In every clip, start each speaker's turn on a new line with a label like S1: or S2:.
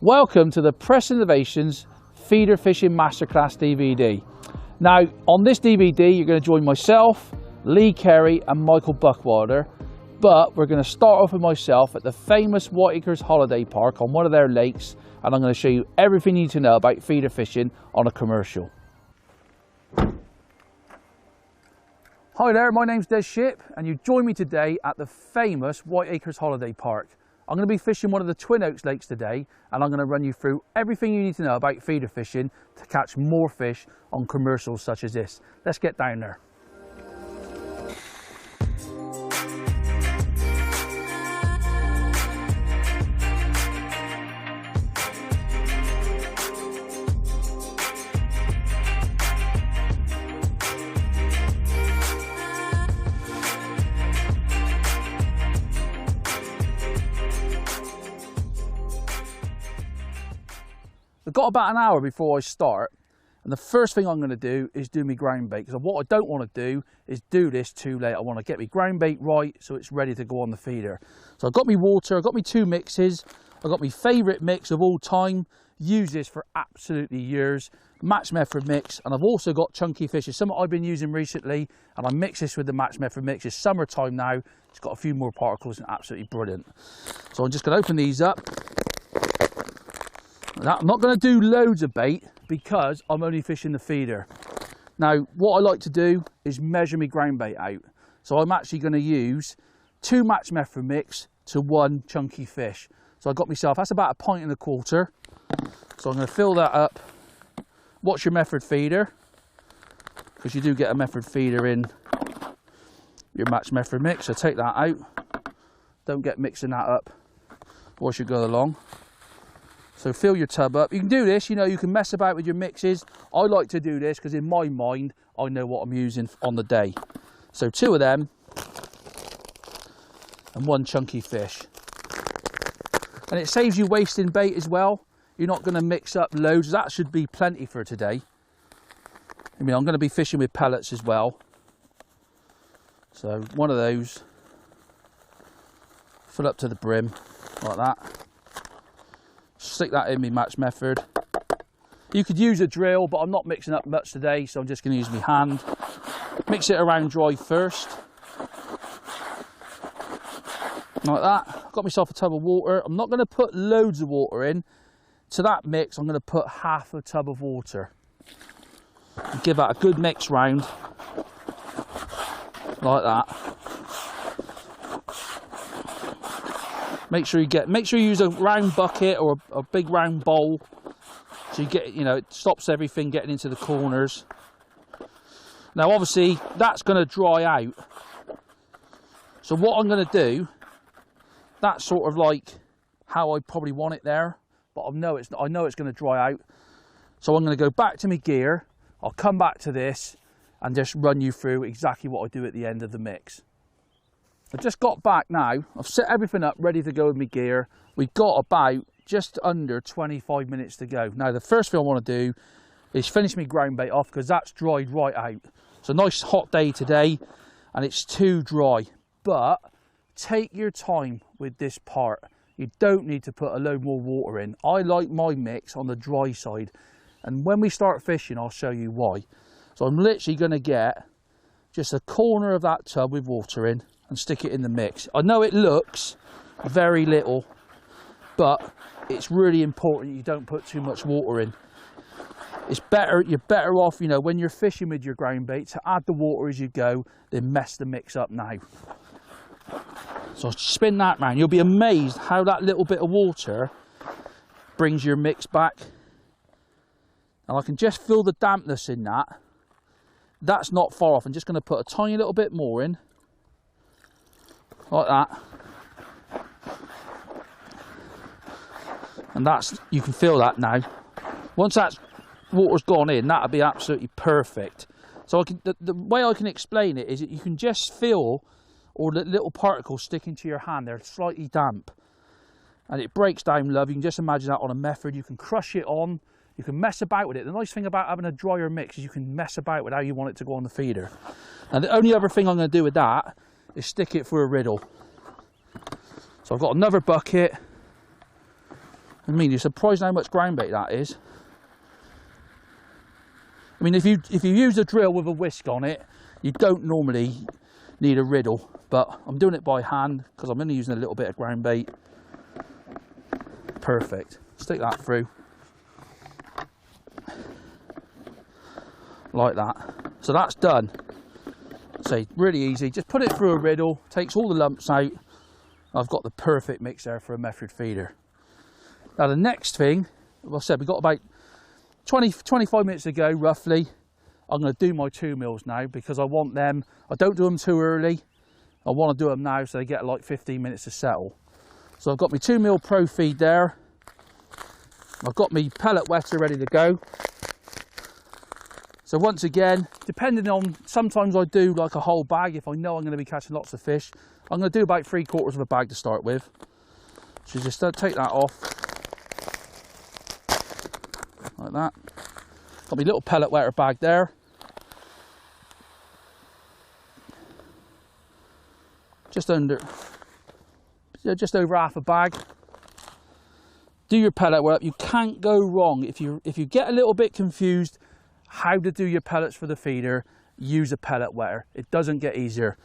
S1: Welcome to the Press Innovations Feeder Fishing Masterclass DVD. Now, on this DVD, you're going to join myself, Lee Carey and Michael Buckwalter, but we're going to start off with myself at the famous Whiteacres Holiday Park on one of their lakes, and I'm going to show you everything you need to know about feeder fishing on a commercial. Hi there, my name's Des Ship, and you join me today at the famous Whiteacres Holiday Park. I'm going to be fishing one of the Twin Oaks lakes today, and I'm going to run you through everything you need to know about feeder fishing to catch more fish on commercials such as this. Let's get down there. I've got about an hour before I start, and the first thing I'm going to do is do my ground bait, because what I don't want to do is do this too late. I want to get my ground bait right so it's ready to go on the feeder. So I've got my water, I've got my two mixes, I've got my favourite mix of all time, use this for absolutely years, match method mix, and I've also got chunky fish. It's something I've been using recently, and I mix this with the match method mix. It's summertime now, it's got a few more particles and absolutely brilliant. So I'm just going to open these up. Now, I'm not going to do loads of bait because I'm only fishing the feeder. Now, what I like to do is measure my ground bait out. So I'm actually going to use 2 match method mix to 1 chunky fish. So I got myself, that's about 1.25 pints. So I'm going to fill that up. Watch your method feeder, because you do get a method feeder in your match method mix. So take that out. Don't get mixing that up whilst you go along. So fill your tub up. You can do this, you know, you can mess about with your mixes. I like to do this because in my mind, I know what I'm using on the day. So 2 of them and 1 chunky fish. And it saves you wasting bait as well. You're not going to mix up loads. That should be plenty for today. I mean, I'm going to be fishing with pellets as well. So 1 of those, fill up to the brim like that. Stick that in my match method. You could use a drill, but I'm not mixing up much today, so I'm just going to use my hand. Mix it around dry first. Like that. Got myself a tub of water. I'm not going to put loads of water in. To that mix, I'm going to put half a tub of water. And give that a good mix round. Like that. Make sure you use a round bucket or a big round bowl, so you get, you know, it stops everything getting into the corners. Now obviously that's going to dry out. So what I'm going to do, that's sort of like how I probably want it there, but I know it's going to dry out. So I'm going to go back to my gear. I'll come back to this and just run you through exactly what I do at the end of the mix. I've just got back now, I've set everything up ready to go with my gear. We've got about just under 25 minutes to go. Now the first thing I want to do is finish my ground bait off, because that's dried right out. It's a nice hot day today and it's too dry, but take your time with this part. You don't need to put a load more water in. I like my mix on the dry side, and when we start fishing I'll show you why. So I'm literally going to get just a corner of that tub with water in and stick it in the mix. I know it looks very little, but it's really important you don't put too much water in. It's better, you're better off, you know, when you're fishing with your ground bait, to add the water as you go, then mess the mix up now. So spin that round. You'll be amazed how that little bit of water brings your mix back. And I can just feel the dampness in that. That's not far off. I'm just going to put a tiny little bit more in. Like that. And that's, you can feel that now. Once that water's gone in, that'll be absolutely perfect. So I can, the way I can explain it is that you can just feel all the little particles sticking to your hand. They're slightly damp. And it breaks down, love. You can just imagine that on a method. You can crush it on. You can mess about with it. The nice thing about having a drier mix is you can mess about with how you want it to go on the feeder. And the only other thing I'm going to do with that is stick it for a riddle. So I've got another bucket. I mean, you're surprised how much ground bait that is. I mean, if you use a drill with a whisk on it, you don't normally need a riddle, but I'm doing it by hand because I'm only using a little bit of ground bait. Perfect. Stick that through. Like that. So that's done. So really easy. Just put it through a riddle, takes all the lumps out. I've got the perfect mix there for a method feeder. Now the next thing, well, I said we got about 25 minutes ago roughly. I'm going to do my 2 mils now because I want them, I don't do them too early. I want to do them now so they get like 15 minutes to settle. So I've got my 2 mil pro feed there. I've got my pellet wetter ready to go. So once again, depending on, sometimes I do like a whole bag if I know I'm going to be catching lots of fish. I'm going to do about 3/4 of a bag to start with. So just take that off. Like that. Got my little pellet wetter bag there. Just over half a bag. Do your pellet wetter. You can't go wrong. If you get a little bit confused how to do your pellets for the feeder, use a pellet wetter. It doesn't get easier.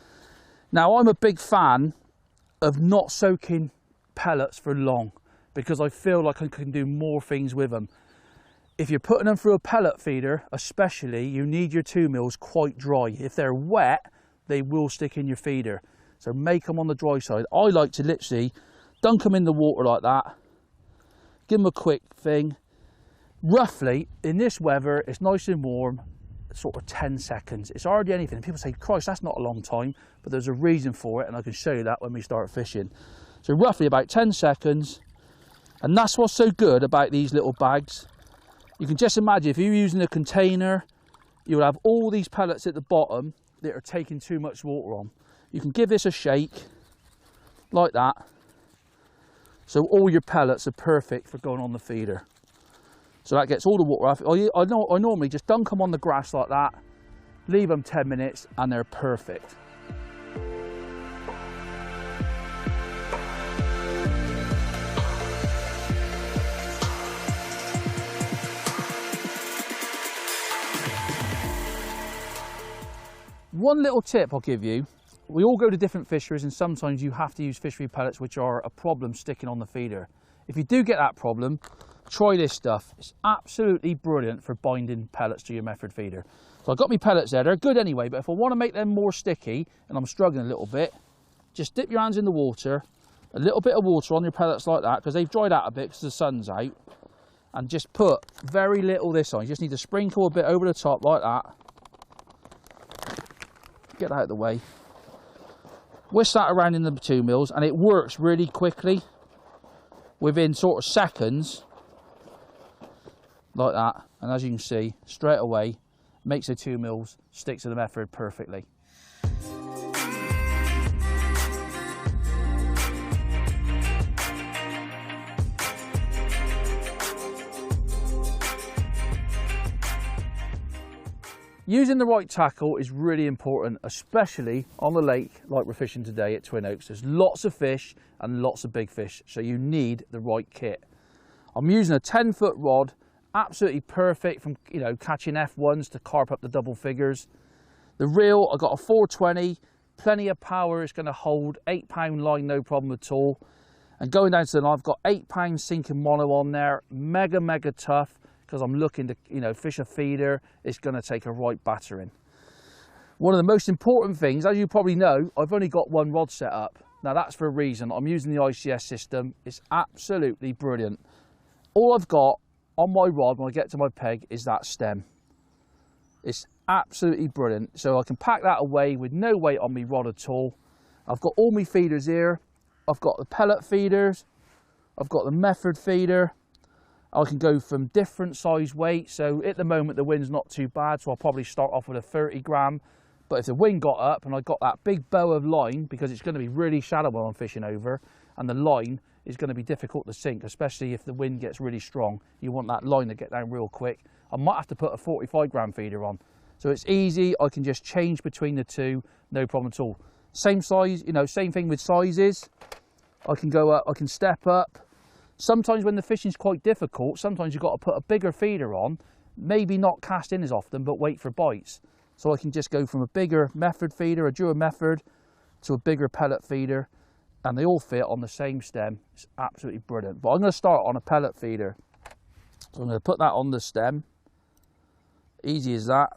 S1: Now I'm a big fan of not soaking pellets for long because I feel like I can do more things with them. If you're putting them through a pellet feeder, especially, you need your 2 mils quite dry. If they're wet, they will stick in your feeder. So make them on the dry side. I like to literally dunk them in the water like that. Give them a quick thing. Roughly, in this weather, it's nice and warm, sort of 10 seconds. It's hardly anything. People say, Christ, that's not a long time, but there's a reason for it, and I can show you that when we start fishing. So roughly about 10 seconds, and that's what's so good about these little bags. You can just imagine, if you're using a container, you'll have all these pellets at the bottom that are taking too much water on. You can give this a shake, like that. So all your pellets are perfect for going on the feeder. So that gets all the water off. I normally just dunk them on the grass like that, leave them 10 minutes, and they're perfect. One little tip I'll give you. We all go to different fisheries and sometimes you have to use fishery pellets which are a problem sticking on the feeder. If you do get that problem, try this stuff. It's absolutely brilliant for binding pellets to your method feeder. So I've got my pellets there. They're good anyway, but if I want to make them more sticky and I'm struggling a little bit, just dip your hands in the water, a little bit of water on your pellets like that because they've dried out a bit because the sun's out, and just put very little this on. You just need to sprinkle a bit over the top like that. Get that out of the way. Whisk that around in the 2 mils and it works really quickly within sort of seconds like that, and as you can see straight away makes the 2 mils stick to the method perfectly. Using the right tackle is really important, especially on the lake like we're fishing today at Twin Oaks. There's lots of fish and lots of big fish, so you need the right kit. I'm using a 10-foot rod, absolutely perfect from catching F1s to carp up the double figures. The reel, I got a 420, plenty of power. It's going to hold 8-pound line, no problem at all. And going down to the line, I've got 8-pound sinking mono on there, mega tough. Because I'm looking to, fish a feeder, it's going to take a right battering. One of the most important things, as you probably know, I've only got one rod set up. Now that's for a reason. I'm using the ICS system. It's absolutely brilliant. All I've got on my rod when I get to my peg is that stem. It's absolutely brilliant. So I can pack that away with no weight on my rod at all. I've got all my feeders here. I've got the pellet feeders. I've got the method feeder. I can go from different size weights. So at the moment the wind's not too bad, so I'll probably start off with a 30 gram. But if the wind got up and I got that big bow of line, because it's going to be really shallow when I'm fishing over, and the line is going to be difficult to sink, especially if the wind gets really strong. You want that line to get down real quick. I might have to put a 45 gram feeder on. So it's easy, I can just change between the two, no problem at all. Same size, same thing with sizes. I can go up, I can step up. Sometimes when the fishing's quite difficult, sometimes you've got to put a bigger feeder on, maybe not cast in as often, but wait for bites. So I can just go from a bigger method feeder, a dual method, to a bigger pellet feeder, and they all fit on the same stem. It's absolutely brilliant. But I'm going to start on a pellet feeder. So I'm going to put that on the stem. Easy as that.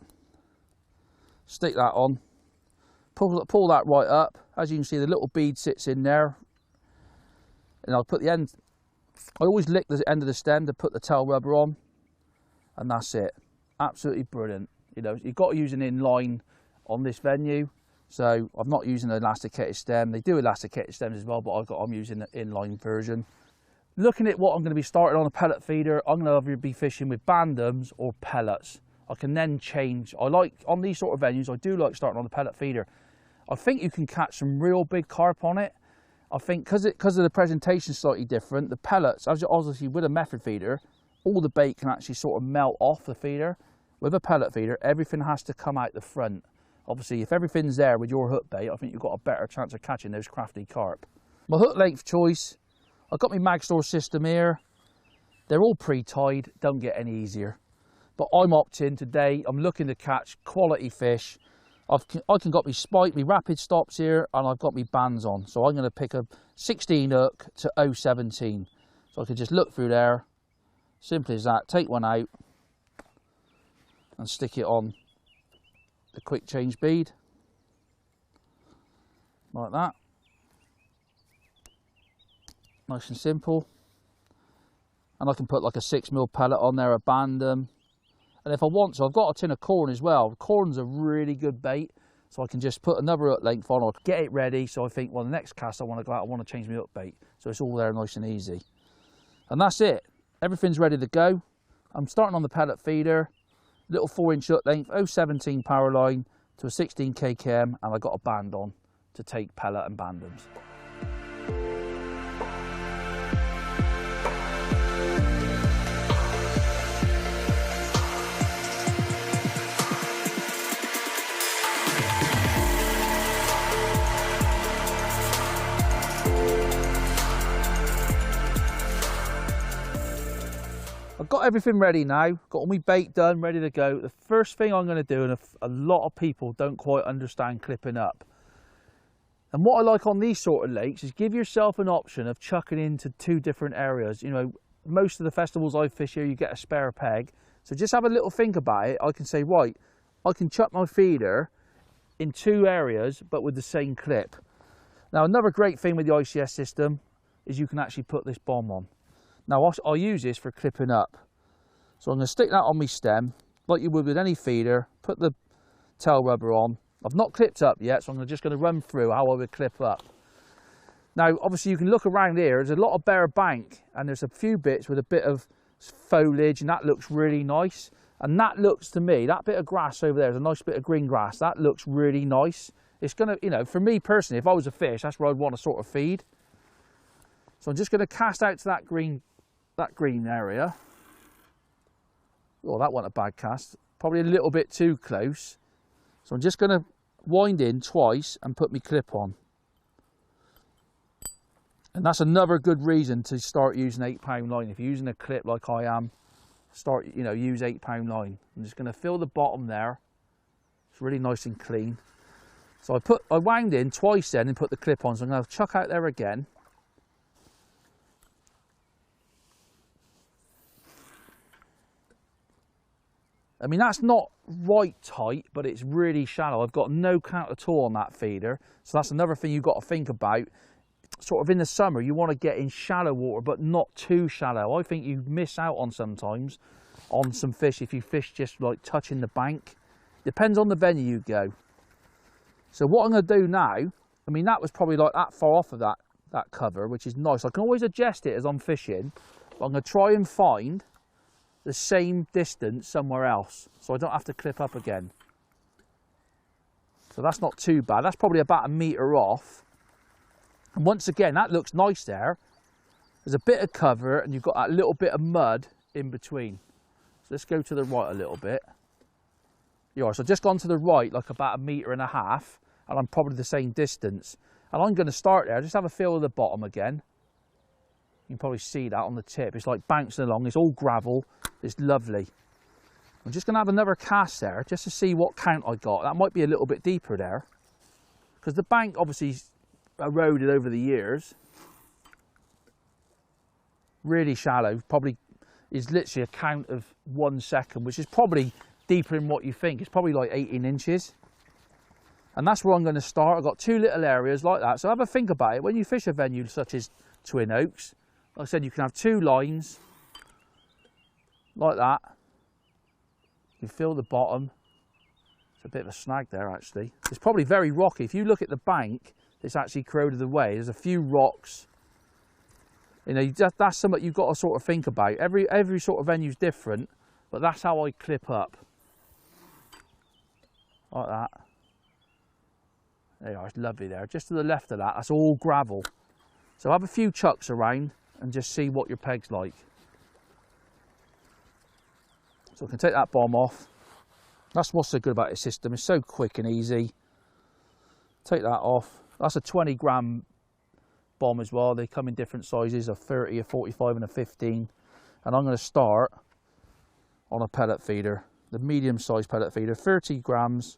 S1: Stick that on. Pull that right up. As you can see, the little bead sits in there. And I'll put the end. I always lick the end of the stem to put the tail rubber on. And that's it. Absolutely brilliant. You know, you've got to use an inline on this venue. So I'm not using an elasticated stem. They do elasticated stems as well, but I'm using the inline version. Looking at what I'm going to be starting on a pellet feeder, I'm going to either be fishing with bandams or pellets. I can then change. I like, on these sort of venues, I do like starting on the pellet feeder. I think you can catch some real big carp on it. I think because of the presentation slightly different, the pellets, as obviously with a method feeder, all the bait can actually sort of melt off the feeder. With a pellet feeder, everything has to come out the front. Obviously, if everything's there with your hook bait, I think you've got a better chance of catching those crafty carp. My hook length choice, I've got my Magstore system here. They're all pre-tied, don't get any easier. But I'm opting today, I'm looking to catch quality fish. I can got me spike, me rapid stops here, and I've got me bands on. So I'm going to pick a 16 hook to 0.17. So I can just look through there, simply as that, take one out and stick it on the quick change bead, like that. Nice and simple. And I can put like a 6mm pellet on there, a bandam. And if I want to, I've got a tin of corn as well. Corn's a really good bait, so I can just put another hook length on or get it ready. So I think, well, the next cast I want to go out, I want to change my hook bait. So it's all there nice and easy. And that's it. Everything's ready to go. I'm starting on the pellet feeder, little 4-inch hook length, 0.17 power line to a 16 km, and I got a band on to take pellet and bandams. I've got everything ready now, got all my bait done, ready to go. The first thing I'm going to do, and a lot of people don't quite understand clipping up, and what I like on these sort of lakes is give yourself an option of chucking into 2 different areas. You know, most of the festivals I fish here, you get a spare peg. So just have a little think about it. I can say, right, I can chuck my feeder in 2 areas, but with the same clip. Now, another great thing with the ICS system is you can actually put this bomb on. Now I'll use this for clipping up. So I'm going to stick that on my stem, like you would with any feeder, put the tail rubber on. I've not clipped up yet, so I'm just going to run through how I would clip up. Now obviously you can look around here, there's a lot of bare bank, and there's a few bits with a bit of foliage, and that looks really nice. And that looks to me, that bit of grass over there is a nice bit of green grass, that looks really nice. It's going to, you know, for me personally, if I was a fish, that's where I'd want to sort of feed. So I'm just going to cast out to that green area. Oh, that wasn't a bad cast. Probably a little bit too close. So I'm just going to wind in twice and put my clip on. And that's another good reason to start using 8-pound line. If you're using a clip like I am, use 8-pound line. I'm just going to fill the bottom there. It's really nice and clean. So I wound in twice then and put the clip on. So I'm going to chuck out there again. I mean, that's not right tight, but it's really shallow. I've got no count at all on that feeder. So that's another thing you've got to think about. Sort of in the summer, you want to get in shallow water, but not too shallow. I think you miss out on sometimes on some fish if you fish just like touching the bank. Depends on the venue you go. So what I'm going to do now, I mean, that was probably like that far off of that cover, which is nice. I can always adjust it as I'm fishing, but I'm going to try and find the same distance somewhere else, so I don't have to clip up again. So that's not too bad. That's probably about 1 metre off. And once again, that looks nice there. There's a bit of cover and you've got that little bit of mud in between. So let's go to the right a little bit. Yeah, so I've just gone to the right like about 1.5 metres, and I'm probably the same distance. And I'm going to start there, just have a feel of the bottom again. You can probably see that on the tip. It's like bouncing along. It's all gravel. It's lovely. I'm just going to have another cast there just to see what count I got. That might be a little bit deeper there, because the bank obviously eroded over the years. Really shallow. Probably is literally a count of 1 second, which is probably deeper than what you think. It's probably like 18 inches. And that's where I'm going to start. I've got 2 little areas like that. So have a think about it. When you fish a venue such as Twin Oaks, like I said, you can have 2 lines like that. You feel the bottom. It's a bit of a snag there actually. It's probably very rocky. If you look at the bank, it's actually corroded away. There's a few rocks. You know, that's something you've got to sort of think about. Every sort of venue is different, but that's how I clip up. Like that. There you are, it's lovely there. Just to the left of that, that's all gravel. So have a few chucks around and just see what your peg's like. So I can take that bomb off. That's what's so good about this system. It's so quick and easy. Take that off. That's a 20 gram bomb as well. They come in different sizes, a 30, a 45 and a 15. And I'm going to start on a pellet feeder, the medium size pellet feeder, 30 grams.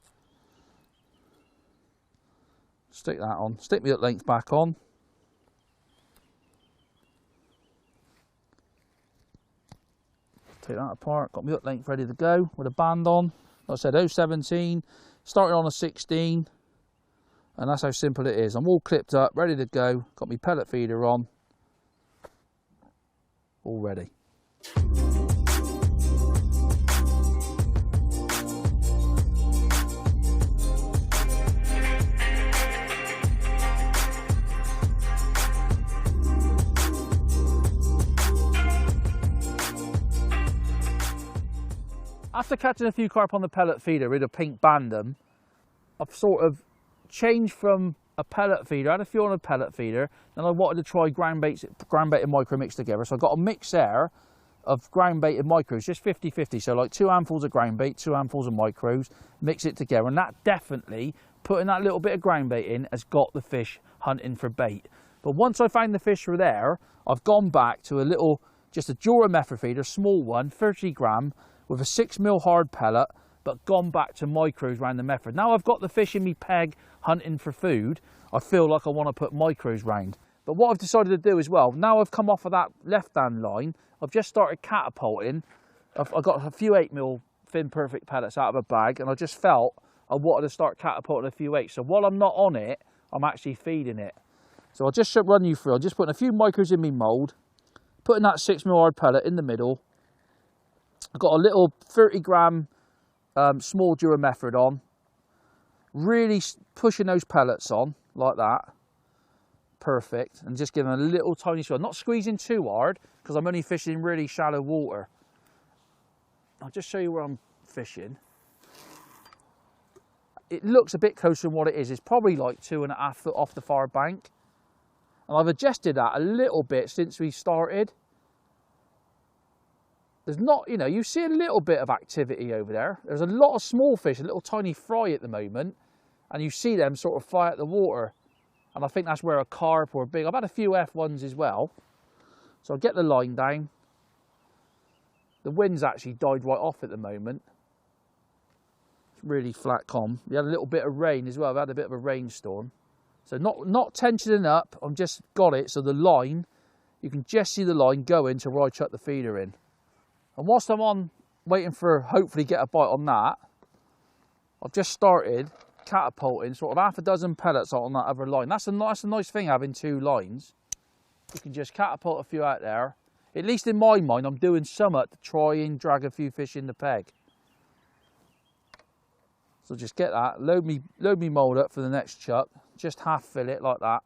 S1: Stick that on, stick my hook length back on. Take that apart, got my hook length ready to go with a band on. Like I said, 017, started on a 16, and that's how simple it is. I'm all clipped up, ready to go, got my pellet feeder on, all ready. After catching a few carp on the pellet feeder with a pink bandem, I've sort of changed from a pellet feeder. I had a few on a pellet feeder, and I wanted to try ground bait and micro mix together. So I got a mix there of ground bait and micros, just 50-50. So like 2 handfuls of ground bait, 2 handfuls of micros, mix it together. And that definitely, putting that little bit of ground bait in, has got the fish hunting for bait. But once I found the fish were there, I've gone back to a little, just a Jura method feeder, small one, 30 gram, with a 6mm hard pellet, but gone back to micros around the method. Now I've got the fish in me peg hunting for food, I feel like I want to put micros round. But what I've decided to do as well, now I've come off of that left-hand line, I've just started catapulting. I've got a few 8mm Thin Perfect pellets out of a bag, and I just felt I wanted to start catapulting a few 8s. So while I'm not on it, I'm actually feeding it. So I'll just run you through. I'm just putting a few micros in me mould, putting that 6mm hard pellet in the middle. I've got a little 30 gram small Dura method on, really pushing those pellets on like that, perfect, and just giving a little tiny shot, not squeezing too hard because I'm only fishing in really shallow water. I'll just show you where I'm fishing. It looks a bit closer than what it is. It's probably like 2.5 foot off the far bank, and I've adjusted that a little bit since we started. There's not, you know, you see a little bit of activity over there. There's a lot of small fish, a little tiny fry at the moment, and you see them sort of fly at the water. And I think that's where a carp or a big, I've had a few F1s as well. So I'll get the line down. The wind's actually died right off at the moment. It's really flat calm. We had a little bit of rain as well. I've had a bit of a rainstorm. So not tensioning up, I've just got it. So the line, you can just see the line going to where I chuck the feeder in. And whilst I'm on, waiting for hopefully get a bite on that, I've just started catapulting sort of half a dozen pellets on that other line. That's a nice thing having 2 lines. You can just catapult a few out there. At least in my mind, I'm doing something to try and drag a few fish in the peg. So just get that, load me mould up for the next chuck, just half fill it like that.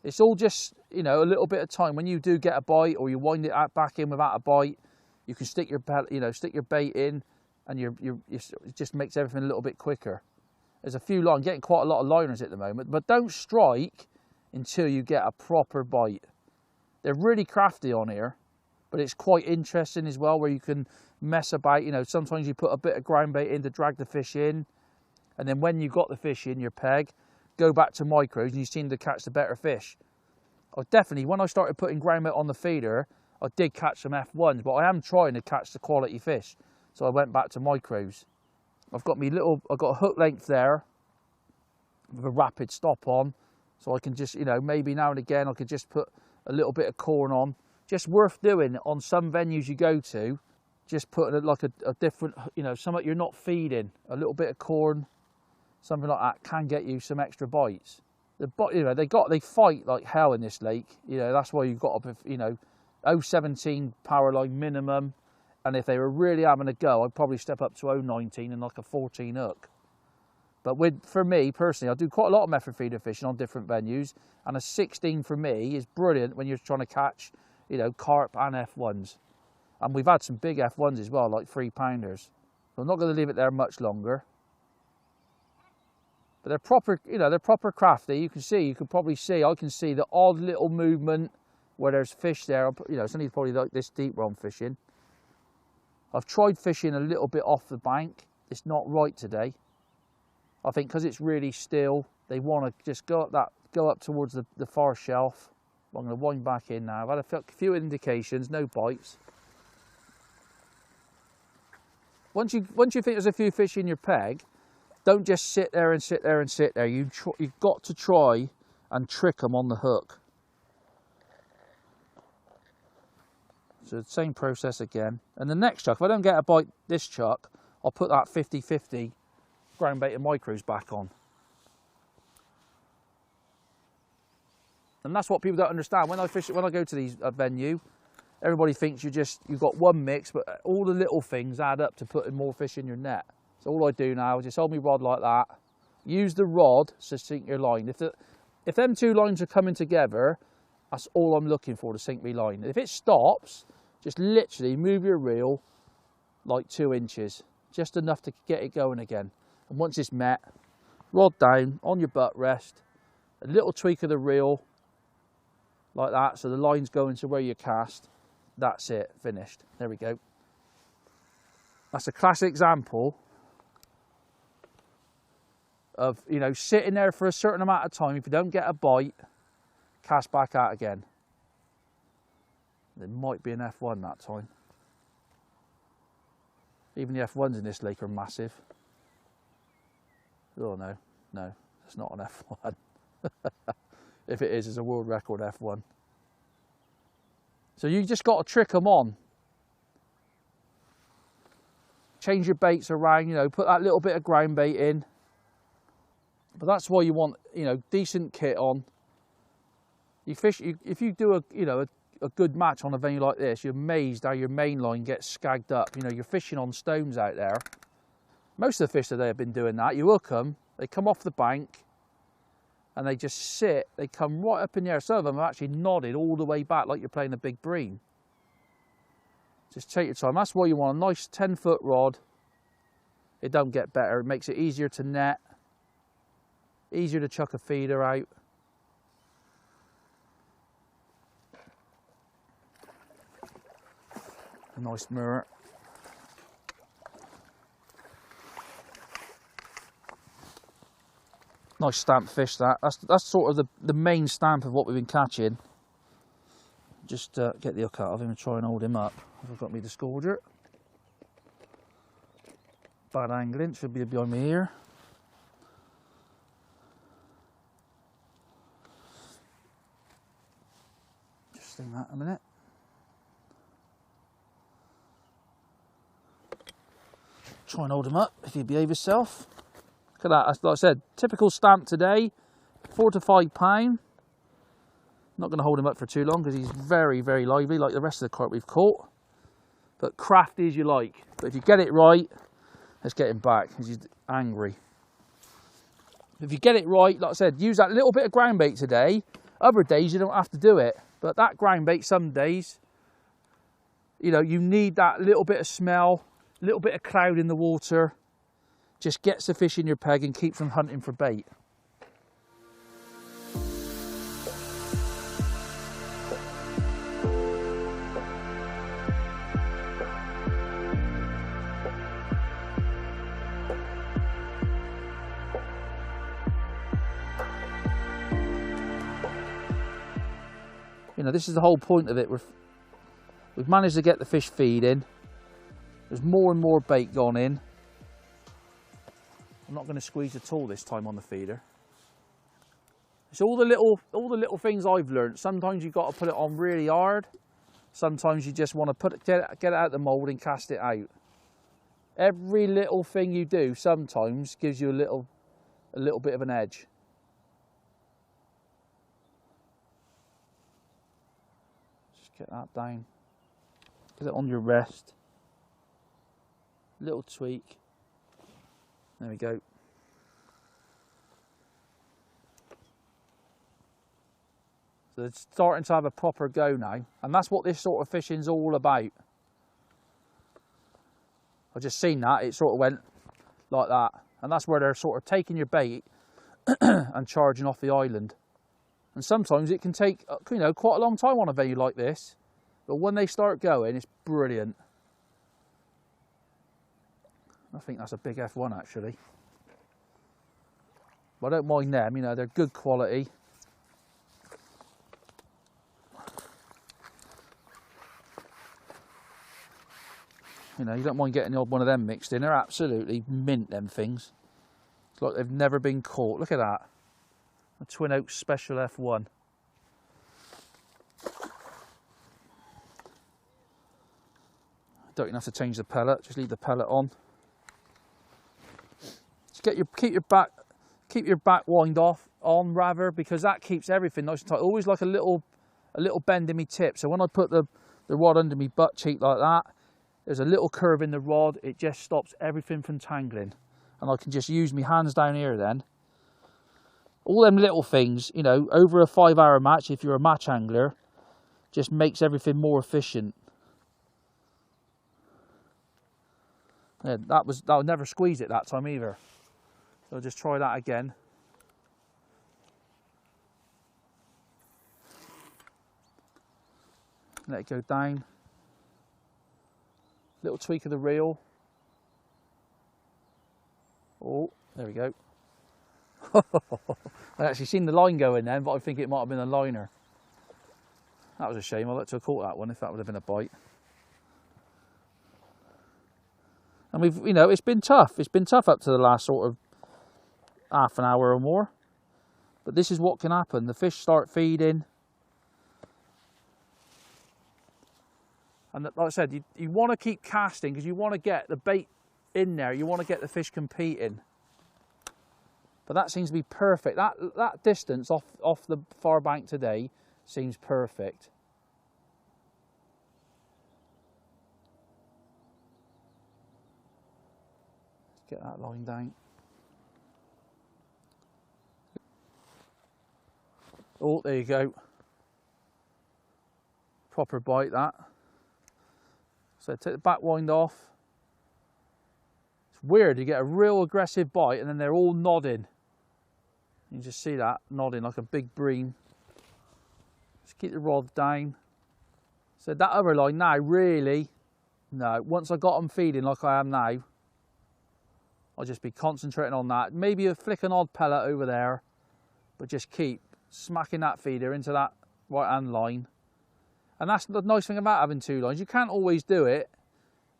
S1: It's all just, you know, a little bit of time. When you do get a bite, or you wind it back in without a bite, you can stick your bait in, and it just makes everything a little bit quicker. There's a few lines, getting quite a lot of liners at the moment, but don't strike until you get a proper bite. They're really crafty on here, but it's quite interesting as well, where you can mess about. You know, sometimes you put a bit of ground bait in to drag the fish in, and then when you've got the fish in your peg, go back to micros and you seem to catch the better fish. I definitely, when I started putting groundbait on the feeder, I did catch some F1s, but I am trying to catch the quality fish. So I went back to micros. I've got a hook length there with a rapid stop on. So I can just, you know, maybe now and again I could just put a little bit of corn on. Just worth doing on some venues you go to. Just put like a different, you know, something you're not feeding. A little bit of corn, something like that can get you some extra bites. You know, they fight like hell in this lake. You know, that's why you've got to, you know, 0.17 power line minimum. And if they were really having a go, I'd probably step up to 0.19 and like a 14 hook. But for me personally, I do quite a lot of method feeder fishing on different venues, and a 16 for me is brilliant when you're trying to catch, you know, carp and F1s. And we've had some big F1s as well, like 3-pounders. So I'm not going to leave it there much longer. But they're proper, you know, they're proper crafty. You can probably see, I can see the odd little movement where there's fish there. You know, it's only probably like this deep where I'm fishing. I've tried fishing a little bit off the bank. It's not right today. I think because it's really still, they want to just go up towards the far shelf. I'm going to wind back in now. I've had a few indications, no bites. Once you think there's a few fish in your peg, don't just sit there and sit there and sit there. You've got to try and trick them on the hook. So the same process again. And the next chuck, if I don't get a bite this chuck, I'll put that 50-50 ground bait and micros back on. And that's what people don't understand. When I go to these venue, everybody thinks you've got one mix, but all the little things add up to putting more fish in your net. So all I do now is just hold my rod like that. Use the rod to sink your line. If them two lines are coming together, that's all I'm looking for to sink my line. If it stops, just literally move your reel like 2 inches, just enough to get it going again. And once it's met, rod down on your butt rest, a little tweak of the reel like that, so the line's going to where you cast. That's it, finished. There we go. That's a classic example of, you know, sitting there for a certain amount of time. If you don't get a bite, cast back out again. There might be an F1 that time. Even the F1s in this lake are massive. Oh no, it's not an F1. If it is, it's a world record F1. So you just got to trick them on. Change your baits around, you know, put that little bit of ground bait in. But that's why you want, you know, decent kit on. If you do a good match on a venue like this, you're amazed how your main line gets skagged up. You know, you're fishing on stones out there. Most of the fish today have been doing that. You hook them, they come off the bank, and they just sit. They come right up in the air. Some of them have actually nodded all the way back like you're playing a big bream. Just take your time. That's why you want a nice 10-foot rod. It don't get better. It makes it easier to net, easier to chuck a feeder out. A nice mirror. Nice stamp fish that. That's sort of the main stamp of what we've been catching. Just get the hook out of him and try and hold him up. I've got me discorder. Bad angling, should be behind me here. Just sting that a minute. Try and hold him up if you behave yourself. Look at that, like I said, typical stamp today, 4 to 5 pound. Not going to hold him up for too long because he's very, very lively like the rest of the carp we've caught. But crafty as you like. But if you get it right, let's get him back because he's angry. If you get it right, like I said, use that little bit of ground bait today. Other days you don't have to do it. But that ground bait some days, you know, you need that little bit of smell, a little bit of cloud in the water. Just gets the fish in your peg and keeps them hunting for bait. You know, this is the whole point of it. We've managed to get the fish feeding. There's more and more bait gone in. I'm not going to squeeze at all this time on the feeder. It's all the little things I've learned. Sometimes you've got to put it on really hard. Sometimes you just want to get it out of the mould and cast it out. Every little thing you do sometimes gives you a little bit of an edge. Just get that down. Get it on your rest. Little tweak. There we go. So it's starting to have a proper go now, and that's what this sort of fishing's all about. I just seen that, it sort of went like that, and that's where they're sort of taking your bait and charging off the island. And sometimes it can take, you know, quite a long time on a venue like this, but when they start going, it's brilliant. I think that's a big F1 actually. But I don't mind them, you know, they're good quality. You know, you don't mind getting the odd one of them mixed in. They're absolutely mint, them things. It's like they've never been caught. Look at that. A Twin Oaks Special F1. Don't even have to change the pellet, just leave the pellet on. Just keep your back wind on rather, because that keeps everything nice and tight. Always like a little bend in my tip. So when I put the rod under my butt cheek like that, there's a little curve in the rod. It just stops everything from tangling, and I can just use my hands down here then. All them little things, you know, over a 5-hour match, if you're a match angler, just makes everything more efficient. Yeah, that would never squeeze it that time either. So I'll just try that again. Let it go down. Little tweak of the reel. Oh, there we go. I actually seen the line going then, but I think it might have been a liner. That was a shame. I'd like to have caught that one if that would have been a bite. And we've, you know, it's been tough. It's been tough up to the last sort of half an hour or more. But this is what can happen. The fish start feeding. And like I said, you want to keep casting because you want to get the bait in there. You want to get the fish competing. But that seems to be perfect. That distance off the far bank today seems perfect. Get that line down. Oh, there you go. Proper bite that. So take the back wind off. It's weird, you get a real aggressive bite and then they're all nodding. You can just see that, nodding like a big bream. Just keep the rod down. So that other line now, really, no. Once I got them feeding like I am now, I'll just be concentrating on that. Maybe flick an odd pellet over there, but just keep smacking that feeder into that right hand line. And that's the nice thing about having two lines. You can't always do it,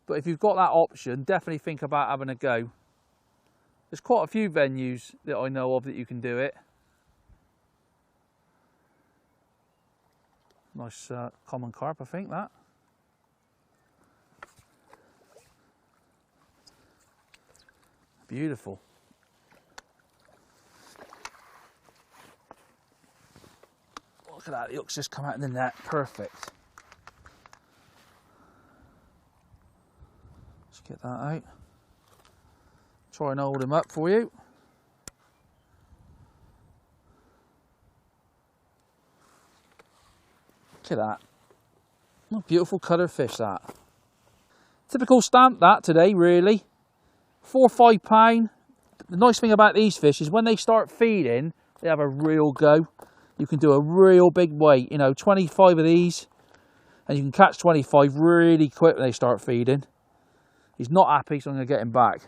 S1: but if you've got that option, definitely think about having a go. There's quite a few venues that I know of that you can do it. Nice common carp, I think, that. Beautiful. Look at that, the hook's just come out in the net, perfect. Let's get that out. Try and hold him up for you. Look at that. What a beautiful colour fish that. Typical stamp that today, really. 4 or 5 pound. The nice thing about these fish is when they start feeding, they have a real go. You can do a real big weight, you know, 25 of these, and you can catch 25 really quick when they start feeding. He's not happy, so I'm going to get him back.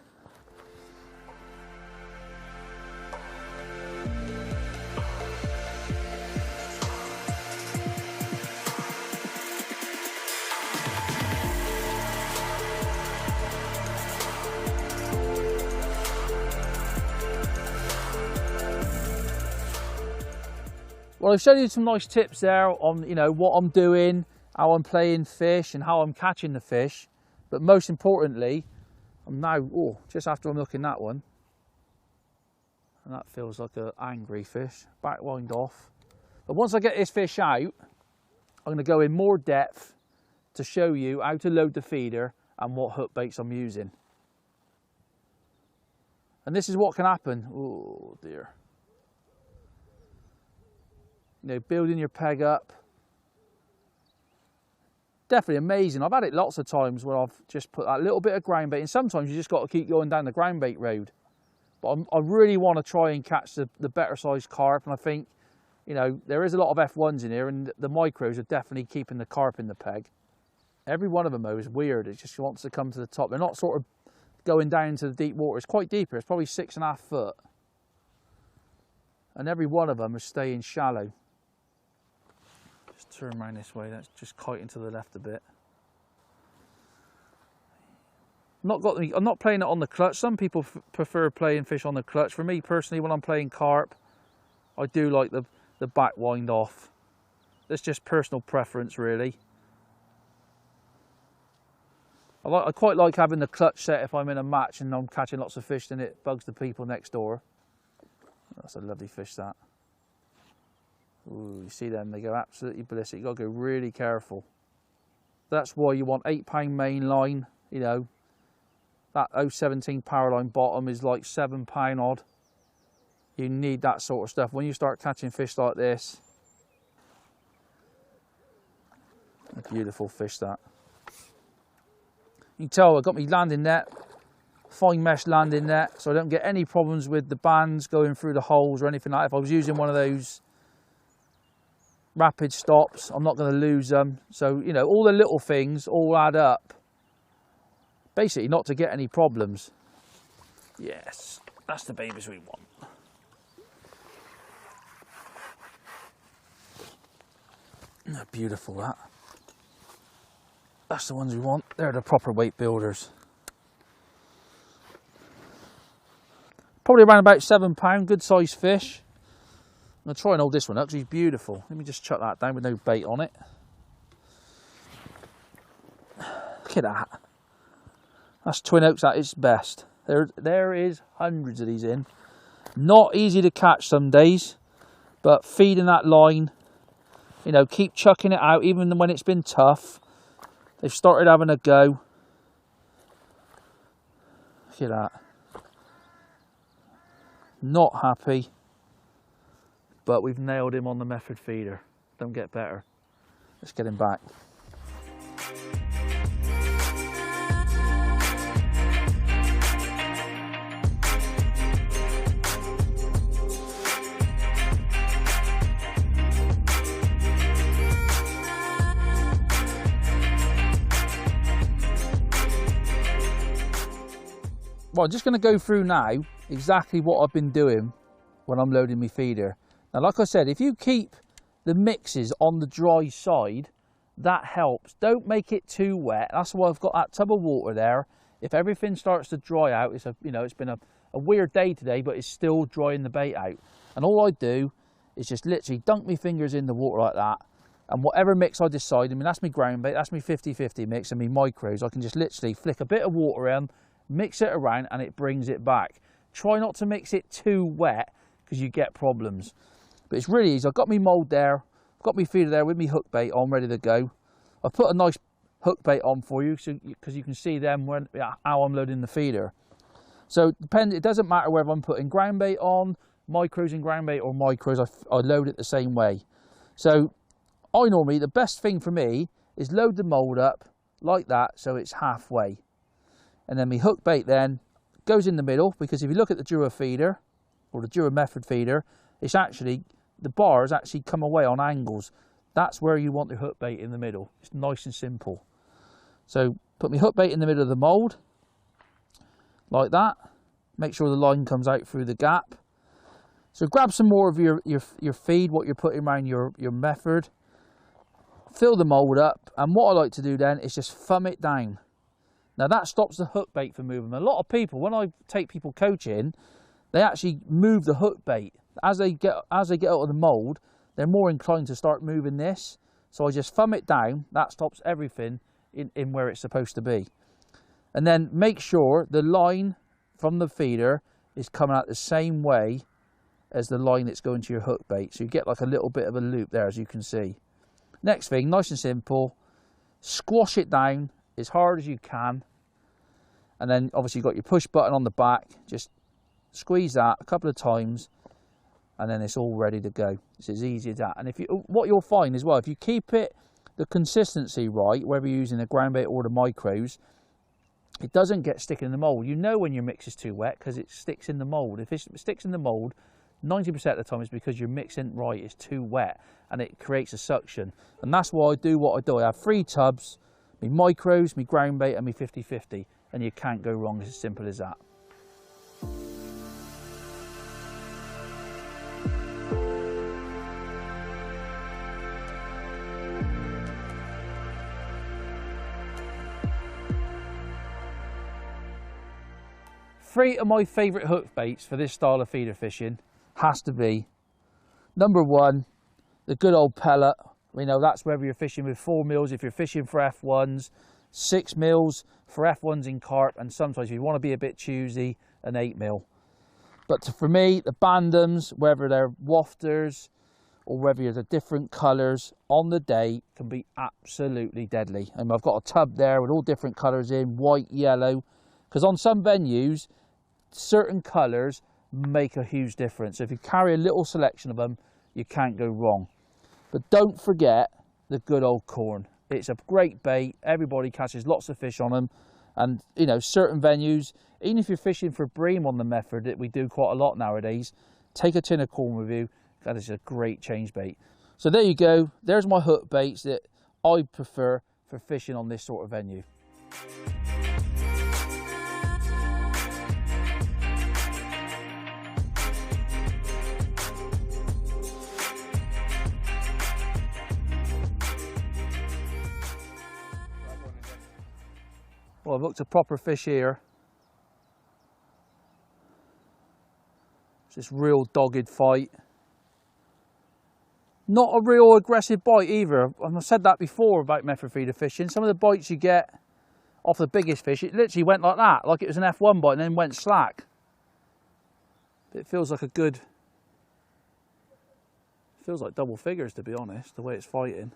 S1: Well, I've shown you some nice tips there on, you know, what I'm doing, how I'm playing fish and how I'm catching the fish. But most importantly, I'm now, oh, just after I'm looking at that one, and that feels like an angry fish, back wind off. But once I get this fish out, I'm going to go in more depth to show you how to load the feeder and what hook baits I'm using. And this is what can happen. Oh dear. You know, building your peg up. Definitely amazing. I've had it lots of times where I've just put that little bit of ground bait, and sometimes you just got to keep going down the ground bait road. But I really want to try and catch the better sized carp, and I think, you know, there is a lot of F1s in here, and the micros are definitely keeping the carp in the peg. Every one of them though is weird. It just wants to come to the top. They're not sort of going down into the deep water. It's quite deeper. It's probably 6.5 foot. And every one of them is staying shallow. Just turn around this way. That's just kiting to the left a bit. I'm not playing it on the clutch. Some people prefer playing fish on the clutch. For me personally, when I'm playing carp, I do like the back wind off. That's just personal preference, really. I quite like having the clutch set if I'm in a match and I'm catching lots of fish, and it bugs the people next door. That's a lovely fish, that. Ooh, you see them, they go absolutely ballistic. You've got to go really careful. That's why you want 8-pound main line. You know, that 017 power line bottom is like £7 odd. You need that sort of stuff when you start catching fish like this. A beautiful fish, that. You can tell I've got my landing net, fine mesh landing net, so I don't get any problems with the bands going through the holes or anything like that. If I was using one of those rapid stops, I'm not going to lose them. So, you know, all the little things all add up, basically not to get any problems. Yes, that's the babies we want. They're beautiful, that. That's the ones we want. They're the proper weight builders. Probably around about £7, good sized fish. I'm going to try and hold this one up because he's beautiful. Let me just chuck that down with no bait on it. Look at that. That's twin oaks at its best. There is hundreds of these in. Not easy to catch some days, but feeding that line, you know, keep chucking it out even when it's been tough. They've started having a go. Look at that. Not happy, but we've nailed him on the method feeder. Don't get better. Let's get him back. Well, I'm just going to go through now exactly what I've been doing when I'm loading my feeder. Now, like I said, if you keep the mixes on the dry side, that helps. Don't make it too wet. That's why I've got that tub of water there. If everything starts to dry out, it's been a weird day today, but it's still drying the bait out. And all I do is just literally dunk my fingers in the water like that. And whatever mix I decide, I mean, that's my ground bait, that's my 50-50 mix, and my micros, I can just literally flick a bit of water in, mix it around, and it brings it back. Try not to mix it too wet because you get problems. But it's really easy. I've got my mould there, I've got my feeder there with my hook bait on, ready to go. I've put a nice hook bait on for you because you can see them how I'm loading the feeder. So it doesn't matter whether I'm putting ground bait on, micros and ground bait, or micros, I load it the same way. So the best thing for me is load the mould up like that so it's halfway. And then my hook bait then goes in the middle, because if you look at the Dura feeder, or the Dura method feeder, it's actually, the bars actually come away on angles. That's where you want the hook bait, in the middle. It's nice and simple. So put my hook bait in the middle of the mould, like that. Make sure the line comes out through the gap. So grab some more of your feed, what you're putting around your method. Fill the mould up, and what I like to do then is just thumb it down. Now that stops the hook bait from moving. A lot of people, when I take people coaching, they actually move the hook bait. As they get out of the mould, they're more inclined to start moving this. So I just thumb it down, that stops everything in where it's supposed to be. And then make sure the line from the feeder is coming out the same way as the line that's going to your hook bait. So you get like a little bit of a loop there, as you can see. Next thing, nice and simple, squash it down as hard as you can. And then obviously you've got your push button on the back, just squeeze that a couple of times and then it's all ready to go. It's as easy as that. And what you'll find as well, if you keep it the consistency right, whether you're using the ground bait or the micros, it doesn't get sticking in the mould. You know when your mix is too wet because it sticks in the mould. If it sticks in the mould, 90% of the time it's because your mixing right is too wet and it creates a suction. And that's why I do what I do. I have 3 tubs, my micros, my ground bait and my 50-50, and you can't go wrong. It's as simple as that. Three of my favourite hook baits for this style of feeder fishing has to be, number 1, the good old pellet. You know, that's whether you're fishing with 4 mils, if you're fishing for F1s, 6 mils for F1s in carp, and sometimes if you want to be a bit choosy, an 8 mil. But for me, the bandems, whether they're wafters or whether they're different colours, on the day can be absolutely deadly. And I've got a tub there with all different colours in, white, yellow, because on some venues, certain colours make a huge difference. So if you carry a little selection of them, you can't go wrong. But don't forget the good old corn. It's a great bait. Everybody catches lots of fish on them. And, you know, certain venues, even if you're fishing for bream on the method that we do quite a lot nowadays, take a tin of corn with you. That is a great change bait. So there you go. There's my hook baits that I prefer for fishing on this sort of venue. Well, I've looked a proper fish here. It's this real dogged fight. Not a real aggressive bite either. And I've said that before about method feeder fishing. Some of the bites you get off the biggest fish, it literally went like that, like it was an F1 bite and then went slack. It feels like a good, feels like double figures, to be honest, the way it's fighting.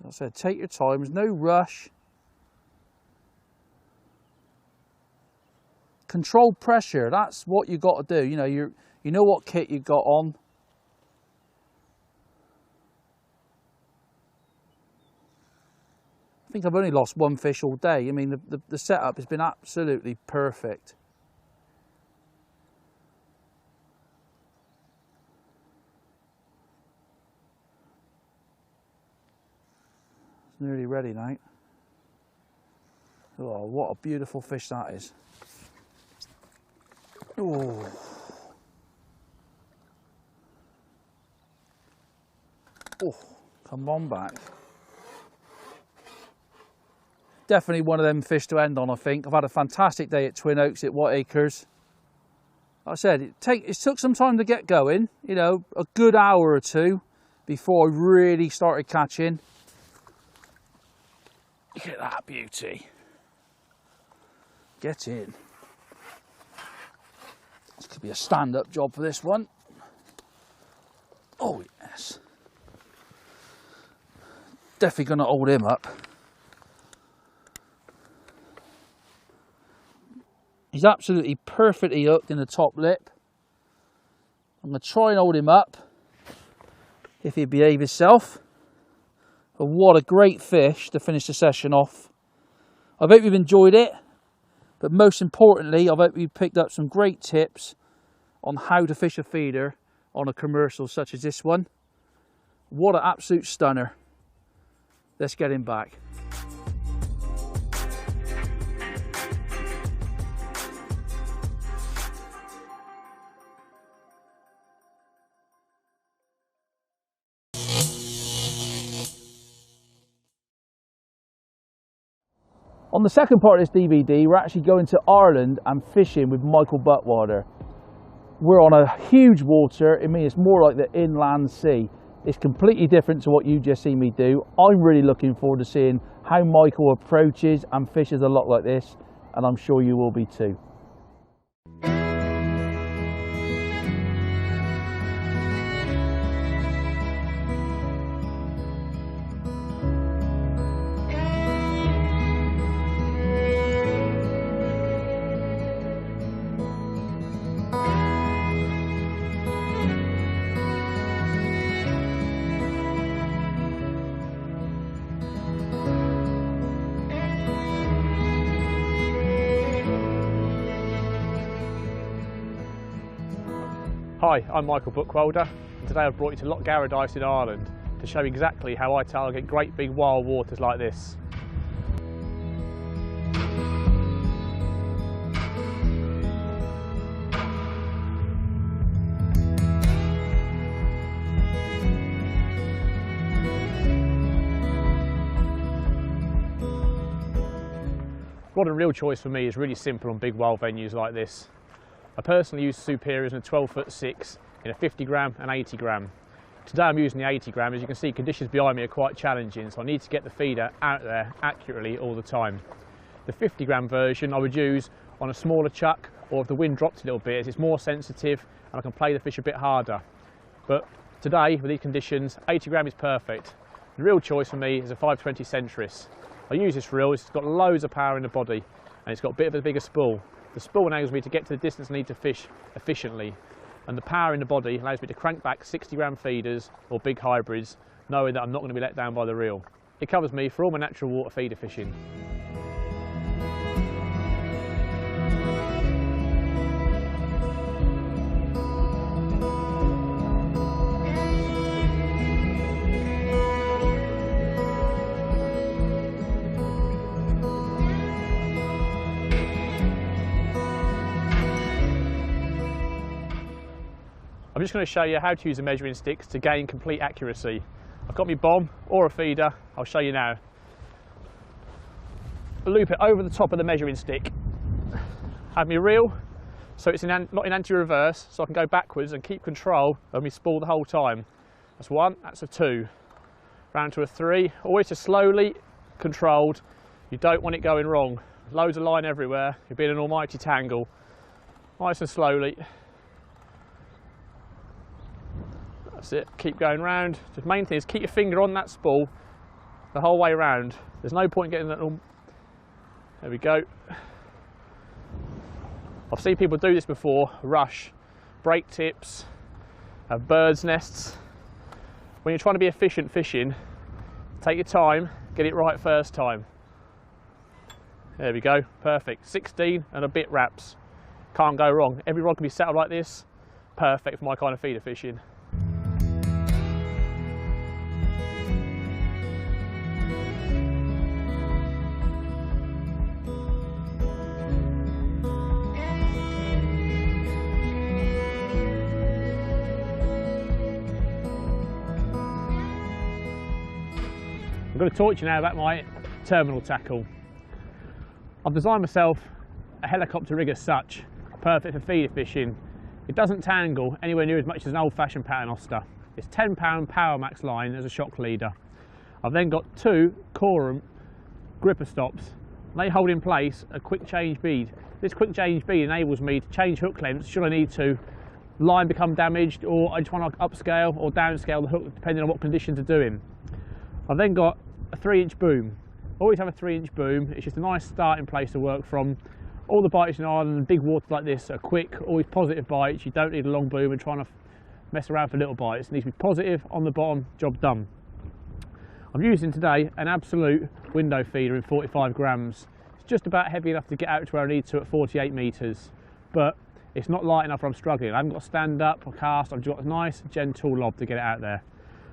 S1: As I said, take your time, there's no rush. Controlled pressure, that's what you got to do. You know, you know what kit you got on. I think I've only lost 1 fish all day. I mean, the setup has been absolutely perfect. It's nearly ready now. Oh, what a beautiful fish that is. Oh. Oh, come on back. Definitely one of them fish to end on, I think. I've had a fantastic day at Twin Oaks at White Acres. Like I said, it took some time to get going, you know, a good hour or 2 before I really started catching. Look at that beauty. Get in. This could be a stand-up job for this one. Oh yes. Definitely going to hold him up. He's absolutely perfectly hooked in the top lip. I'm going to try and hold him up if he'd behave himself. But what a great fish to finish the session off. I hope you've enjoyed it. But most importantly, I hope you picked up some great tips on how to fish a feeder on a commercial such as this one. What an absolute stunner. Let's get him back. On the second part of this DVD, we're actually going to Ireland and fishing with Michael Buttwater. we're on a huge water. I mean, it's more like the inland sea. It's completely different to what you just seen me do. I'm really looking forward to seeing how Michael approaches and fishes a lot like this, and I'm sure you will be too.
S2: Hi, I'm Michael Bookwelder, and today I've brought you to Loch Garradice in Ireland to show you exactly how I target great big wild waters like this. Rod and reel choice for me is really simple on big wild venues like this. I personally use superiors in a 12'6" in a 50 gram and 80 gram. Today I'm using the 80 gram. As you can see, conditions behind me are quite challenging, so I need to get the feeder out there accurately all the time. The 50 gram version I would use on a smaller chuck, or if the wind drops a little bit, as it's more sensitive and I can play the fish a bit harder. But today, with these conditions, 80 gram is perfect. The real choice for me is a 520 Centris. I use this reel, it's got loads of power in the body and it's got a bit of a bigger spool. The spool enables me to get to the distance I need to fish efficiently, and the power in the body allows me to crank back 60 gram feeders or big hybrids, knowing that I'm not going to be let down by the reel. It covers me for all my natural water feeder fishing. I'm just going to show you how to use the measuring sticks to gain complete accuracy. I've got my bomb or a feeder, I'll show you now. I'll loop it over the top of the measuring stick. Have my reel, so it's not in anti-reverse, so I can go backwards and keep control of my spool the whole time. That's one, that's a two. Round to a three, always just slowly controlled. You don't want it going wrong. Loads of line everywhere, you'll be in an almighty tangle. Nice and slowly. That's it, keep going round. The main thing is keep your finger on that spool the whole way round. There's no point getting that. There we go. I've seen people do this before, rush, break tips, have birds' nests. When you're trying to be efficient fishing, take your time, get it right first time. There we go, perfect. 16 and a bit wraps. Can't go wrong. Every rod can be set up like this. Perfect for my kind of feeder fishing. I'm going to talk to you now about my terminal tackle. I've designed myself a helicopter rig as such, perfect for feeder fishing. It doesn't tangle anywhere near as much as an old-fashioned paternoster. It's 10-pound Power Max line as a shock leader. I've then got two Corum gripper stops. They hold in place a quick change bead. This quick change bead enables me to change hook lengths should I need to, line become damaged, or I just want to upscale or downscale the hook depending on what conditions are doing. I've then got a 3-inch boom. Always have a 3-inch boom. It's just a nice starting place to work from. All the bites in Ireland, big waters like this, are quick, always positive bites. You don't need a long boom and trying to mess around for little bites. It needs to be positive on the bottom, job done. I'm using today an absolute window feeder in 45 grams. It's just about heavy enough to get out to where I need to at 48 metres, but it's not light enough where I'm struggling. I haven't got to stand up or cast, I've just got a nice gentle lob to get it out there.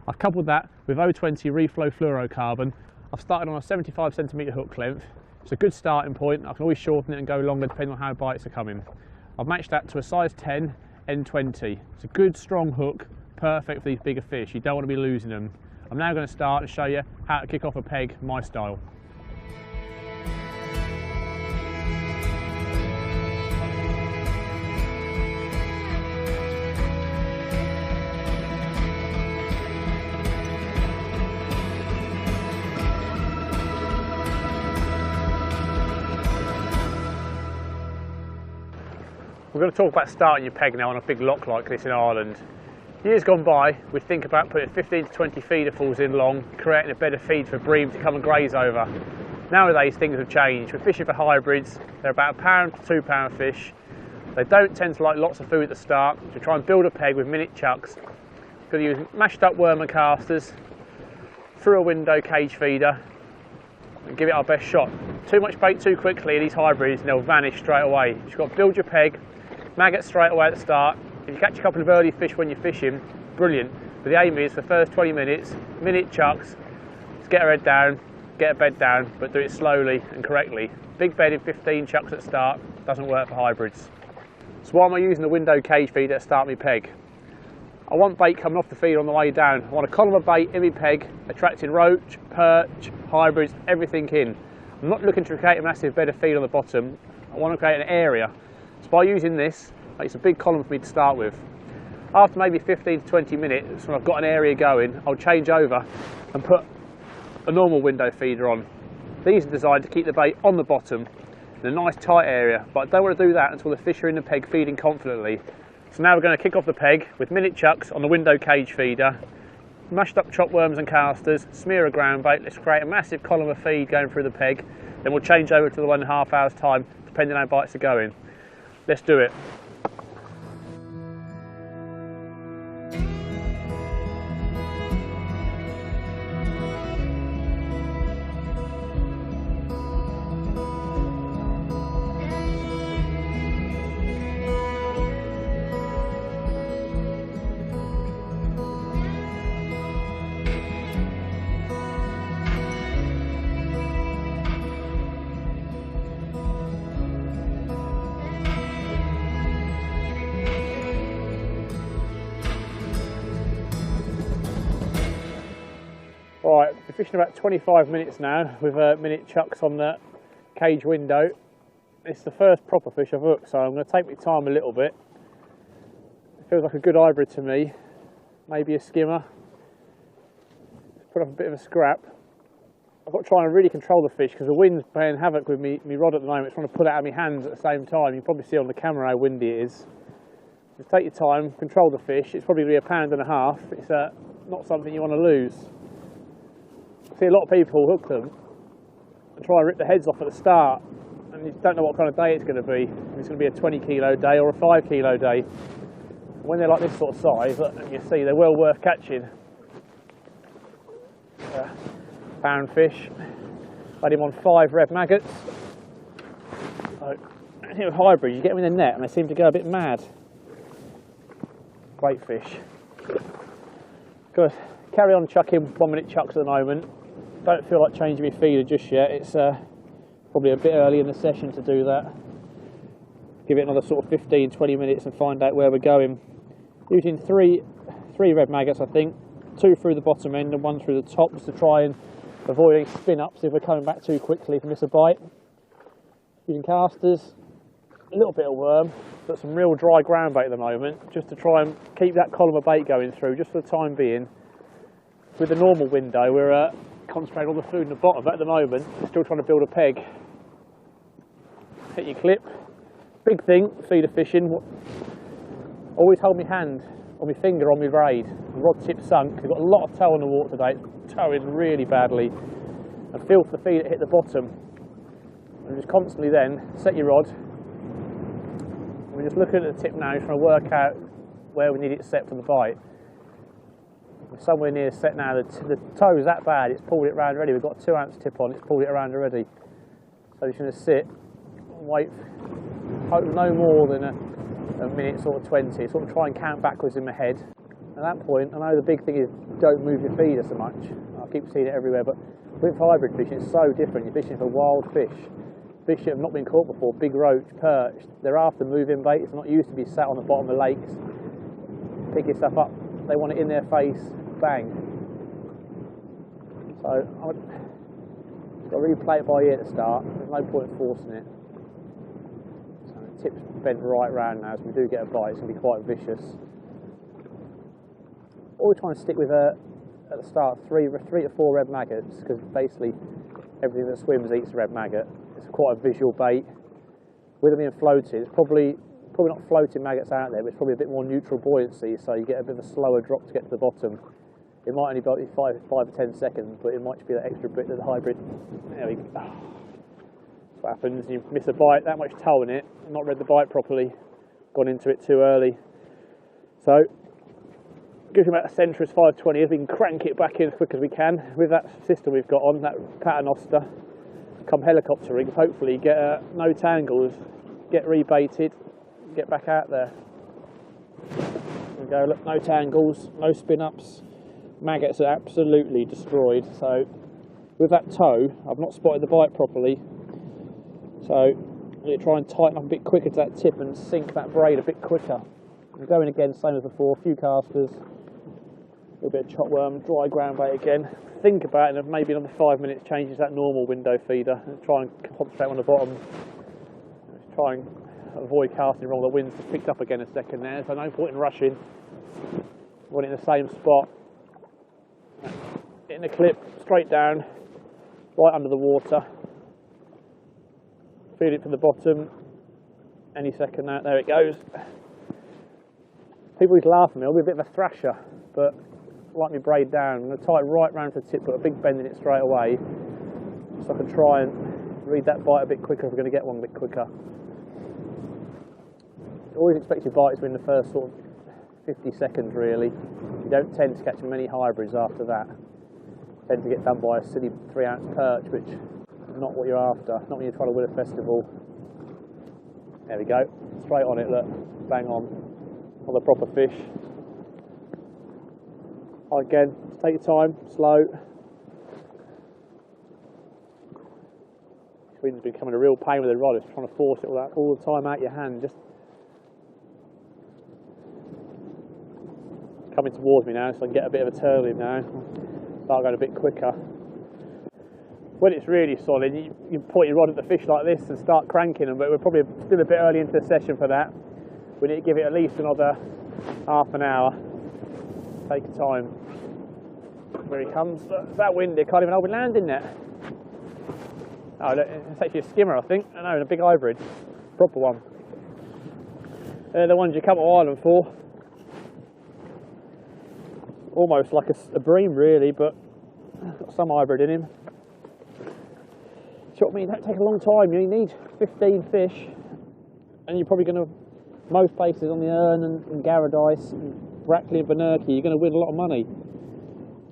S2: I've coupled that with 020 reflow fluorocarbon. I've started on a 75cm hook length. It's a good starting point. I can always shorten it and go longer depending on how bites are coming. I've matched that to a size 10 N20. It's a good strong hook, perfect for these bigger fish. You don't want to be losing them. I'm now going to start and show you how to kick off a peg my style. going to talk about starting your peg now on a big lock like this in Ireland. Years gone by, we'd think about putting 15 to 20 feederfuls in long, creating a bed of feed for bream to come and graze over. Nowadays things have changed. We're fishing for hybrids. They're about £1 to £2 fish. They don't tend to like lots of food at the start, so try and build a peg with minute chucks. We're going to use mashed up worm and casters through a window cage feeder and give it our best shot. Too much bait too quickly in these hybrids and they'll vanish straight away. You've got to build your peg, maggot straight away at the start. If you catch a couple of early fish when you're fishing, brilliant. But the aim is for the first 20 minutes, minute chucks, just get a head down, get a bed down, but do it slowly and correctly. Big bed in 15 chucks at the start doesn't work for hybrids. So why am I using the window cage feeder to start my peg? I want bait coming off the feed on the way down. I want a column of bait in my peg, attracting roach, perch, hybrids, everything in. I'm not looking to create a massive bed of feed on the bottom. I want to create an area. So by using this, it's a big column for me to start with. After maybe 15 to 20 minutes, when I've got an area going, I'll change over and put a normal window feeder on. These are designed to keep the bait on the bottom in a nice tight area, but I don't want to do that until the fish are in the peg feeding confidently. So now we're going to kick off the peg with minute chucks on the window cage feeder, mashed up chopped worms and casters, smear a ground bait. Let's create a massive column of feed going through the peg, then we'll change over to the 1.5 hours time, depending on how bites are going. Let's do it. Alright, we're fishing about 25 minutes now with minute chucks on the cage window. It's the first proper fish I've hooked, so I'm going to take my time a little bit. It feels like a good hybrid to me, maybe a skimmer. Put up a bit of a scrap. I've got to try and really control the fish because the wind's playing havoc with me rod at the moment. It's trying to pull it out of my hands at the same time. You can probably see on the camera how windy it is. Just take your time, control the fish. It's probably going to be £1.5 pounds. It's not something you want to lose. I see a lot of people hook them and try and rip the heads off at the start, and you don't know what kind of day it's going to be. If it's going to be a 20 kilo day or a 5 kilo day. When they're like this sort of size, you see they're well worth catching. Pound fish. Had him on 5 red maggots. So, with hybrids, you get them in the net and they seem to go a bit mad. Great fish. Good. Carry on chucking 1 minute chucks at the moment. Don't feel like changing my feeder just yet. It's probably a bit early in the session to do that. Give it another sort of 15-20 minutes and find out where we're going. Using three red maggots, I think. 2 through the bottom end and 1 through the top, just to try and avoid any spin ups if we're coming back too quickly to miss a bite. Using casters, a little bit of worm, but some real dry ground bait at the moment, just to try and keep that column of bait going through, just for the time being. With the normal window, we're concentrating on the food in the bottom, but at the moment, we're still trying to build a peg. Hit your clip. Big thing, feeder fishing. Always hold my hand or my finger on my braid. The rod tip sunk. We've got a lot of tow on the water today. It's towing really badly. And feel for the feeder hit the bottom. And just constantly then set your rod. And we're just looking at the tip now, trying to work out where we need it set for the bite. Somewhere near set now. The toe is that bad, it's pulled it round already. We've got a 2 ounce tip on, it's pulled it around already. So just going to sit and wait, hope no more than a minute sort of 20, sort of try and count backwards in my head. At that point, I know the big thing is don't move your feeder so much. I keep seeing it everywhere, but with hybrid fishing it's so different. You're fishing for wild fish. Fish that have not been caught before, big roach, perch. They're after moving bait. It's not used to be sat on the bottom of lakes. Pick your stuff up. They want it in their face, bang. So I've got to really play it by ear at the start. There's no point in forcing it. So the tip's bent right round now, so we do get a bite. It's going to be quite vicious. Always trying to stick with at the start 3 to 4 red maggots, because basically everything that swims eats a red maggot. It's quite a visual bait. With them being floated, it's probably probably not floating maggots out there, but it's probably a bit more neutral buoyancy, so you get a bit of a slower drop to get to the bottom. It might only be 5 or 10 seconds, but it might just be that extra bit that the hybrid. There we go. That's what happens. You miss a bite, that much tow in it, not read the bite properly, gone into it too early. So, gives you about a centre is 520. If we can crank it back in as quick as we can with that system we've got on, that paternoster, come helicopter rig, hopefully get no tangles, get rebaited, get back out there. There we go, look, no tangles, no spin ups. Maggots are absolutely destroyed. So with that tow, I've not spotted the bite properly, so I'm going to try and tighten up a bit quicker to that tip and sink that braid a bit quicker. I'm going again, same as before, a few casters, a little bit of chop worm, dry ground bait again. Think about it, and maybe another 5 minutes changes that normal window feeder, and try and concentrate on the bottom. Try and avoid casting wrong. The wind's just picked up again a second there, so no point in rushing. Want it in the same spot. Hitting the clip straight down, right under the water. Feel it from the bottom. Any second now, there it goes. People always laugh at me, I'll be a bit of a thrasher, but I like me braid down. I'm going to tie it right round to the tip, put a big bend in it straight away, so I can try and read that bite a bit quicker if we're going to get one a bit quicker. Always expect your bites within the first sort of 50 seconds really. You don't tend to catch many hybrids after that. You tend to get done by a silly 3-ounce perch, which is not what you're after, not when you're trying to win a festival. There we go, straight on it, look, bang on the proper fish. Again, take your time, slow. This wind's becoming a real pain with the rod, it's trying to force it all the time out your hand. Just coming towards me now, so I can get a bit of a turn in now. Start going a bit quicker. When it's really solid, you point your rod at the fish like this and start cranking them, but we're probably still a bit early into the session for that. We need to give it at least another half an hour. Take your time. Here he comes. It's that windy, can't even hold my landing net. Oh, look, it's actually a skimmer, I think. I know, a big hybrid. Proper one. They're the ones you come to Ireland for. Almost like a bream, really, but got some hybrid in him. So what I mean, don't take a long time. You need 15 fish, and you're probably going to, most places on the Erne and Garradice, and Brackley and Benurkey, you're going to win a lot of money.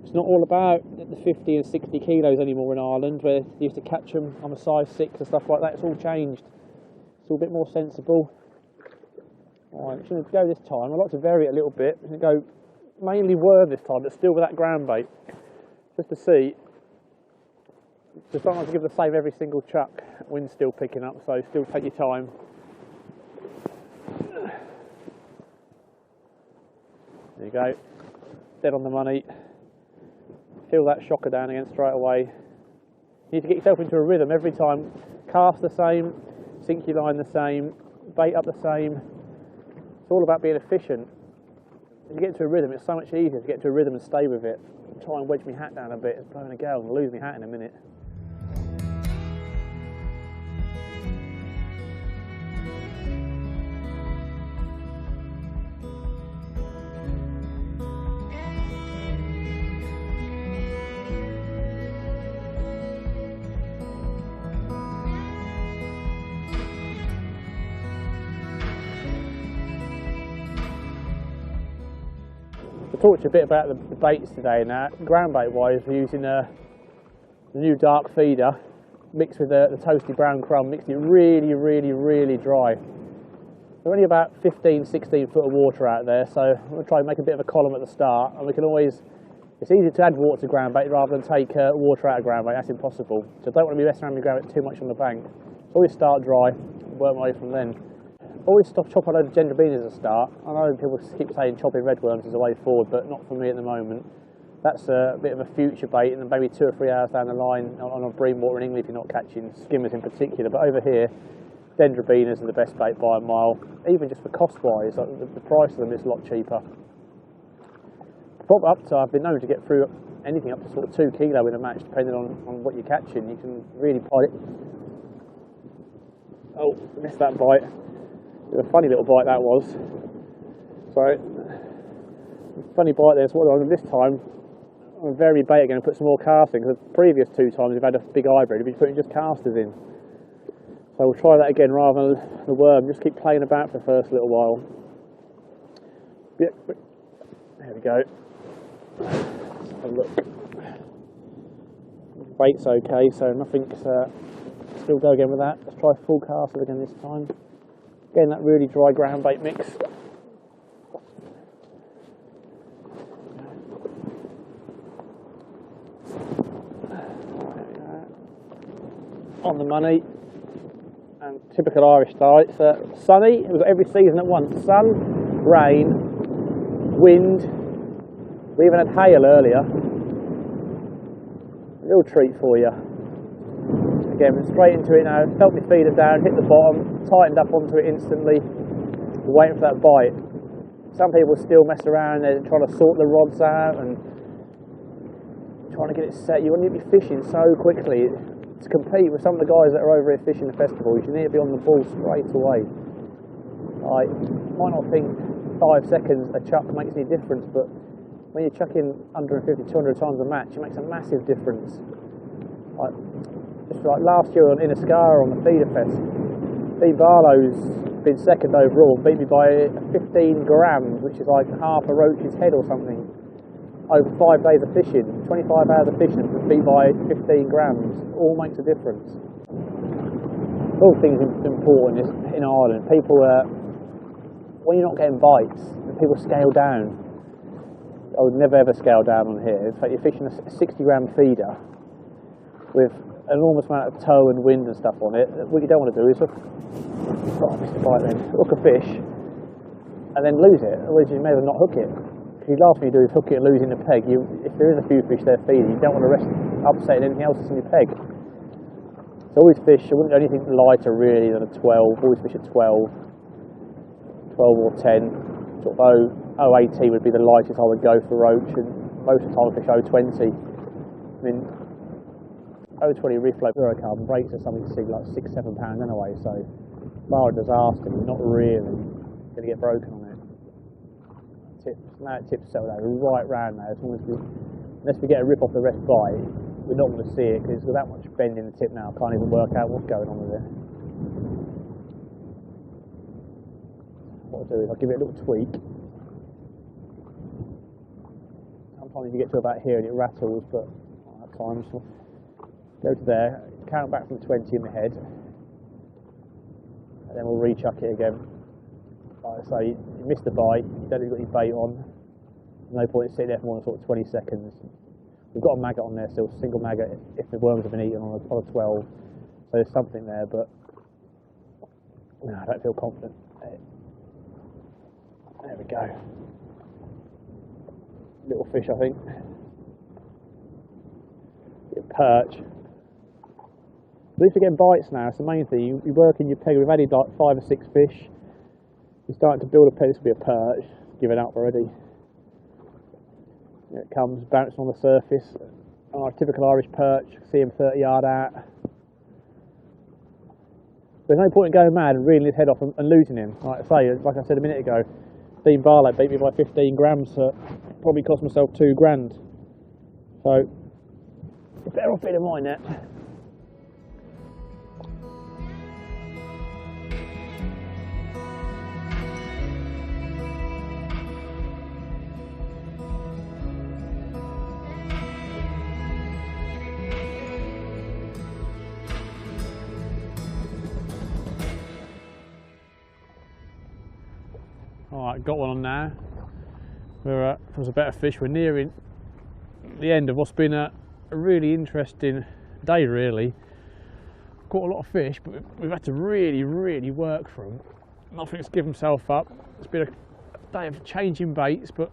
S2: It's not all about the 50 and 60 kilos anymore in Ireland, where you used to catch them on a size 6 and stuff like that. It's all changed. It's all a bit more sensible. Alright, I'm going to go this time. I like to vary it a little bit. I'm going to go mainly worm this time, but still with that ground bait, just to see. Just don't like to give the same every single chuck. Wind's still picking up, so still take your time. There you go, dead on the money. Feel that shocker down again straight away. You need to get yourself into a rhythm every time. Cast the same, sink your line the same, bait up the same. It's all about being efficient. If you get into a rhythm, it's so much easier to get into a rhythm and stay with it. Try and wedge my hat down a bit. It's blowing a gale, I'll lose my hat in a minute. I'll talk to you a bit about the baits today now. Ground bait wise, we're using the new dark feeder mixed with the toasty brown crumb, mixed it really, really, really dry. There's only about 15, 16 foot of water out there, so I'm going to try and make a bit of a column at the start, and we can always, it's easier to add water to ground bait rather than take water out of ground bait. That's impossible. So I don't want to be messing around with ground bait too much on the bank. So always start dry, work my way from then. Always chop a load of dendrobinas at the start. I know people keep saying chopping redworms is the way forward, but not for me at the moment. That's a bit of a future bait, and maybe 2 or 3 hours down the line on a bream water in England if you're not catching skimmers in particular. But over here, dendrobinas are the best bait by a mile, even just for cost-wise. Like the price of them is a lot cheaper. Probably up to, I've been known to get through anything up to sort of 2 kilo in a match, depending on what you're catching. You can really bite it. Oh, missed that bite. It was a funny little bite that was. So, funny bite there. So what I'm this time, I'm going to vary bait again and put some more casting, because the previous 2 times we've had a big hybrid, we've been putting just casters in. So we'll try that again rather than the worm, just keep playing about for the first little while. There we go. Let's have a look. Bait's okay, so nothing's still go again with that. Let's try full casters again this time. Again, that really dry ground bait mix. On the money, and typical Irish style. It's sunny. We've got every season at once: sun, rain, wind. We even had hail earlier. A real treat for you. Again, we're straight into it now. Felt my feeder down, hit the bottom, tightened up onto it instantly. We're waiting for that bite. Some people still mess around. They're trying to sort the rods out and trying to get it set. You want to be fishing so quickly. To compete with some of the guys that are over here fishing the festivals, you need to be on the ball straight away. Like, you might not think 5 seconds a chuck makes any difference, but when you're chucking 150, 200 times a match, it makes a massive difference. Like, just like last year on Inniscarra on the Feeder Fest, Dean Barlow's been second overall, beat me by 15 grams, which is like half a roach's head or something. Over 5 days of fishing, 25 hours of fishing, beat by 15 grams, all makes a difference. All things important in Ireland. People, when you're not getting bites, people scale down. I would never ever scale down on here. In fact, you're fishing a 60-gram feeder with an enormous amount of tow and wind and stuff on it. What you don't want to do is hook a fish and then lose it. Otherwise, you may as well not hook it. Because the last thing you do is hook it losing the peg. If there is a few fish there feeding, you don't want to risk upsetting anything else that's in your peg. So always fish, I wouldn't do anything lighter really than a 12, always fish at 12 or 10. Sort of 080 would be the lightest I would go for roach, and most of the time I fish 020. I mean, 020 reef float fluorocarbon breaks are something to see like £6-7 anyway, so bar a disaster, you're not really going to get broken on it. Now it tips settle down right round now. Unless we get a rip off the rest bite, we're not going to see it because there's that much bend in the tip now. I can't even work out what's going on with it. What I'll do is I'll give it a little tweak. Sometimes you get to about here and it rattles, but at times we'll go to there, count back from 20 in the head, and then we'll re-chuck it again. Like I say, you missed the bite, you don't even got your bait on, no point in sitting there for more than sort of 20 seconds. We've got a maggot on there still, single maggot, if the worms have been eaten on a 12, so there's something there, but no, I don't feel confident. There we go. Little fish, I think. Get a perch. At least we're getting bites now, it's the main thing. You work in your peg, we've added like 5 or 6 fish. You're starting to build a peg, this will be a perch. Give it up already. Here it comes, bouncing on the surface. Oh, a typical Irish perch, see him 30 yard out. There's no point in going mad and reeling his head off and losing him. Like I said a minute ago, Dean Barlow beat me by 15 grams, so probably cost myself £2 grand. So, you're better off being in my net. Alright, got one on now. For a better fish, we're nearing the end of what's been a really interesting day really. Caught a lot of fish, but we've had to really work for them. Nothing's given himself up. It's been a day of changing baits, but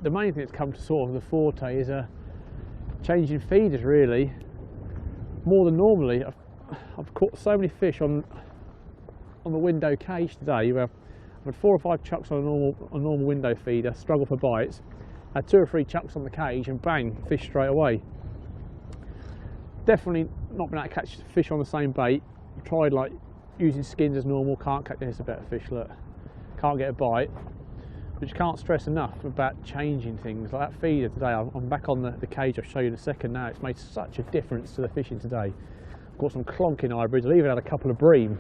S2: the main thing that's come to sort of the forte is changing feeders really. More than normally. I've caught so many fish on the window cage today. I've had 4 or 5 chucks on a normal window feeder, struggle for bites. Had 2 or 3 chucks on the cage and bang, fish straight away. Definitely not been able to catch fish on the same bait. I've tried like using skins as normal, can't catch, there's a better fish, look, can't get a bite. But you can't stress enough about changing things. Like that feeder today, I'm back on the cage I'll show you in a second now. It's made such a difference to the fishing today. I've got some clonking hybrids, I've even had a couple of bream.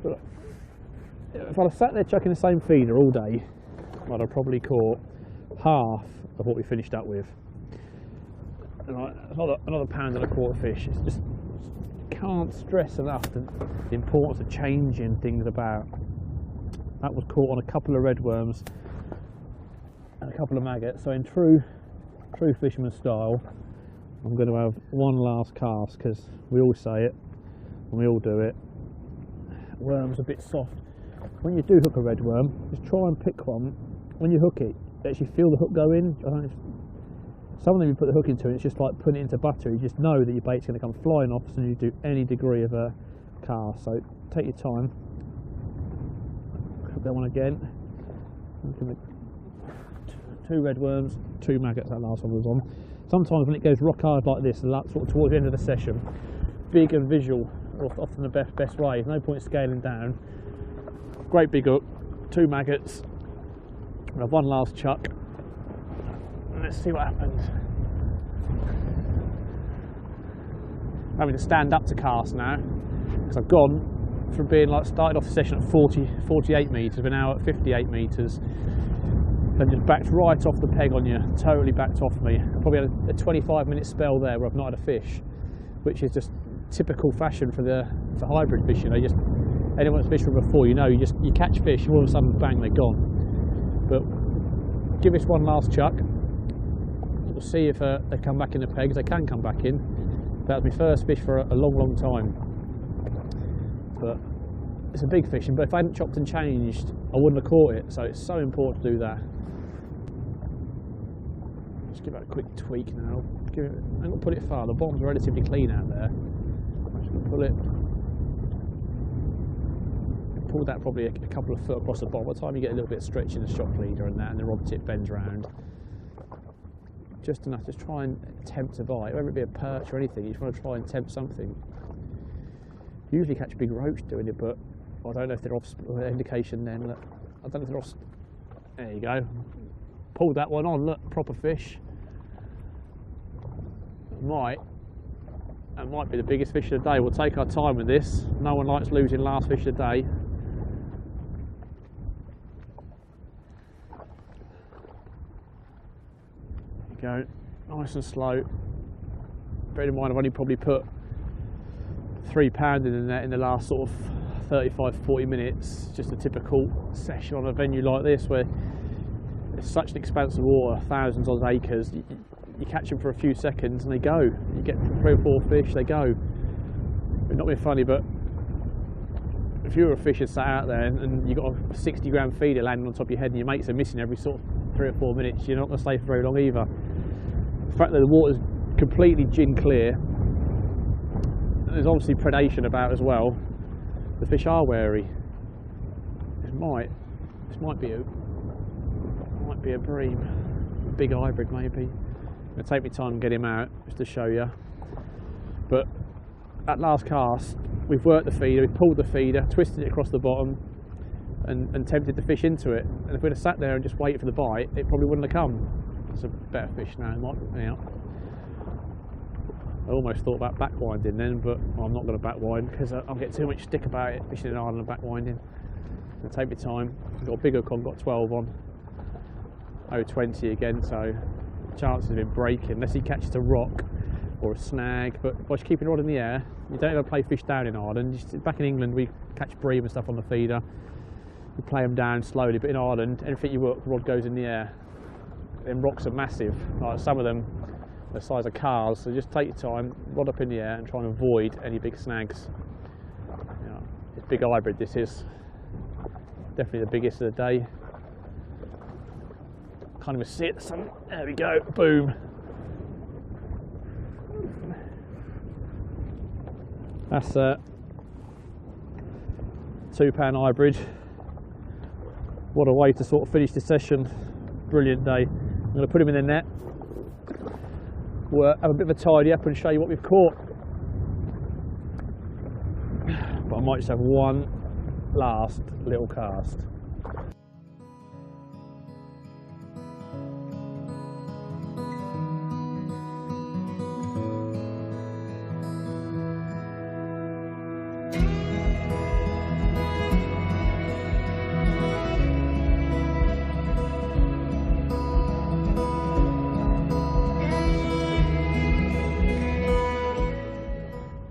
S2: But if I'd have sat there chucking the same feeder all day, I'd have probably caught half of what we finished up with. And another pound and a quarter fish. It's just, can't stress enough the importance of changing things about. That was caught on a couple of red worms and a couple of maggots. So in true fisherman style, I'm going to have one last cast, because we all say it and we all do it. Worm's a bit soft. When you do hook a red worm, just try and pick one. When you hook it, actually feel the hook go in. Some of them you put the hook into and it's just like putting it into butter. You just know that your bait's going to come flying off as soon as you do any degree of a cast. So take your time. Hook that one again. Two red worms, two maggots, that last one was on. Sometimes when it goes rock hard like this, sort of towards the end of the session, big and visual are often the best way. There's no point scaling down. Great big hook, two maggots. We'll have one last chuck. Let's see what happens. I'm having to stand up to cast now, because I've gone from being like, started off the session at 48 metres, we're now at 58 metres. And just backed right off the peg on you, totally backed off me. I probably had a 25-minute spell there where I've not had a fish, which is just typical fashion for hybrid fishing. Anyone that's fished from before, you know, you catch fish, all of a sudden, bang, they're gone. But give this one last chuck. We'll see if they come back in the pegs. They can come back in. That was my first fish for a long time. But it's a big fish, but if I hadn't chopped and changed, I wouldn't have caught it. So it's so important to do that. Just give it a quick tweak now. I'm going to put it far. The bottom's relatively clean out there. I'm just going to pull it. Pull that probably a couple of foot across the bottom. By the time you get a little bit of stretch in the shock leader and that, and the rod tip bends round, just enough. Just try and tempt a bite, whether it be a perch or anything. You just want to try and tempt something. Usually catch a big roach doing it, but I don't know if they're off. Indication then. Look, I don't know if they're off. There you go. Pulled that one on. Look, proper fish. That might be the biggest fish of the day. We'll take our time with this. No one likes losing last fish of the day. There you go. Nice and slow. Bear in mind, I've only probably put 3 pound in the net in the last sort of 35-40 minutes. Just a typical session on a venue like this, where it's such an expanse of water, thousands of acres. You catch them for a few seconds and they go. You get 3 or 4 fish, they go. But not being funny, but if you were a fisher sat out there and you got a 60 gram feeder landing on top of your head and your mates are missing every sort of 3 or 4 minutes, you're not going to stay for very long either. The fact that the water's completely gin clear, there's obviously predation about as well. The fish are wary. This might be a bream, a big hybrid maybe. I'm going to take my time and get him out just to show you. But at last cast, we've worked the feeder, we've pulled the feeder, twisted it across the bottom, and tempted the fish into it. And if we'd have sat there and just waited for the bite, it probably wouldn't have come. It's a better fish now. It might be out. I almost thought about backwinding then, but I'm not going to backwind because I'll get too much stick about it fishing in Ireland and backwinding. So take my time. I've got a big hook on, got 12 on. 0.20 again, so chances of him breaking, unless he catches a rock or a snag. But by just keeping the rod in the air, you don't ever play fish down in Ireland. Back in England, we catch bream and stuff on the feeder. We play them down slowly, but in Ireland, anything you work, the rod goes in the air. Them rocks are massive, like some of them the size of cars, so just take your time, rod up in the air and try and avoid any big snags. Yeah, it's big hybrid, this is definitely the biggest of the day. Can't even see it, the sun. There we go, boom. That's a £2 hybrid. What a way to sort of finish the session. Brilliant day. I'm going to put him in the net. We'll have a bit of a tidy up and show you what we've caught. But might just have one last little cast.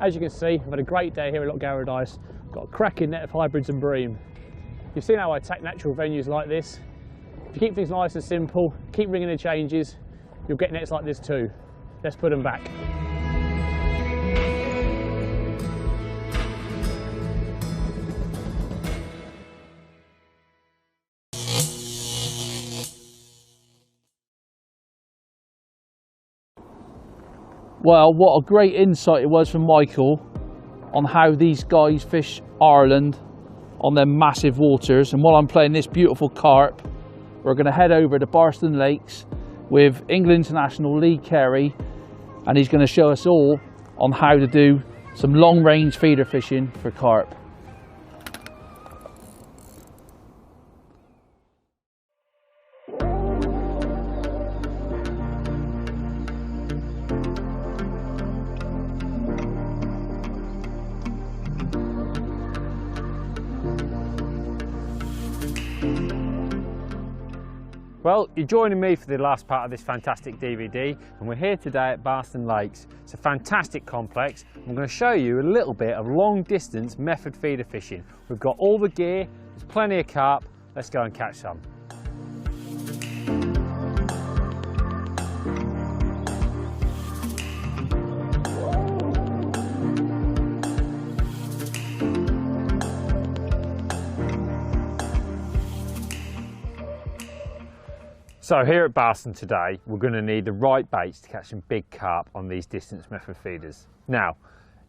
S2: As you can see, I've had a great day here at Loch Garradice. Got a cracking net of hybrids and bream. You've seen how I attack natural venues like this. If you keep things nice and simple, keep ringing the changes, you'll get nets like this too. Let's put them back.
S1: Well, what a great insight it was from Michael on how these guys fish Ireland on their massive waters. And while I'm playing this beautiful carp, we're going to head over to Barston Lakes with England international Lee Carey, and he's going to show us all on how to do some long range feeder fishing for carp.
S2: Well, you're joining me for the last part of this fantastic DVD, and we're here today at Barston Lakes. It's a fantastic complex. I'm going to show you a little bit of long distance method feeder fishing. We've got all the gear, there's plenty of carp. Let's go and catch some. So here at Barston today, we're going to need the right baits to catch some big carp on these distance method feeders. Now,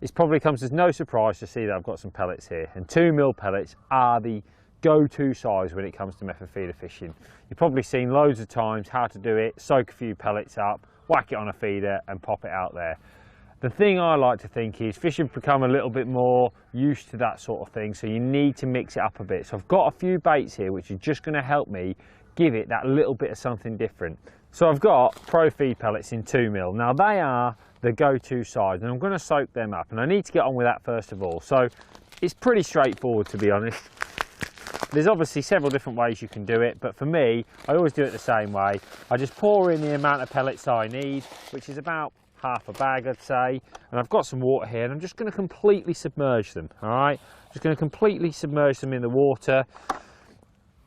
S2: it probably comes as no surprise to see that I've got some pellets here, and 2mm pellets are the go-to size when it comes to method feeder fishing. You've probably seen loads of times how to do it: soak a few pellets up, whack it on a feeder and pop it out there. The thing I like to think is fish have become a little bit more used to that sort of thing, so you need to mix it up a bit. So I've got a few baits here which are just going to help me give it that little bit of something different. So I've got Pro Feed pellets in 2mm. Now they are the go-to size, and I'm going to soak them up, and I need to get on with that first of all. So it's pretty straightforward, to be honest. There's obviously several different ways you can do it, but for me, I always do it the same way. I just pour in the amount of pellets I need, which is about half a bag, I'd say, and I've got some water here, and I'm just going to completely submerge them. All right, just going to completely submerge them in the water.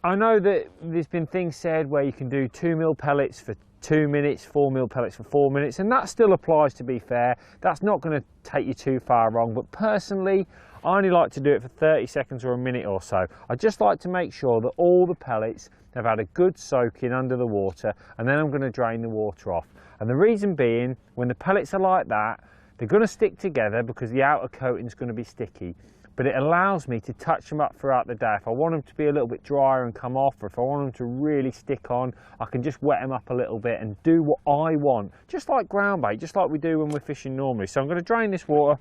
S2: I know that there's been things said where you can do 2mm pellets for 2 minutes, 4mm pellets for 4 minutes, and that still applies, to be fair. That's not going to take you too far wrong, but personally, I only like to do it for 30 seconds or a minute or so. I just like to make sure that all the pellets have had a good soaking under the water, and then I'm going to drain the water off. And the reason being, when the pellets are like that, they're going to stick together because the outer coating is going to be sticky. But it allows me to touch them up throughout the day. If I want them to be a little bit drier and come off, or if I want them to really stick on, I can just wet them up a little bit and do what I want. Just like ground bait, just like we do when we're fishing normally. So I'm going to drain this water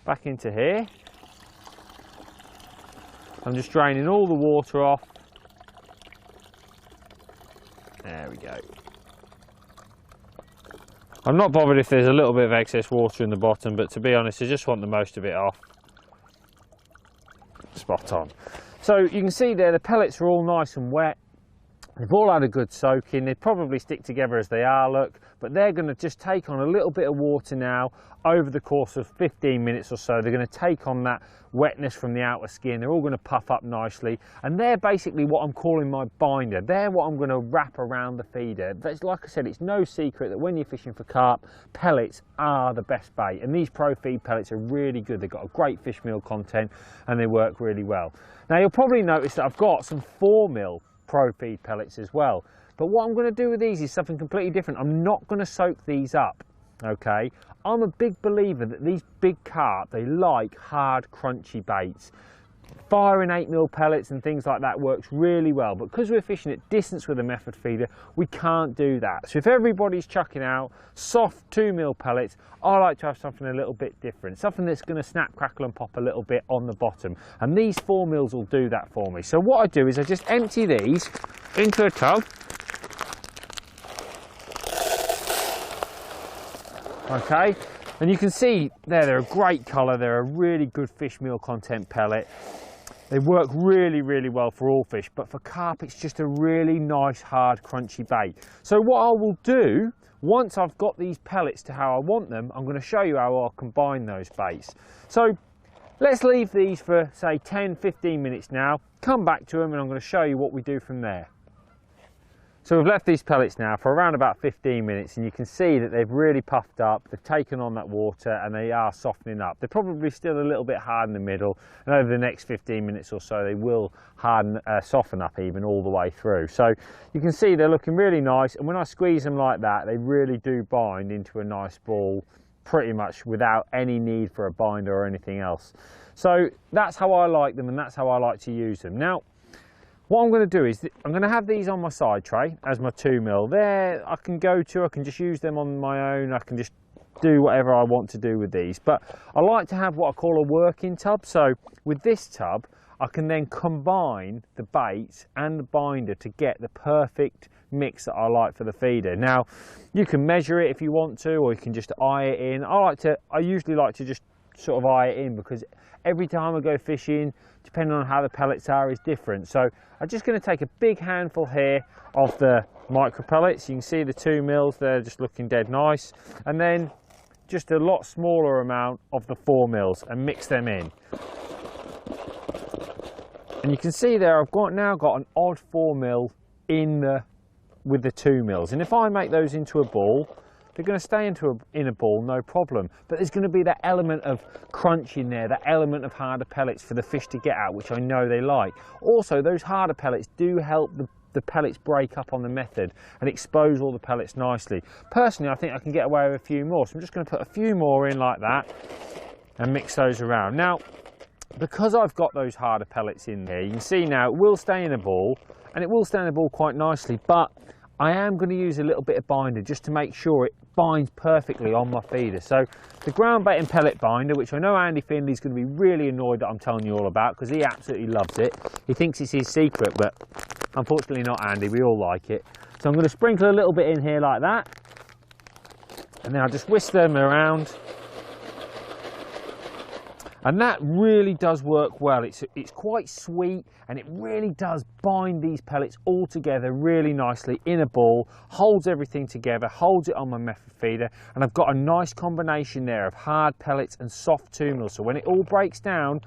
S2: back into here. I'm just draining all the water off. There we go. I'm not bothered if there's a little bit of excess water in the bottom, but to be honest, I just want the most of it off. Spot on. So you can see there the pellets are all nice and wet. They've all had a good soaking. They probably stick together as they are, look, but they're going to just take on a little bit of water now over the course of 15 minutes or so. They're going to take on that wetness from the outer skin. They're all going to puff up nicely, and they're basically what I'm calling my binder. They're what I'm going to wrap around the feeder. But like I said, it's no secret that when you're fishing for carp, pellets are the best bait, and these Pro Feed pellets are really good. They've got a great fish meal content and they work really well. Now you'll probably notice that I've got some 4mm Pro Feed pellets as well, but what I'm going to do with these is something completely different. I'm not going to soak these up, okay? I'm a big believer that these big carp, they like hard, crunchy baits. firing 8mm pellets and things like that works really well, but because we're fishing at distance with a method feeder, we can't do that. So if everybody's chucking out soft 2mm pellets, I like to have something a little bit different, something that's going to snap, crackle and pop a little bit on the bottom, and these 4mm will do that for me. So what I do is I just empty these into a tub. Okay, and you can see there, they're a great colour, they're a really good fish meal content pellet. They work really, really well for all fish, but for carp it's just a really nice, hard, crunchy bait. So what I will do, once I've got these pellets to how I want them, I'm going to show you how I'll combine those baits. So let's leave these for, say, 10-15 minutes now, come back to them and I'm going to show you what we do from there. So we've left these pellets now for around about 15 minutes and you can see that they've really puffed up, they've taken on that water and they are softening up. They're probably still a little bit hard in the middle, and over the next 15 minutes or so they will harden, soften up even all the way through. So you can see they're looking really nice, and when I squeeze them like that they really do bind into a nice ball pretty much without any need for a binder or anything else. So that's how I like them and that's how I like to use them. Now what I'm going to do is I'm going to have these on my side tray as my 2mm. There I can go to, I can just use them on my own, I can just do whatever I want to do with these. But I like to have what I call a working tub. So with this tub I can then combine the baits and the binder to get the perfect mix that I like for the feeder. Now you can measure it if you want to, or you can just eye it in. I usually like to just sort of eye it in, because every time I go fishing, depending on how the pellets are, is different. So I'm just going to take a big handful here of the micro pellets. You can see the 2mm, they're just looking dead nice, and then just a lot smaller amount of the 4mm and mix them in. And you can see there I've now got an odd 4mm with the 2mm, and if I make those into a ball, they're going to stay in a ball, no problem. But there's going to be that element of crunch in there, that element of harder pellets for the fish to get out, which I know they like. Also, those harder pellets do help the pellets break up on the method and expose all the pellets nicely. Personally, I think I can get away with a few more, so I'm just going to put a few more in like that and mix those around. Now, because I've got those harder pellets in there, you can see now it will stay in a ball, and it will stay in a ball quite nicely, but I am going to use a little bit of binder just to make sure it binds perfectly on my feeder. So the ground bait and pellet binder, which I know Andy Findley's going to be really annoyed that I'm telling you all about, because he absolutely loves it. He thinks it's his secret, but unfortunately not, Andy. We all like it. So I'm going to sprinkle a little bit in here like that, and then I'll just whisk them around. And that really does work well. It's quite sweet, and it really does bind these pellets all together really nicely in a ball, holds everything together, holds it on my method feeder, and I've got a nice combination there of hard pellets and soft 2mm. So when it all breaks down,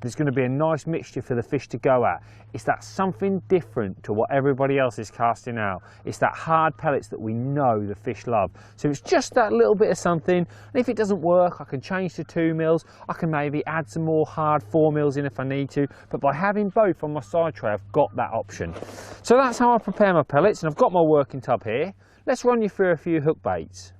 S2: there's going to be a nice mixture for the fish to go at. It's that something different to what everybody else is casting out. It's that hard pellets that we know the fish love. So it's just that little bit of something, and if it doesn't work, I can change to 2mm. I can maybe add some more hard 4mm in if I need to, but by having both on my side tray, I've got that option. So that's how I prepare my pellets, and I've got my working tub here. Let's run you through a few hook baits.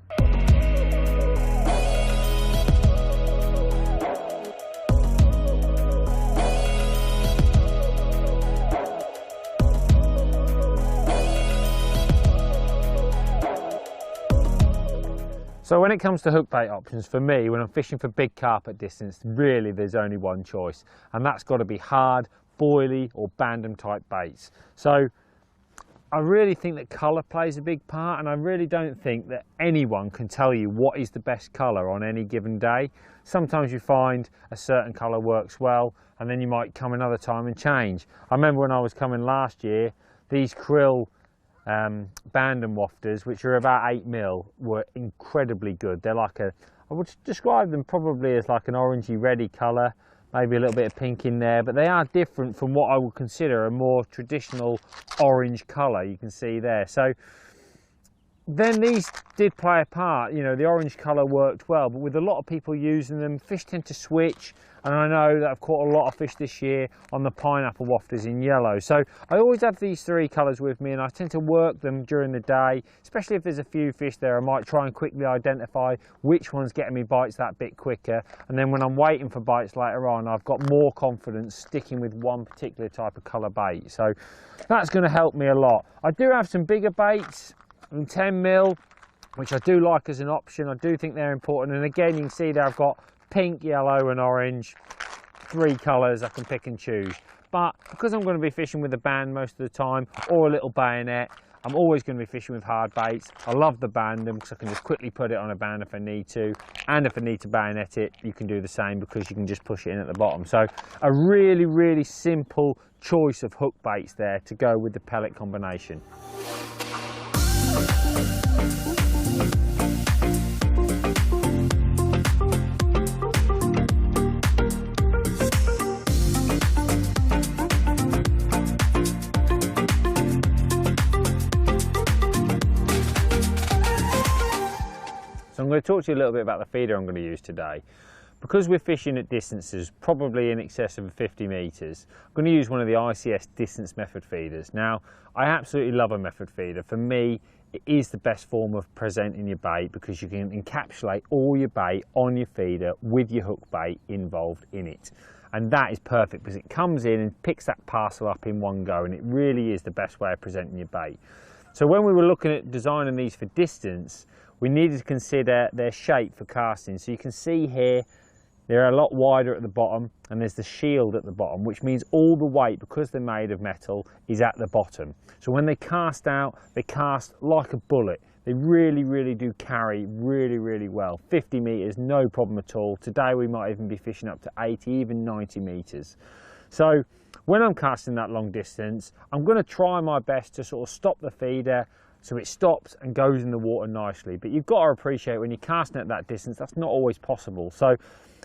S2: So when it comes to hook bait options, for me, when I'm fishing for big carp at distance, really there's only one choice, and that's got to be hard, boilie or bandem type baits. So I really think that colour plays a big part, and I really don't think that anyone can tell you what is the best colour on any given day. Sometimes you find a certain colour works well, and then you might come another time and change. I remember when I was coming last year, these krill bandem wafters, which are about 8mm, were incredibly good. They're like I would describe them probably as like an orangey reddy colour, maybe a little bit of pink in there, but they are different from what I would consider a more traditional orange colour. You can see there. So then these did play a part. You know, the orange colour worked well, but with a lot of people using them, fish tend to switch. And I know that I've caught a lot of fish this year on the pineapple wafters in yellow. So I always have these three colours with me, and I tend to work them during the day, especially if there's a few fish there. I might try and quickly identify which one's getting me bites that bit quicker. And then when I'm waiting for bites later on, I've got more confidence sticking with one particular type of colour bait. So that's going to help me a lot. I do have some bigger baits in 10mm, which I do like as an option. I do think they're important. And again, you can see there I've got pink, yellow and orange, three colours I can pick and choose. But because I'm going to be fishing with a band most of the time, or a little bayonet, I'm always going to be fishing with hard baits. I love the bandem because I can just quickly put it on a band if I need to. And if I need to bayonet it, you can do the same because you can just push it in at the bottom. So a really, really simple choice of hook baits there to go with the pellet combination. So I'm going to talk to you a little bit about the feeder I'm going to use today. Because we're fishing at distances probably in excess of 50 metres, I'm going to use one of the ICS distance method feeders. Now, I absolutely love a method feeder. For me, it is the best form of presenting your bait because you can encapsulate all your bait on your feeder with your hook bait involved in it. And that is perfect because it comes in and picks that parcel up in one go, and it really is the best way of presenting your bait. So when we were looking at designing these for distance, we needed to consider their shape for casting. So you can see here, they're a lot wider at the bottom, and there's the shield at the bottom, which means all the weight, because they're made of metal, is at the bottom. So when they cast out, they cast like a bullet. They really, really do carry really, really well. 50 metres, no problem at all. Today we might even be fishing up to 80, even 90 metres. So when I'm casting that long distance, I'm going to try my best to sort of stop the feeder so it stops and goes in the water nicely. But you've got to appreciate when you're casting at that distance, that's not always possible. So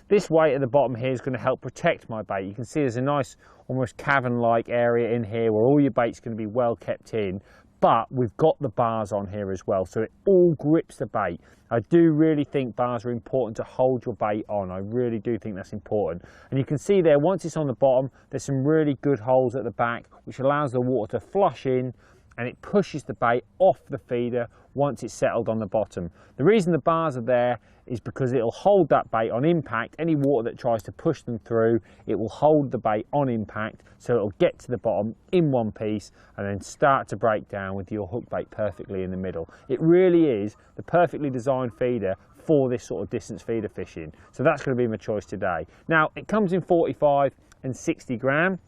S2: this weight at the bottom here is going to help protect my bait. You can see there's a nice almost cavern-like area in here where all your bait's going to be well kept in. But we've got the bars on here as well, so it all grips the bait. I do really think bars are important to hold your bait on. I really do think that's important. And you can see there, once it's on the bottom, there's some really good holes at the back, which allows the water to flush in, and it pushes the bait off the feeder once it's settled on the bottom. The reason the bars are there is because it'll hold that bait on impact. Any water that tries to push them through, it will hold the bait on impact, so it'll get to the bottom in one piece and then start to break down with your hook bait perfectly in the middle. It really is the perfectly designed feeder for this sort of distance feeder fishing. So that's going to be my choice today. Now, it comes in 45 and 60 gram.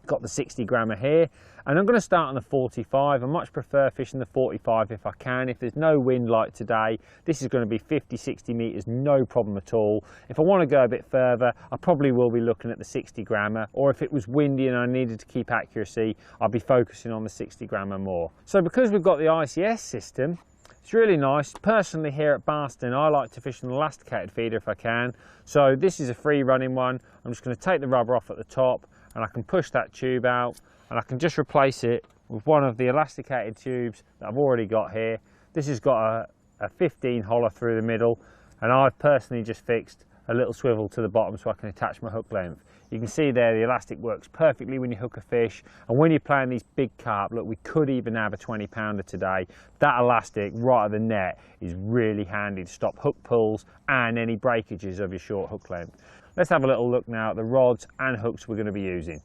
S2: Got the 60 grammer here, and I'm going to start on the 45. I much prefer fishing the 45 if I can. If there's no wind like today, this is going to be 50-60 meters, no problem at all. If I want to go a bit further, I probably will be looking at the 60 grammer, or if it was windy and I needed to keep accuracy, I'll be focusing on the 60 grammer more. So because we've got the ICS system, it's really nice. Personally, here at Barston, I like to fish an elasticated feeder if I can. So this is a free running one. I'm just going to take the rubber off at the top, and I can push that tube out, and I can just replace it with one of the elasticated tubes that I've already got here. This has got a 15 hollow through the middle, and I've personally just fixed a little swivel to the bottom so I can attach my hook length. You can see there the elastic works perfectly when you hook a fish, and when you're playing these big carp, look, we could even have a 20 pounder today. That elastic right at the net is really handy to stop hook pulls and any breakages of your short hook length. Let's have a little look now at the rods and hooks we're going to be using.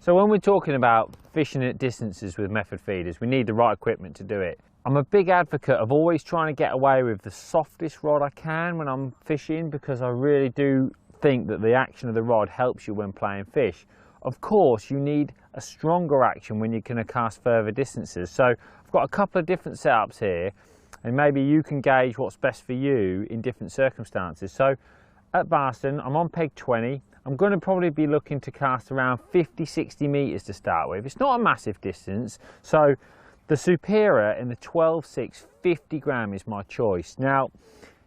S2: So when we're talking about fishing at distances with method feeders, we need the right equipment to do it. I'm a big advocate of always trying to get away with the softest rod I can when I'm fishing, because I really do think that the action of the rod helps you when playing fish. Of course, you need a stronger action when you're going to cast further distances. So I've got a couple of different setups here, and maybe you can gauge what's best for you in different circumstances. So at Barston, I'm on peg 20. I'm going to probably be looking to cast around 50-60 meters to start with. It's not a massive distance, so the Superior in the 12.6 50 gram is my choice. Now,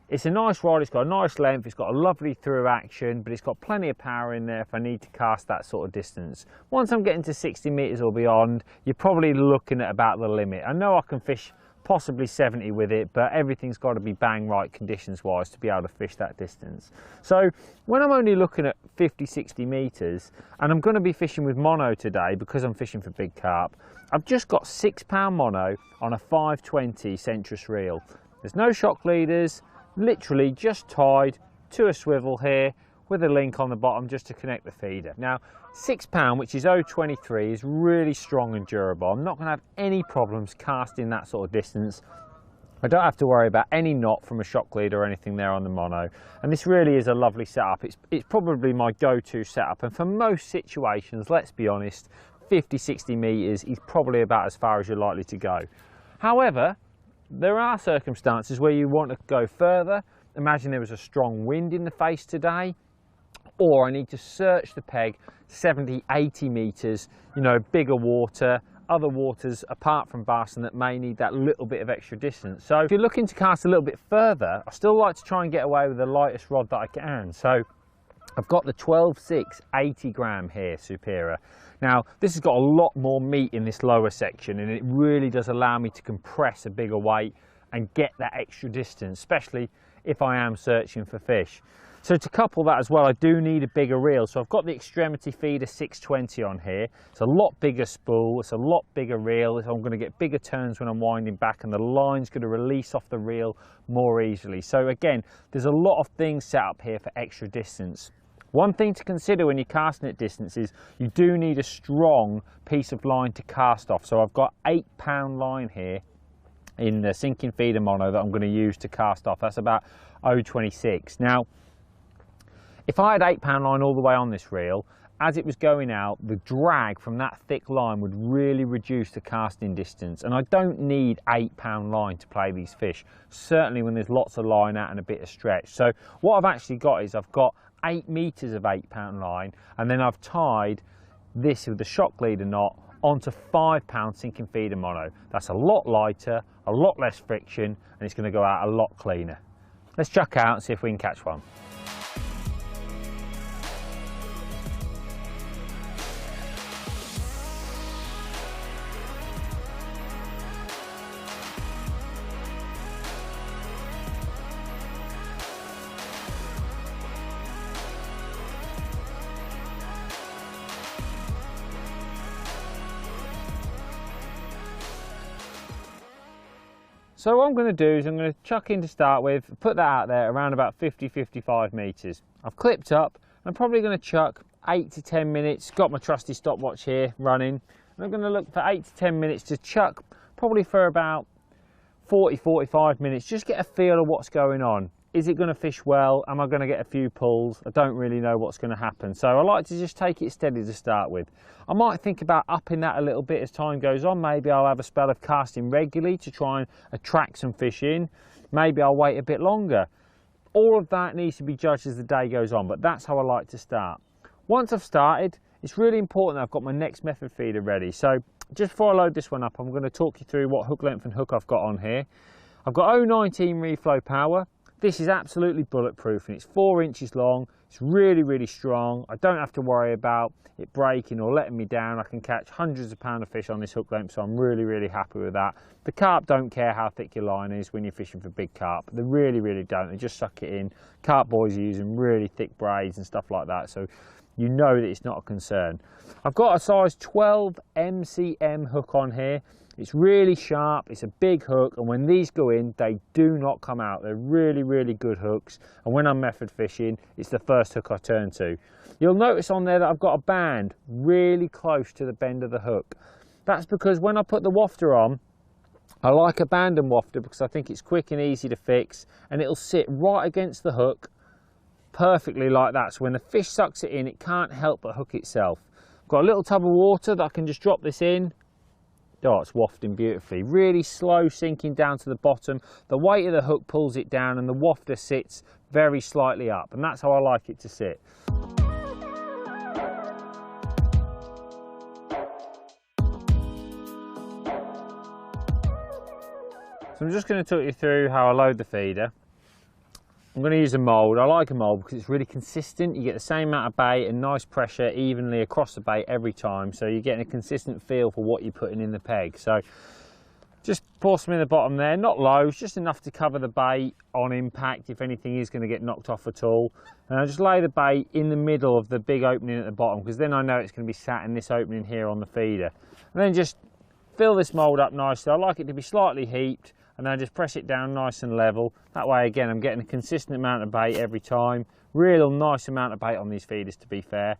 S2: It's a nice rod, it's got a nice length, it's got a lovely through action, but it's got plenty of power in there if I need to cast that sort of distance. Once I'm getting to 60 metres or beyond, you're probably looking at about the limit. I know I can fish possibly 70 with it, but everything's got to be bang right conditions wise to be able to fish that distance. So when I'm only looking at 50-60 metres, and I'm going to be fishing with mono today because I'm fishing for big carp, I've just got 6 pound mono on a 520 centrus reel. There's no shock leaders, literally just tied to a swivel here with a link on the bottom just to connect the feeder. Now 6 pound, which is 0.23, is really strong and durable. I'm not going to have any problems casting that sort of distance. I don't have to worry about any knot from a shock leader or anything there on the mono, and this really is a lovely setup. It's probably my go-to setup, and for most situations, let's be honest, 50-60 metres is probably about as far as you're likely to go. However, there are circumstances where you want to go further. Imagine there was a strong wind in the face today, or I need to search the peg 70-80 metres, you know, bigger water, other waters apart from Barson that may need that little bit of extra distance. So if you're looking to cast a little bit further, I still like to try and get away with the lightest rod that I can. So I've got the 12.6 80 gram here, Superior. Now this has got a lot more meat in this lower section, and it really does allow me to compress a bigger weight and get that extra distance, especially if I am searching for fish. So to couple that as well, I do need a bigger reel. So I've got the Extremity Feeder 620 on here. It's a lot bigger spool, it's a lot bigger reel. I'm going to get bigger turns when I'm winding back, and the line's going to release off the reel more easily. So again, there's a lot of things set up here for extra distance. One thing to consider when you're casting at distance is you do need a strong piece of line to cast off. So I've got 8 pound line here in the sinking feeder mono that I'm going to use to cast off. That's about 0.26. Now, if I had 8 pound line all the way on this reel, as it was going out, the drag from that thick line would really reduce the casting distance. And I don't need 8 pound line to play these fish, certainly when there's lots of line out and a bit of stretch. So what I've actually got is I've got 8 metres of 8 pound line, and then I've tied this with the shock leader knot onto 5 pound sinking feeder mono. That's a lot lighter, a lot less friction, and it's going to go out a lot cleaner. Let's chuck out and see if we can catch one. So what I'm going to do is I'm going to chuck in to start with, put that out there around about 50-55 metres. I've clipped up, I'm probably going to chuck 8 to 10 minutes, got my trusty stopwatch here running, and I'm going to look for 8 to 10 minutes to chuck, probably for about 40-45 minutes, just get a feel of what's going on. Is it going to fish well? Am I going to get a few pulls? I don't really know what's going to happen. So I like to just take it steady to start with. I might think about upping that a little bit as time goes on. Maybe I'll have a spell of casting regularly to try and attract some fish in. Maybe I'll wait a bit longer. All of that needs to be judged as the day goes on, but that's how I like to start. Once I've started, it's really important that I've got my next method feeder ready. So just before I load this one up, I'm going to talk you through what hook length and hook I've got on here. I've got 0.19 reflow power. This is absolutely bulletproof, and it's 4 inches long. It's really, really strong. I don't have to worry about it breaking or letting me down. I can catch hundreds of pounds of fish on this hook length, so I'm really, really happy with that. The carp don't care how thick your line is when you're fishing for big carp. They really, really don't. They just suck it in. Carp boys are using really thick braids and stuff like that, so you know that it's not a concern. I've got a size 12 MCM hook on here. It's really sharp, it's a big hook, and when these go in, they do not come out. They're really, really good hooks, and when I'm method fishing, it's the first hook I turn to. You'll notice on there that I've got a band really close to the bend of the hook. That's because when I put the wafter on, I like a band and wafter because I think it's quick and easy to fix, and it'll sit right against the hook perfectly like that. So when the fish sucks it in, it can't help but hook itself. I've got a little tub of water that I can just drop this in. Oh, it's wafting beautifully. Really slow sinking down to the bottom. The weight of the hook pulls it down, and the wafter sits very slightly up, and that's how I like it to sit. So I'm just going to talk you through how I load the feeder. I'm going to use a mould. I like a mould because it's really consistent. You get the same amount of bait and nice pressure evenly across the bait every time. So you're getting a consistent feel for what you're putting in the peg. So just pour some in the bottom there, not loads, just enough to cover the bait on impact if anything is going to get knocked off at all. And I just lay the bait in the middle of the big opening at the bottom, because then I know it's going to be sat in this opening here on the feeder. And then just fill this mould up nicely. I like it to be slightly heaped, and then just press it down nice and level. That way again I'm getting a consistent amount of bait every time. Real nice amount of bait on these feeders, to be fair.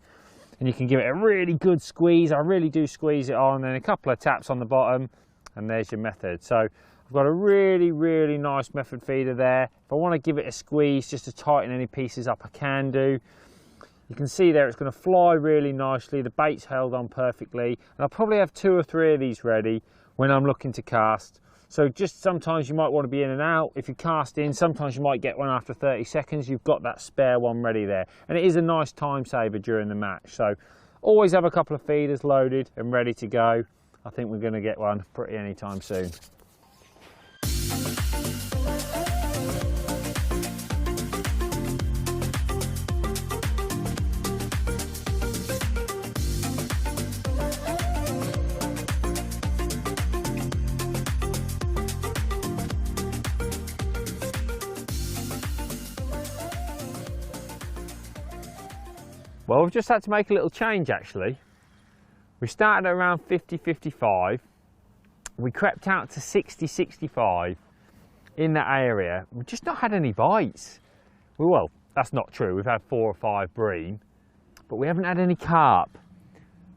S2: And you can give it a really good squeeze. I really do squeeze it on, and then a couple of taps on the bottom, and there's your method. So I've got a really nice method feeder there. If I want to give it a squeeze just to tighten any pieces up, I can do. You can see there it's going to fly really nicely. The bait's held on perfectly, and I'll probably have 2 or 3 of these ready when I'm looking to cast. So just sometimes you might want to be in and out. If you cast in, sometimes you might get one after 30 seconds. You've got that spare one ready there, and it is a nice time saver during the match. So always have a couple of feeders loaded and ready to go. I think we're going to get one pretty anytime soon. Well, we've just had to make a little change actually. We started at around 50-55, we crept out to 60-65 in that area. We've just not had any bites. Well, that's not true, we've had 4 or 5 bream, but we haven't had any carp.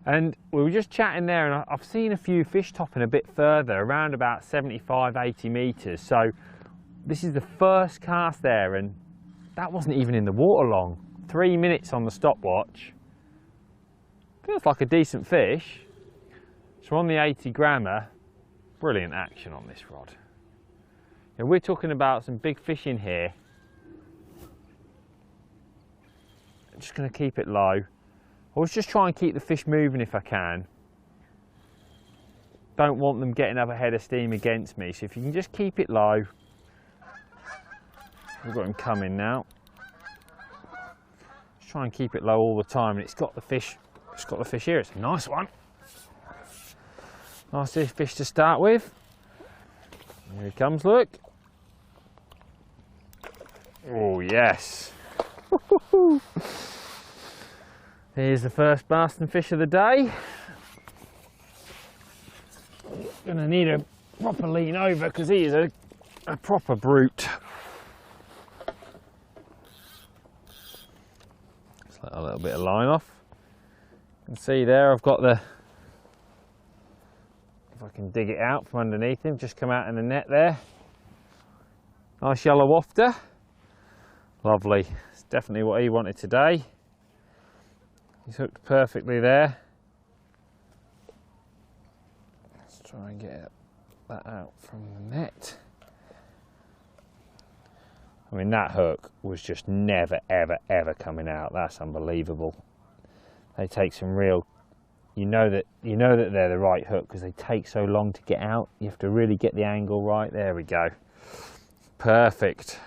S2: And we were just chatting there, and I've seen a few fish topping a bit further, around about 75-80 metres. So this is the first cast there, and that wasn't even in the water long. 3 minutes on the stopwatch. Feels like a decent fish. So on the 80 grammer, brilliant action on this rod. Now we're talking about some big fish in here. I'm just going to keep it low. I was just trying to keep the fish moving if I can. Don't want them getting up a head of steam against me. So if you can just keep it low. We've got him coming now. Just try and keep it low all the time, and it's got the fish. It's got the fish here. It's a nice one. Nice fish to start with. Here he comes, look. Oh yes. Here's the first basting fish of the day. Gonna need a proper lean over because he is a proper brute. Just let a little bit of line off. You can see there I've got the, if I can dig it out from underneath him, just come out in the net there. Nice yellow wafter. Lovely. It's definitely what he wanted today. He's hooked perfectly there. Let's try and get that out from the net. I mean, that hook was just never, ever coming out. That's unbelievable. They take some real, you know that they're the right hook because they take so long to get out. You have to really get the angle right. There we go. Perfect.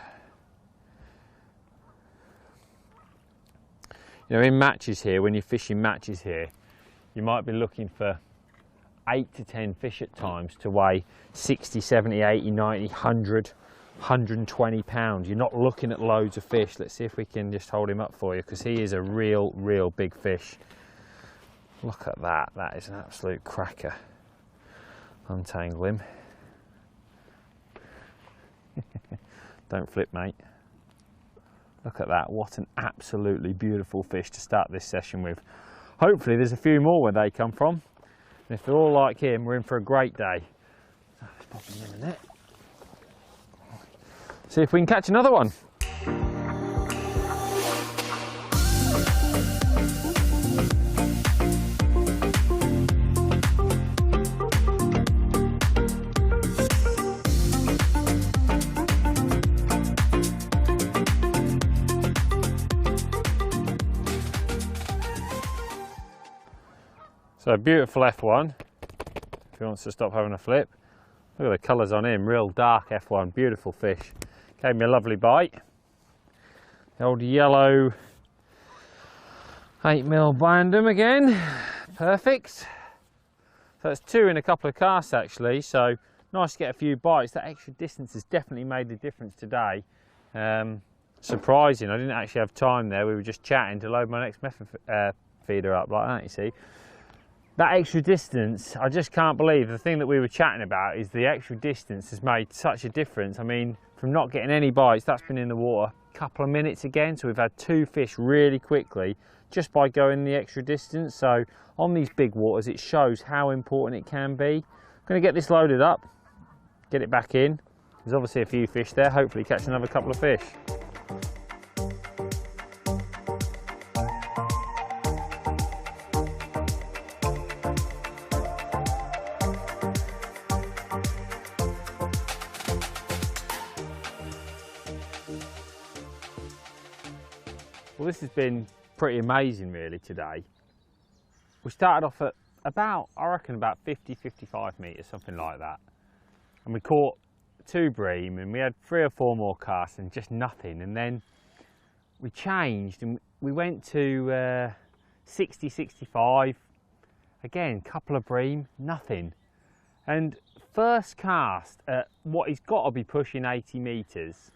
S2: You know, in matches here, when you're fishing matches here, you might be looking for 8 to 10 fish at times to weigh 60, 70, 80, 90, 100, 120 pounds. You're not looking at loads of fish. Let's see if we can just hold him up for you, because he is a real big fish. Look at that. That is an absolute cracker. Untangle him. Don't flip, mate. Look at that. What an absolutely beautiful fish to start this session with. Hopefully there's a few more where they come from. And if they're all like him, we're in for a great day. So let's pop him in the net. See if we can catch another one. So beautiful F1, if he wants to stop having a flip. Look at the colours on him, real dark F1, beautiful fish. Gave me a lovely bite.
S3: The old yellow 8mm Bandem again, perfect. So that's 2 in a couple of casts actually, so nice to get a few bites. That extra distance has definitely made a difference today. Surprising, I didn't actually have time there, we were just chatting to load my next method feeder up like that, you see. That extra distance, I just can't believe, the thing that we were chatting about is the extra distance has made such a difference. I mean, from not getting any bites, that's been in the water a couple of minutes again, so we've had 2 fish really quickly just by going the extra distance. So on these big waters, it shows how important it can be. I'm going to get this loaded up, get it back in. There's obviously a few fish there, hopefully catch another couple of fish. Well, this has been pretty amazing really today. We started off at about, I reckon about 50-55 metres, something like that. And we caught 2 bream and we had 3 or 4 more casts and just nothing. And then we changed and we went to 60-65, again, couple of bream, nothing. And first cast at what he's got to be pushing 80 metres,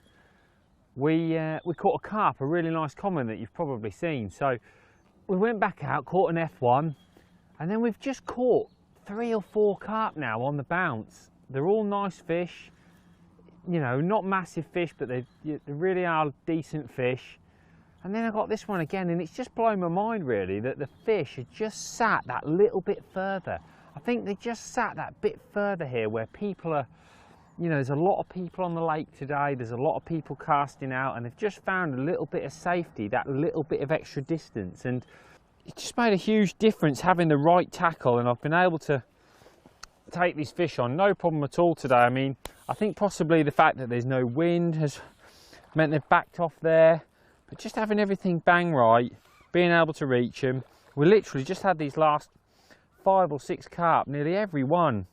S3: we caught a carp, a really nice common that you've probably seen. So we went back out, caught an F1, and then we've just caught 3 or 4 carp now on the bounce. They're all nice fish, you know, not massive fish, but they really are decent fish. And then I got this one again, and it's just blown my mind really that the fish had just sat that little bit further. I think they just sat that bit further here where people are, you know, there's a lot of people on the lake today, there's a lot of people casting out, and they've just found a little bit of safety, that little bit of extra distance, and it just made a huge difference having the right tackle, and I've been able to take these fish on no problem at all today. I mean, I think possibly the fact that there's no wind has meant they've backed off there, but just having everything bang right, being able to reach them. We literally just had these last 5 or 6 carp, nearly every one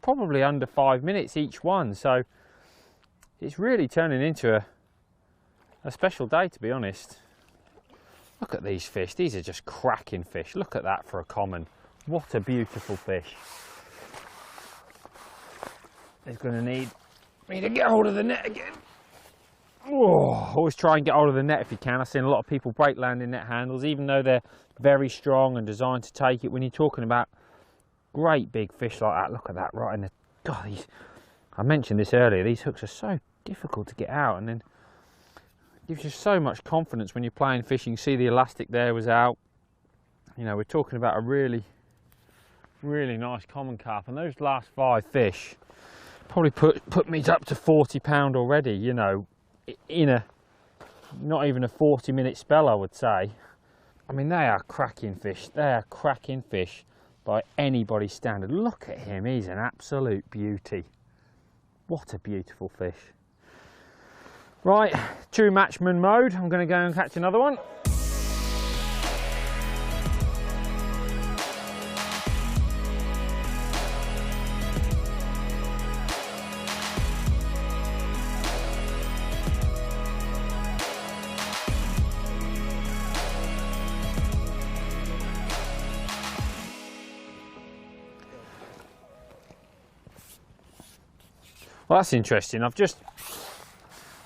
S3: probably under 5 minutes each one, so it's really turning into a special day, to be honest. Look at these fish, these are just cracking fish. Look at that for a common, what a beautiful fish. He's going to need me to get hold of the net again. Oh, always try and get hold of the net if you can. I've seen a lot of people break landing net handles, even though they're very strong and designed to take it. When you're talking about great big fish like that, look at that right in the, God, these, I mentioned this earlier, these hooks are so difficult to get out, and then it gives you so much confidence when you're playing fishing. You see the elastic there was out. You know, we're talking about a really nice common carp, and those last 5 fish probably put me up to 40 pound already, you know, in a not even a 40-minute spell, I would say. I mean, they are cracking fish, they are cracking fish by anybody's standard. Look at him, he's an absolute beauty. What a beautiful fish. Right, true matchman mode. I'm going to go and catch another one. Well, that's interesting. I've just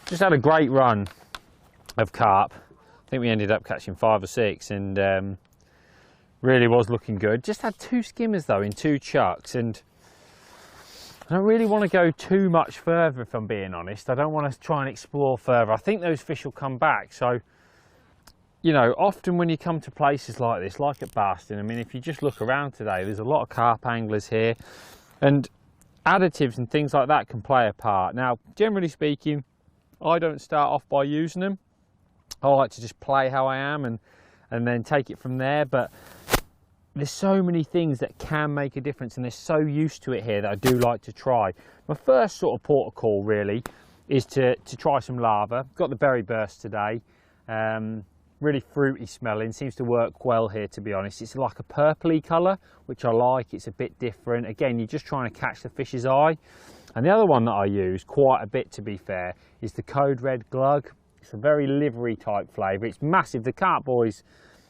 S3: had a great run of carp. I think we ended up catching 5 or 6, and really was looking good. Just had 2 skimmers though in 2 chucks, and I don't really want to go too much further, if I'm being honest. I don't want to try and explore further. I think those fish will come back. So, you know, often when you come to places like this, like at Barston, I mean, if you just look around today, there's a lot of carp anglers here, and additives and things like that can play a part. Now, generally speaking, I don't start off by using them. I like to just play how I am and then take it from there, but there's so many things that can make a difference, and they're so used to it here that I do like to try. My first sort of port of call really is to try some lava. Got the berry burst today. Really fruity smelling, seems to work well here, to be honest. It's like a purpley colour, which I like. It's a bit different. Again, you're just trying to catch the fish's eye. And the other one that I use quite a bit, to be fair, is the Code Red Glug. a very livery type flavour. It's massive. The carp boys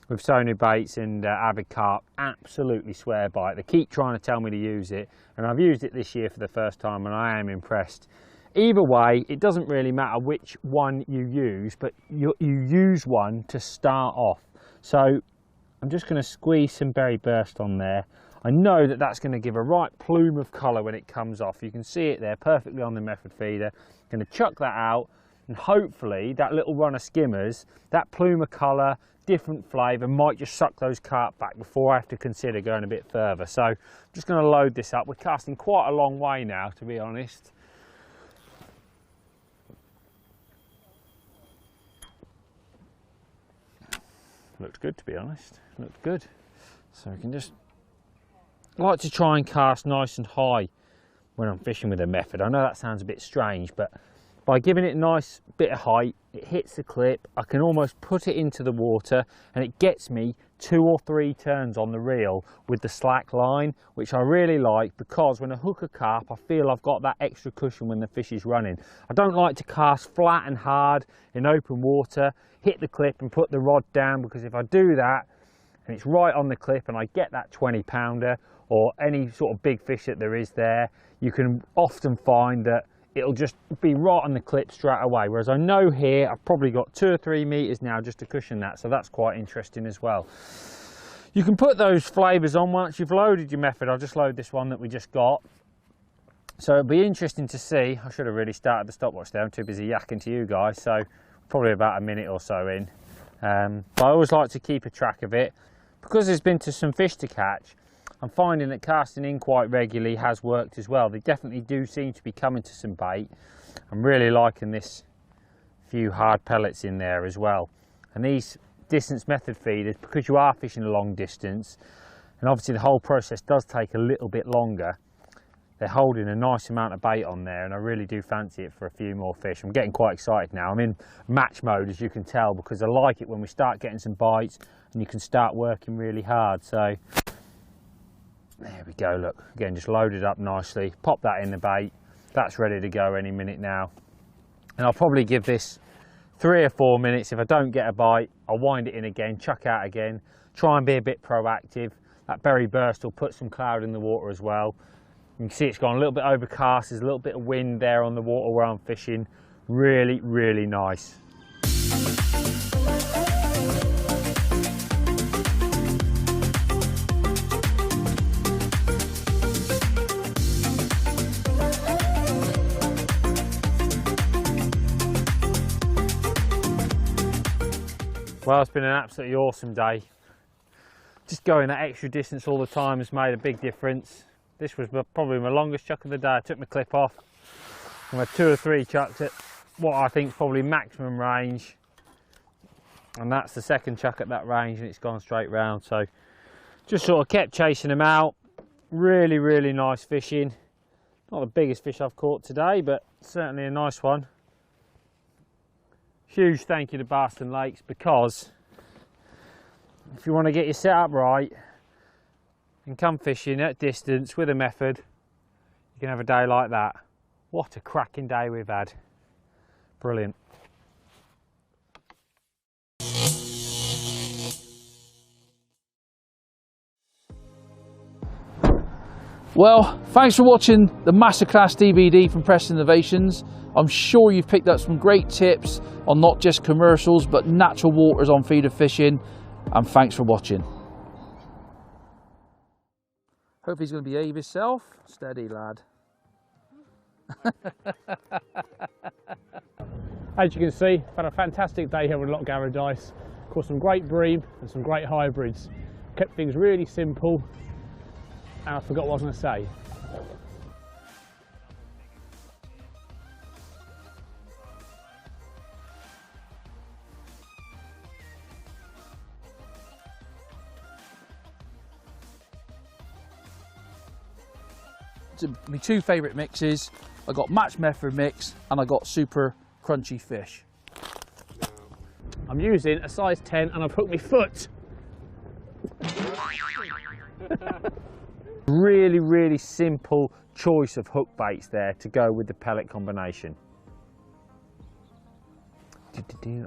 S3: with Sonu Baits and Avid Carp absolutely swear by it. They keep trying to tell me to use it, and I've used it this year for the first time and I am impressed. Either way, it doesn't really matter which one you use, but you use one to start off. So I'm just going to squeeze some Berry Burst on there. I know that that's going to give a right plume of colour when it comes off. You can see it there perfectly on the method feeder. Going to chuck that out, and hopefully that little run of skimmers, that plume of colour, different flavour, might just suck those carp back before I have to consider going a bit further. So I'm just going to load this up. We're casting quite a long way now, to be honest. Looks good, to be honest. Looks good. So we can just, I like to try and cast nice and high when I'm fishing with a method. I know that sounds a bit strange, but by giving it a nice bit of height, it hits the clip, I can almost put it into the water and it gets me 2 or 3 turns on the reel with the slack line, which I really like, because when I hook a carp, I feel I've got that extra cushion when the fish is running. I don't like to cast flat and hard in open water, hit the clip and put the rod down, because if I do that and it's right on the clip and I get that 20 pounder or any sort of big fish that there is there, you can often find that it'll just be right on the clip straight away. Whereas I know here I've probably got 2 or 3 meters now just to cushion that, so that's quite interesting as well. You can put those flavours on once you've loaded your method. I'll just load this one that we just got. So it'll be interesting to see. I should have really started the stopwatch there. I'm too busy yakking to you guys, so probably about a minute or so in. But I always like to keep a track of it. Because there's been some fish to catch, I'm finding that casting in quite regularly has worked as well. They definitely do seem to be coming to some bait. I'm really liking this few hard pellets in there as well. And these distance method feeders, because you are fishing a long distance, and obviously the whole process does take a little bit longer, they're holding a nice amount of bait on there, and I really do fancy it for a few more fish. I'm getting quite excited now. I'm in match mode, as you can tell, because I like it when we start getting some bites and you can start working really hard. So there we go, look, again, just loaded up nicely, pop that in the bait, that's ready to go any minute now. And I'll probably give this 3 or 4 minutes. If I don't get a bite, I'll wind it in again, chuck out again, try and be a bit proactive. That Berry Burst will put some cloud in the water as well. You can see it's gone a little bit overcast, there's a little bit of wind there on the water where I'm fishing. Really, really nice. Well, it's been an absolutely awesome day. Just going that extra distance all the time has made a big difference. This was probably my longest chuck of the day. I took my clip off and I had 2 or 3 chucks at what I think is probably maximum range. And that's the second chuck at that range, and it's gone straight round. So just sort of kept chasing them out. Really, really nice fishing. Not the biggest fish I've caught today, but certainly a nice one. Huge thank you to Barston Lakes, because if you want to get your setup right and come fishing at distance with a method, you can have a day like that. What a cracking day we've had. Brilliant.
S1: Well, thanks for watching the Masterclass DVD from Preston Innovations. I'm sure you've picked up some great tips on not just commercials but natural waters on feeder fishing, and thanks for watching. Hope he's going to behave himself. Steady, lad.
S2: As you can see, I've had a fantastic day here with Lock Garage Ice. Caught some great bream and some great hybrids. Kept things really simple, and I forgot what I was going to say.
S1: My 2 favourite mixes, I got match method mix and I got super crunchy fish.
S2: I'm using a size 10 and I've hooked my foot.
S3: Really, really simple choice of hook baits there to go with the pellet combination.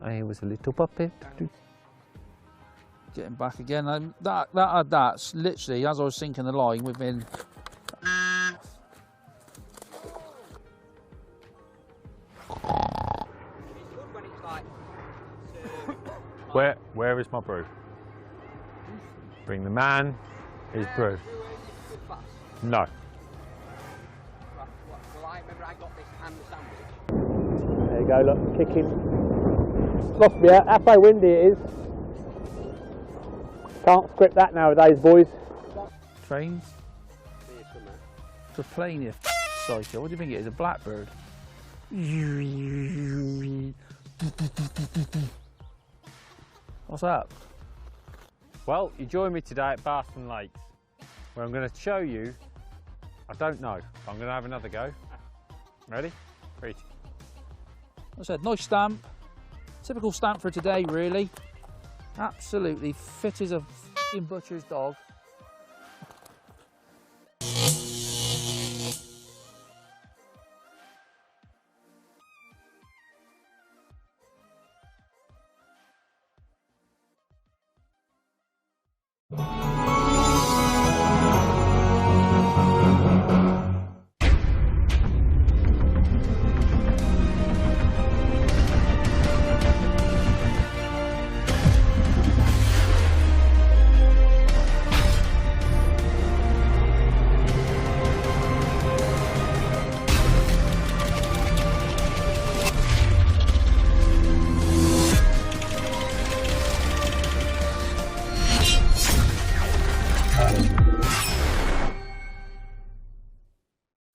S3: I was a little puppet.
S1: Getting back again. That's literally as I was sinking the line within.
S3: Where is my brew? Bring the man his brew. No. There you go, look, kicking. Lost me out. That's how windy it is. Can't script that nowadays, boys.
S1: Trains? It's a plane here, psycho. What do you think it is? A blackbird? What's up?
S3: Well, you join me today at Barston Lakes, where I'm going to show you, I don't know, but I'm going to have another go. Ready? 3, 2.
S1: I said, nice stamp. Typical stamp for today, really. Absolutely fit as a f***ing butcher's dog.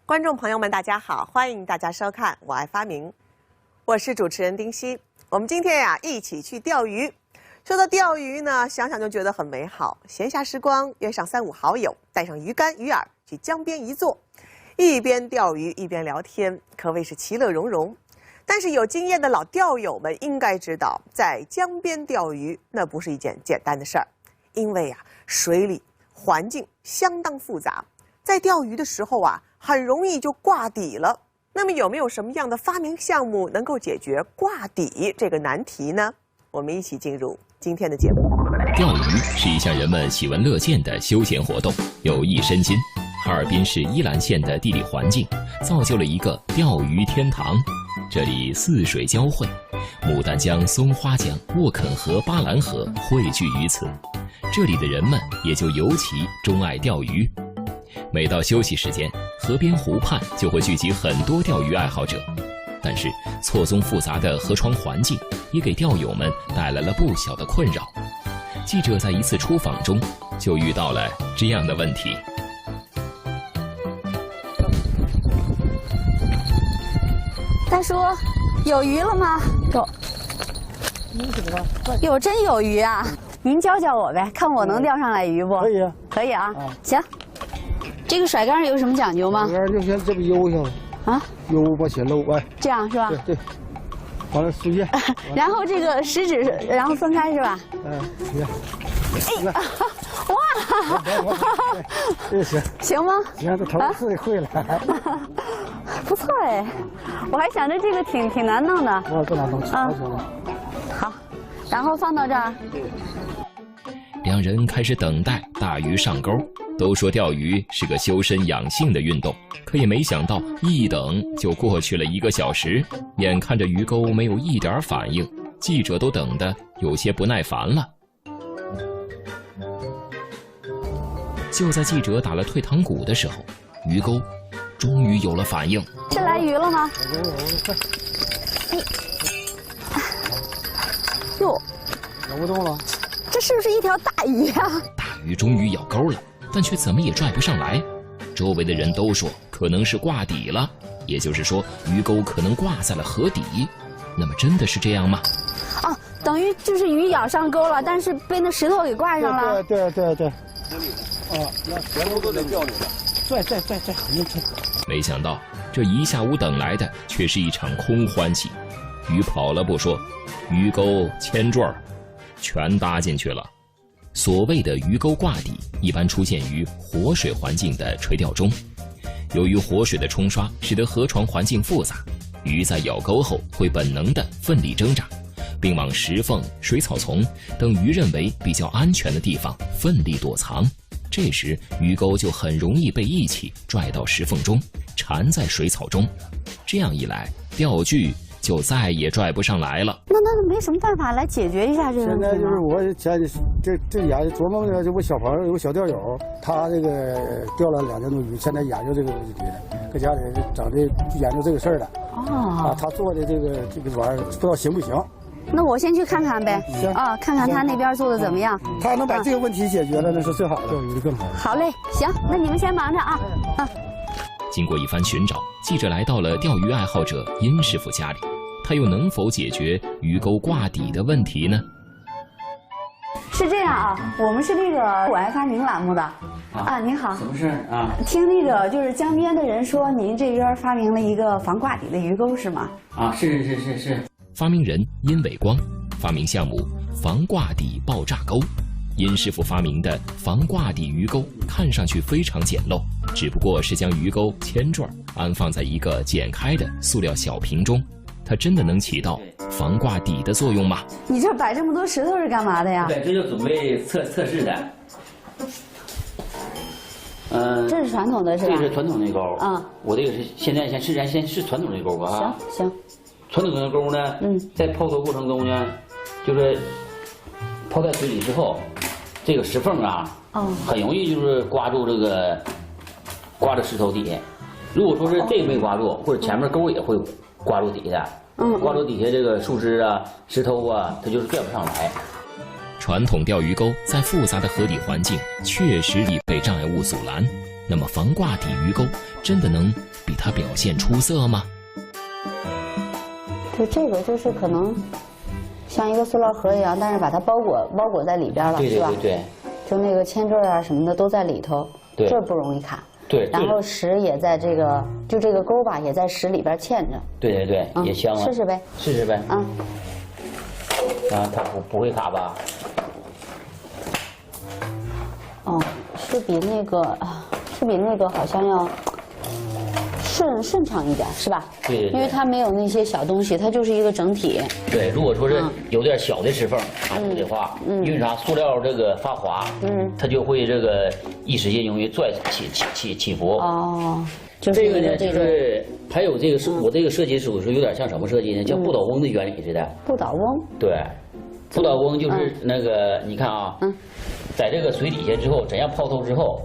S4: 观众朋友们，大家好，欢迎大家收看《我爱发明》，我是主持人丁希。我们今天呀，一起去钓鱼。说到钓鱼呢，想想就觉得很美好。闲暇时光，约上3、5好友，带上鱼竿、鱼饵，去江边一坐，一边钓鱼一边聊天，可谓是其乐融融。但是有经验的老钓友们应该知道，在江边钓鱼那不是一件简单的事儿，因为呀，水里环境相当复杂，在钓鱼的时候啊，很容易就挂底了。那么有没有什么样的发明项目能够解决挂底这个难题呢？我们一起进入今天的节目。
S5: 钓鱼是一项人们喜闻乐见的休闲活动，有益身心。哈尔滨市依兰县的地理环境造就了一个钓鱼天堂，这里四水交汇，牡丹江、松花江、沃肯河、巴兰河汇聚于此，这里的人们也就尤其钟爱钓鱼。每到休息时间，河边湖畔就会聚集很多钓鱼爱好者，但是错综复杂的河床环境也给钓友们带来了不小的困扰。记者在一次出访中就遇到了这样的问题。
S6: 大叔，有鱼了吗？有，真有鱼啊！您教教我呗，看我能钓上来鱼不？
S7: 可以啊，
S6: 可以啊。行。这个甩竿有什么讲究吗？
S7: 甩竿就先这么悠上啊，悠把血搂哎，
S6: 这样是吧？
S7: 对对，完了输液，
S6: 然后这个食指然后分开是吧？
S7: 来，
S6: 哇，
S7: 这行
S6: 行吗？
S7: 行，这头一次会了，
S6: 不错哎，我还想着这个挺难弄的。
S7: 我不难弄，
S6: 啊，好，然后放到这儿。
S5: 两人开始等待大鱼上钩。都说钓鱼是个修身养性的运动，可也没想到一等就过去了1个小时，眼看着鱼钩没有一点反应，记者都等得有些不耐烦了。就在记者打了退堂鼓的时候，鱼钩终于有了反应。
S6: 是来鱼了吗？哟，
S7: 咬不动了。
S6: 这是不是一条大鱼啊？
S5: 大鱼终于咬钩了，但却怎么也拽不上来。周围的人都说可能是挂底了，也就是说鱼钩可能挂在了河底。那么真的是这样吗？
S6: 哦，等于就是鱼咬上钩了，但是被那石头给挂上了。
S7: 对。啊，那全部都得钓你了，拽，你拽。
S5: 没想到这一下午等来的却是一场空欢喜，鱼跑了不说，鱼钩铅坠全搭进去了。所谓的鱼钩挂底一般出现于活水环境的垂钓中，由于活水的冲刷使得河床环境复杂，鱼在咬钩后会本能地奋力挣扎，并往石缝、水草丛等鱼认为比较安全的地方奋力躲藏。这时，鱼钩就很容易被一起拽到石缝中，缠在水草中。这样一来，钓具就再也拽不上来了。
S6: 那没什么办法来解决一下这个问题吗？
S7: 现在就是我这研究琢磨着，就我小朋友有个小钓友，他这个钓了2年多鱼，现在研究这个问题了，搁家里整的研究这个事儿了。
S6: 哦，
S7: 他做的这个玩意儿，不知道行不行？
S6: 那我先去看看呗。
S7: 行
S6: 啊，看看他那边做的怎么样。
S7: 他能把这个问题解决了，那是最好的，钓鱼的更好。
S6: 好嘞，行，那你们先忙着啊。
S5: 经过一番寻找，记者来到了钓鱼爱好者殷师傅家里，他又能否解决鱼钩挂底的问题呢？
S6: 是这样啊，我们是那个我爱发明栏目的。啊，您好。
S8: 什么事儿啊？
S6: 听那个就是江边的人说，您这边发明了一个防挂底的鱼钩是吗？
S8: 啊，是。
S5: 发明人殷伟光，发明项目防挂底爆炸钩。殷师傅发明的防挂底鱼钩看上去非常简陋，只不过是将鱼钩铅坠安放在一个剪开的塑料小瓶中。它真的能起到防挂底的作用吗？
S6: 你这摆这么多石头是干嘛的呀？
S8: 对，这就准备测试的。
S6: 这是传统的是吧？
S8: 这是传统的钩。
S6: 啊，
S8: 我这个是现在先试传统的钩吧哈。
S6: 行。
S8: 传统的钩呢，在抛投过程中呢，就是抛在水里之后，这个石缝啊，很容易就是刮住石头底下。如果说是这个没刮住，或者前面钩也会刮住底下，刮住底下这个树枝啊、石头啊，它就是钓不上来。
S5: 传统钓鱼钩在复杂的河底环境确实易被障碍物阻拦，那么防挂底鱼钩真的能比它表现出色吗？
S6: 这个就是可能像一个塑料盒一样，但是把它包裹在里边了，是吧？
S8: 对。
S6: 就那个铅坠啊什么的都在里头，
S8: 对，
S6: 这不容易卡。
S8: 对。
S6: 然后石也在这个，就这个钩吧也在石里边嵌着。
S8: 对，也香了。
S6: 试试呗。
S8: 试试呗。它不会卡吧？
S6: 哦，是比那个好像要顺畅一点，是吧？
S8: 对。
S6: 因为它没有那些小东西，它就是一个整体。
S8: 对，如果说是有点小的石缝卡住的话，因为啥？塑料这个发滑，它就会这个一时间容易拽起伏。
S6: 哦，就是
S8: 这个呢，就是还有这个是我这个设计属于有点像什么设计呢？叫不倒翁的原理似的。
S6: 不倒翁。
S8: 对，不倒翁就是那个你看啊，在这个水底下之后，怎样抛投之后，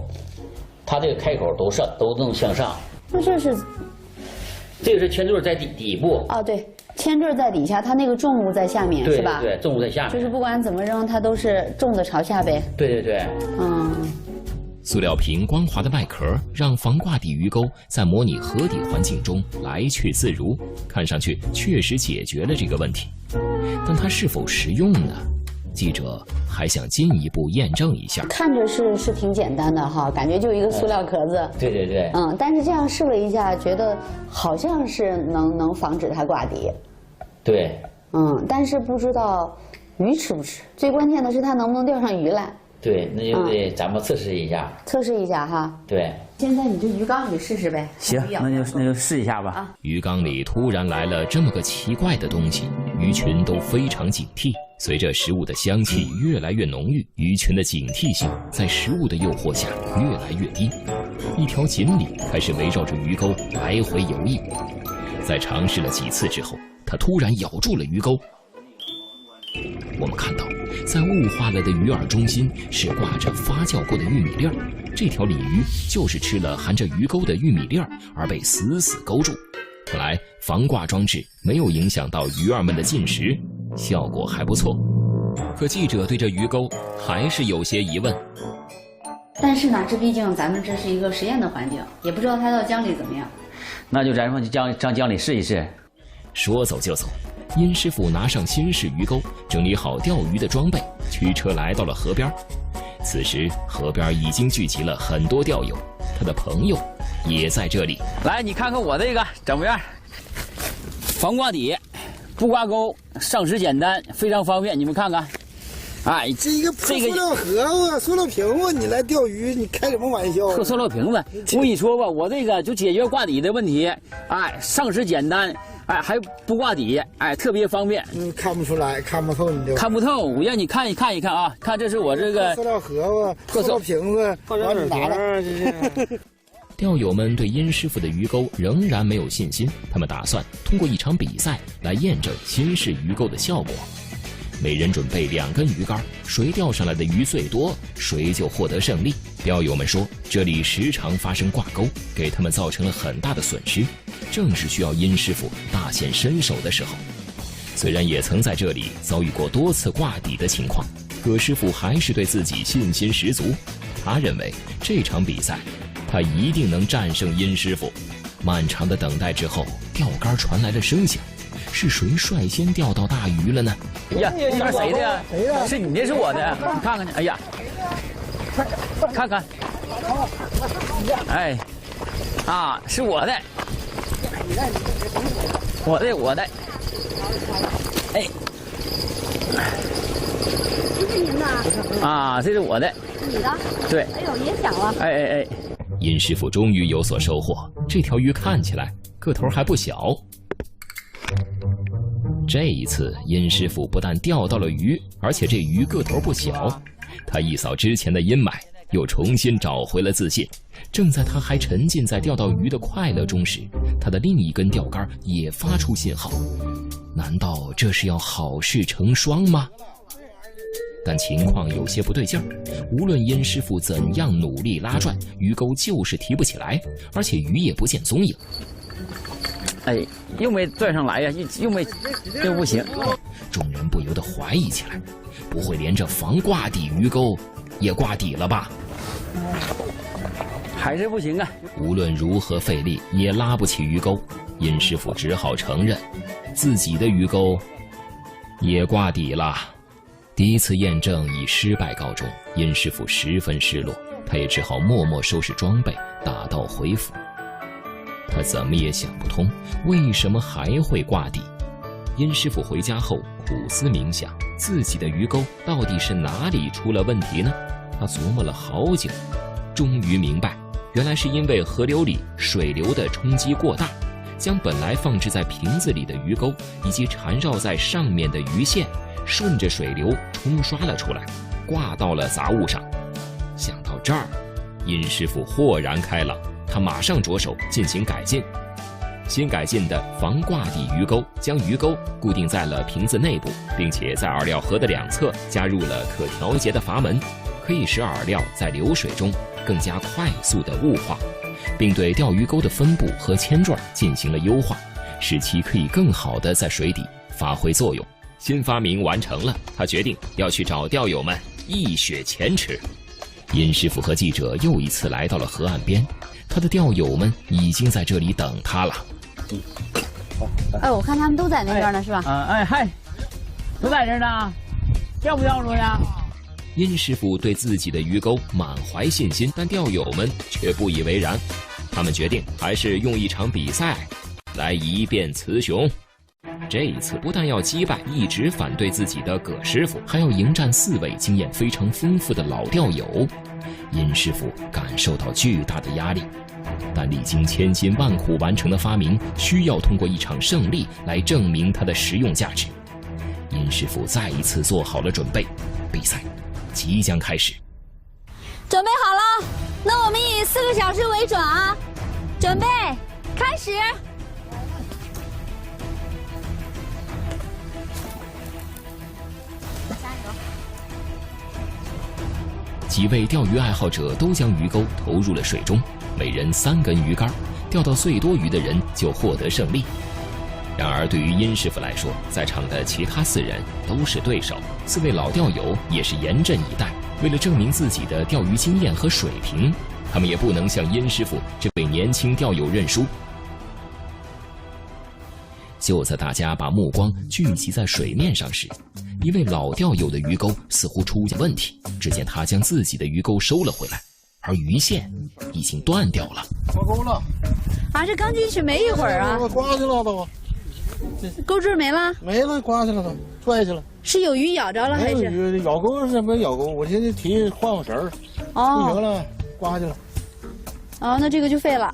S8: 它这个开口都能向上。
S6: 那这是
S8: 铅坠在底部。
S6: 哦，对，铅坠在底下，它那个重物在下面，是吧？
S8: 对，重物在下面。
S6: 就是不管怎么扔，它都是重的朝下呗。
S8: 对。
S5: 塑料瓶光滑的外壳让防挂底鱼钩在模拟河底环境中来去自如，看上去确实解决了这个问题。但它是否实用呢？记者还想进一步验证一下。看着是挺简单的哈，感觉就一个塑料壳子。
S8: 对。
S6: 但是这样试了一下，觉得好像是能防止它挂底。
S8: 对。
S6: 但是不知道鱼吃不吃，最关键的是它能不能钓上鱼来。
S8: 对，那就得咱们测试一下。
S6: 测试一下哈。
S8: 对。
S6: 现在你这鱼缸里试试呗。
S8: 行，那就试一下吧。
S5: 鱼缸里突然来了这么个奇怪的东西，鱼群都非常警惕。随着食物的香气越来越浓郁，鱼群的警惕性在食物的诱惑下越来越低。一条锦鲤开始围绕着鱼钩来回游弋，在尝试了几次之后，它突然咬住了鱼钩。我们看到，在雾化了的鱼饵中心是挂着发酵过的玉米粒儿，这条鲤鱼就是吃了含着鱼钩的玉米粒儿而被死死勾住。看来防挂装置没有影响到鱼儿们的进食，效果还不错。可记者对这鱼钩还是有些疑问。
S6: 但是呢，这毕竟咱们这是一个实验的环境，也不知道它到江里怎么样。
S8: 那就咱们上江里试一试。
S5: 说走就走，殷师傅拿上新式鱼钩，整理好钓鱼的装备，驱车来到了河边。此时河边已经聚集了很多钓友，他的朋友也在这里。
S8: 来，你看看我这个怎么样？防挂底，不挂钩，上石简单，非常方便。你们看看，
S9: 哎，
S7: 这一个破塑料盒子、塑料瓶子，你来钓鱼，你开什么玩笑？
S9: 破塑料瓶子，我跟你说吧，我这个就解决挂底的问题，哎，上手简单，哎，还不挂底，哎，特别方便。
S7: 看不出来，看不透你这。
S9: 看不透，我让你看一看啊，看这是我这个
S7: 塑料盒子、塑料瓶子，完你拿了，这是。
S5: 钓友们对殷师傅的鱼钩仍然没有信心，他们打算通过一场比赛来验证新式鱼钩的效果。每人准备2根鱼竿，谁钓上来的鱼最多，谁就获得胜利。钓友们说，这里时常发生挂钩，给他们造成了很大的损失，正是需要殷师傅大显身手的时候。虽然也曾在这里遭遇过多次挂底的情况，葛师傅还是对自己信心十足。他认为这场比赛他一定能战胜殷师傅。漫长的等待之后，钓竿传来了声响，是谁率先钓到大鱼了呢？
S9: 呀，这是谁的呀？是你的，是我的？你看看去。哎呀，看看，哎，啊，是我的，我的，哎，
S6: 这是您的
S9: 啊，这是我的，
S6: 你的？
S9: 对。
S6: 哎呦，也小了。
S9: 哎。
S5: 殷师傅终于有所收获，这条鱼看起来个头还不小。这一次，殷师傅不但钓到了鱼，而且这鱼个头不小。他一扫之前的阴霾，又重新找回了自信。正在他还沉浸在钓到鱼的快乐中时，他的另一根钓竿也发出信号。难道这是要好事成双吗？但情况有些不对劲儿，无论殷师傅怎样努力拉拽，鱼钩就是提不起来，而且鱼也不见踪影。
S9: 哎，又没拽上来呀，又不行。
S5: 众人不由得怀疑起来，不会连这防挂底鱼钩也挂底了吧？
S9: 还是不行啊！
S5: 无论如何费力，也拉不起鱼钩。殷师傅只好承认，自己的鱼钩也挂底了。第一次验证以失败告终，殷师傅十分失落，他也只好默默收拾装备，打道回府。他怎么也想不通，为什么还会挂底。殷师傅回家后苦思冥想，自己的鱼钩到底是哪里出了问题呢？他琢磨了好久，终于明白，原来是因为河流里水流的冲击过大，将本来放置在瓶子里的鱼钩以及缠绕在上面的鱼线顺着水流冲刷了出来，挂到了杂物上。想到这儿，殷师傅豁然开朗，他马上着手进行改进。新改进的防挂底鱼钩将鱼钩固定在了瓶子内部，并且在饵料盒的两侧加入了可调节的阀门，可以使饵料在流水中更加快速的雾化，并对钓鱼钩的分布和铅坠进行了优化，使其可以更好地在水底发挥作用。新发明完成了，他决定要去找钓友们一雪前耻。殷师傅和记者又一次来到了河岸边，他的钓友们已经在这里等他了。
S6: 哎，我看他们都在那边呢，是吧？
S9: 嗨，都在这呢，钓不钓出呀？
S5: 殷师傅对自己的鱼钩满怀信心，但钓友们却不以为然。他们决定还是用一场比赛来一辩雌雄。这一次不但要击败一直反对自己的葛师傅，还要迎战4位经验非常丰富的老钓友。殷师傅感受到巨大的压力，但历经千辛万苦完成的发明需要通过一场胜利来证明它的实用价值。殷师傅再一次做好了准备，比赛即将开始。
S6: 准备好了，那我们以4个小时为准啊！准备，开始。
S5: 几位钓鱼爱好者都将鱼钩投入了水中，每人3根鱼竿，钓到最多鱼的人就获得胜利。然而对于殷师傅来说，在场的其他4人都是对手，4位老钓友也是严阵以待。为了证明自己的钓鱼经验和水平，他们也不能向殷师傅这位年轻钓友认输。就在大家把目光聚集在水面上时，一位老钓友的鱼钩似乎出现问题，只见他将自己的鱼钩收了回来，而鱼线已经断掉了。
S7: 挂钩了。
S6: 啊，这刚进去没一会儿啊。
S7: 挂去了都。
S10: 钩坠没了？
S11: 没了，刮去了都，拽去了。
S10: 是有鱼咬着了还是？
S11: 没有鱼，咬钩是没咬钩，我寻思提换换绳儿，不行了，刮去了。
S10: 哦，那这个就废了。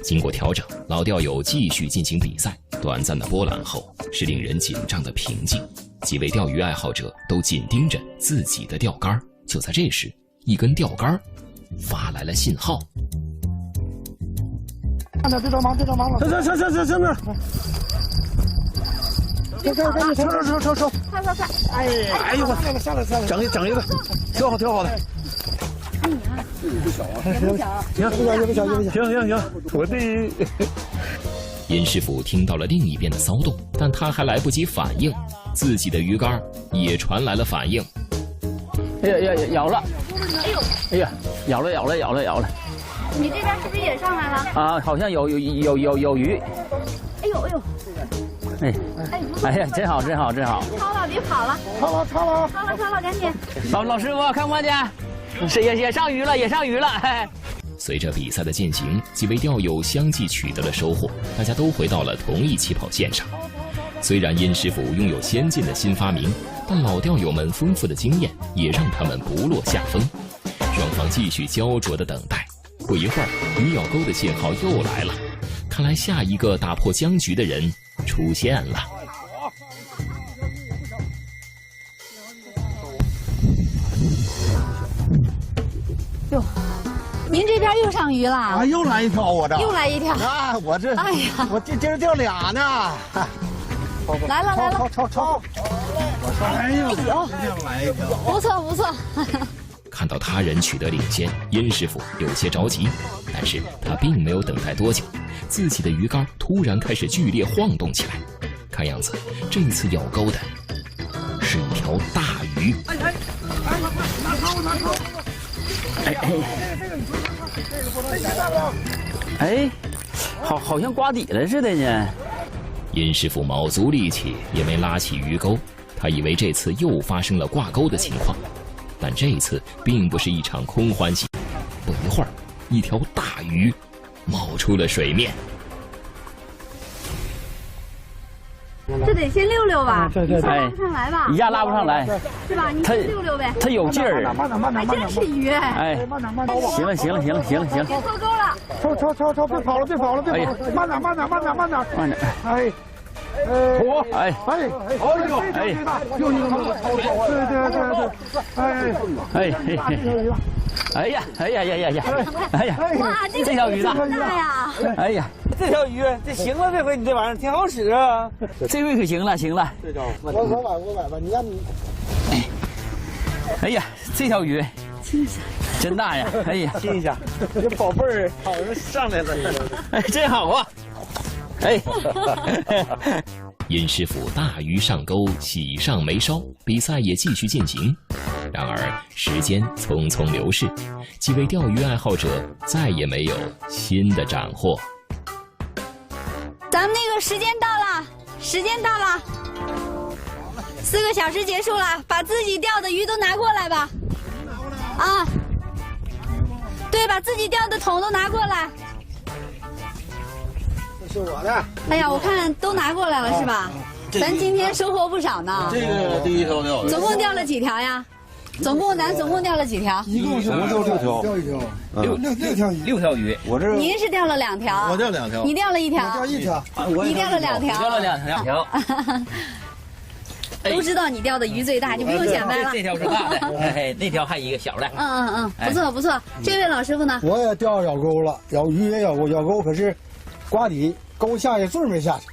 S5: 经过调整，老钓友继续进行比赛。短暂的波澜后，是令人紧张的平静。几位钓鱼爱好者都紧盯着自己的钓竿。就在这时，一根钓竿发来了信号。
S7: 别着忙，别着忙了。
S11: 行，抽！
S10: 快！
S11: 哎呦我下来，整一个，挺好的。
S7: 不小啊，
S11: 行，我第一。
S5: 殷师傅听到了另一边的骚动，但他还来不及反应，自己的鱼竿也传来了反应。
S9: 哎呀，咬了！哎呀，咬了！
S10: 你这边是不是也上来了？
S9: 啊，好像有鱼。
S10: 哎呦！
S9: 哎呀，真好！
S10: 超了，别跑了！超了，赶紧！
S9: 老师傅，看我去，也上鱼了！
S5: 随着比赛的进行，几位钓友相继取得了收获，大家都回到了同一起跑线上。虽然殷师傅拥有先进的新发明，但老钓友们丰富的经验也让他们不落下风。双方继续焦灼的等待。不一会儿，鱼咬钩的信号又来了，看来下一个打破僵局的人出现了。
S10: 哟，您这边又上鱼了？
S11: 啊，又来一条，我这
S10: 又来一条。
S11: 啊，我这，
S10: 哎呀，
S11: 我今儿钓俩呢。
S10: 来了！
S11: 超！哎呦，又来一条，
S10: 不错。
S5: 看到他人取得领先，殷师傅有些着急，但是他并没有等待多久，自己的鱼竿突然开始剧烈晃动起来。看样子，这次咬钩的是一条大鱼。
S9: 哎，好像刮底了似的呢。
S5: 殷师傅卯足力气也没拉起鱼钩，他以为这次又发生了挂钩的情况，但这次并不是一场空欢喜。不一会儿，一条大鱼冒出了水面。
S10: 这得先溜溜吧，
S9: 对，
S10: 一下拉不上来吧？
S9: 一下拉不上来，
S10: 是吧？你先溜溜呗。
S9: 它有劲儿，
S10: 还真是鱼哎！
S9: 行了，
S10: 别脱钩了。
S11: 超，别跑了，慢点。哎。又一个，
S9: 对，
S10: 哇，
S9: 这条鱼大
S10: 呀！
S9: 哎呀，
S12: 这条鱼这行了，这回你这玩意儿挺好使啊。
S9: 这回可行了。
S7: 我买吧，你让你。
S9: 哎呀，这条鱼真大呀！哎呀，
S12: 亲一下，这宝贝儿好像上来了。
S9: 哎，真好啊！哎。
S5: 殷师傅大鱼上钩，喜上眉梢，比赛也继续进行。然而时间匆匆流逝，几位钓鱼爱好者再也没有新的斩获。
S10: 咱们那个时间到了，4个小时结束了，把自己钓的鱼都拿过来吧。啊，对，把自己钓的桶都拿过来。
S7: 这是我的。
S10: 哎呀，我看都拿过来了是吧？咱今天收获不少呢。
S11: 这个第一条钓的。
S10: 总共钓了几条呀？总共钓了几条？
S11: 一共是钓6条。钓一条。
S9: 6条鱼。
S11: 我这。
S10: 您是钓了2条。
S11: 我钓2条。
S10: 你钓了1条。
S7: 我钓1条。
S10: 你钓了2条。
S9: 钓了2条。
S10: 都知道你钓的鱼最大，就不用显摆了。
S9: 这条是大的，哎，那条还一个小的。
S10: 不错。这位老师傅呢？
S7: 我也钓咬钩了，鱼也咬钩，可是刮底钩下去坠没下去。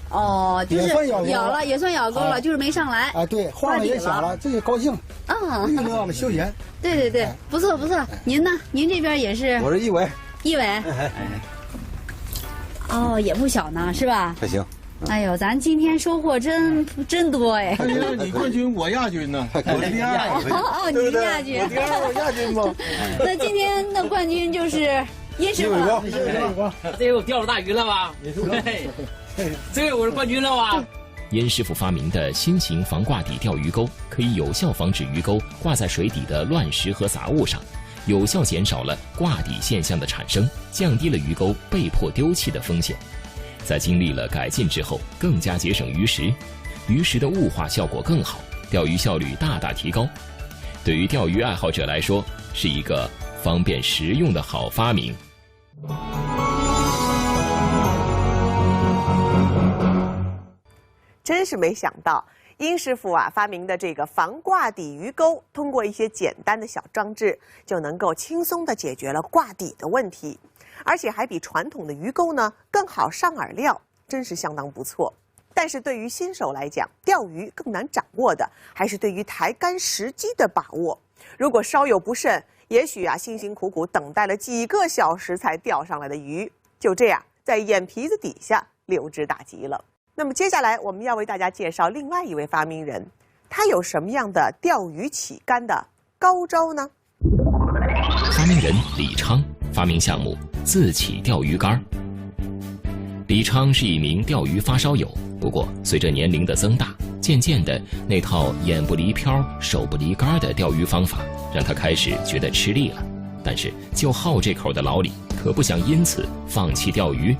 S10: 哦，就是咬了，也算咬钩了，就是没上来。
S7: 哎，对，晃了也响了，这就高兴。
S10: 啊，
S7: 娱乐嘛，休闲。
S10: 对，不错。您呢？您这边也是？
S11: 我是1尾。
S10: 1尾。哦，也不小呢，是吧？
S11: 还行。
S10: 哎呦，咱今天收获真多哎！
S11: 你冠军，我亚军呢，我第2。
S10: 你是亚军，
S11: 我亚军吗？
S10: 那今天的冠军就是殷师傅。
S9: 这回我钓了大鱼了吧？这回我是冠军了吧？
S5: 殷师傅发明的新型防挂底钓鱼钩，可以有效防止鱼钩挂在水底的乱石和杂物上，有效减少了挂底现象的产生，降低了鱼钩被迫丢弃的风险。在经历了改进之后，更加节省鱼食，鱼食的雾化效果更好，钓鱼效率大大提高。对于钓鱼爱好者来说，是一个方便实用的好发明。
S4: 真是没想到，殷师傅啊发明的这个防挂底鱼钩，通过一些简单的小装置，就能够轻松地解决了挂底的问题，而且还比传统的鱼钩呢更好上饵料，真是相当不错。但是对于新手来讲，钓鱼更难掌握的还是对于抬竿时机的把握。如果稍有不慎，也许啊辛辛苦苦等待了几个小时才钓上来的鱼，就这样在眼皮子底下溜之大吉了。那么接下来我们要为大家介绍另外一位发明人，他有什么样的钓鱼起竿的高招呢？
S5: 发明人李昌发明项目自起钓鱼竿。李昌是一名钓鱼发烧友，不过随着年龄的增大，渐渐的那套眼不离漂手不离竿的钓鱼方法让他开始觉得吃力了。但是就好这口的老李可不想因此放弃钓鱼，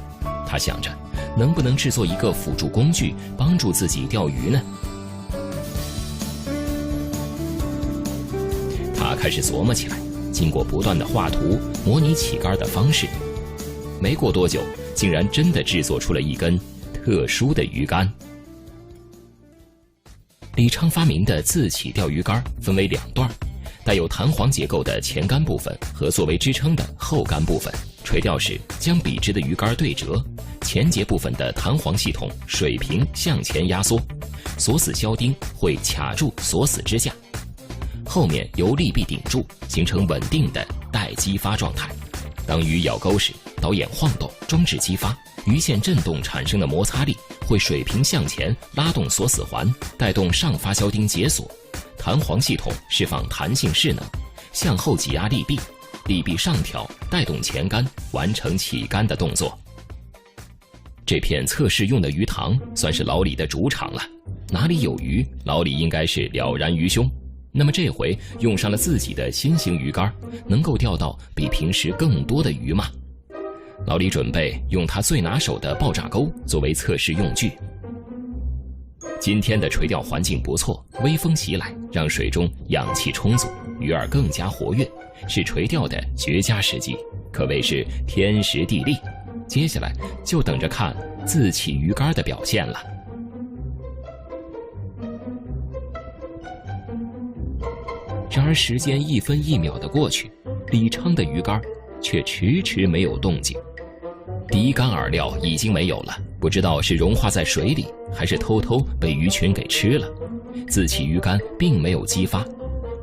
S5: 他想着能不能制作一个辅助工具帮助自己钓鱼呢？他开始琢磨起来，经过不断的画图模拟起竿的方式，没过多久竟然真的制作出了一根特殊的鱼竿。李昌发明的自起钓鱼竿分为2段，带有弹簧结构的前竿部分和作为支撑的后竿部分，垂钓时将笔直的鱼竿对折，前节部分的弹簧系统水平向前压缩，锁死销钉会卡住锁死支架，后面由利臂顶住，形成稳定的待激发状态。当鱼咬钩时，导眼晃动，装置激发，鱼线振动产生的摩擦力会水平向前拉动锁死环，带动上发销钉解锁，弹簧系统释放弹性势能，向后挤压利臂，利臂上挑带动前竿，完成起竿的动作。这片测试用的鱼塘算是老李的主场了，哪里有鱼，老李应该是了然于胸。那么这回用上了自己的新型鱼竿，能够钓到比平时更多的鱼吗？老李准备用他最拿手的爆炸钩作为测试用具。今天的垂钓环境不错，微风袭来，让水中氧气充足，鱼儿更加活跃，是垂钓的绝佳时机，可谓是天时地利。接下来就等着看自起鱼竿的表现了。然而时间1分1秒的过去，李昌的鱼竿却迟迟没有动静。第一竿饵料已经没有了，不知道是融化在水里，还是偷偷被鱼群给吃了。自起鱼竿并没有激发，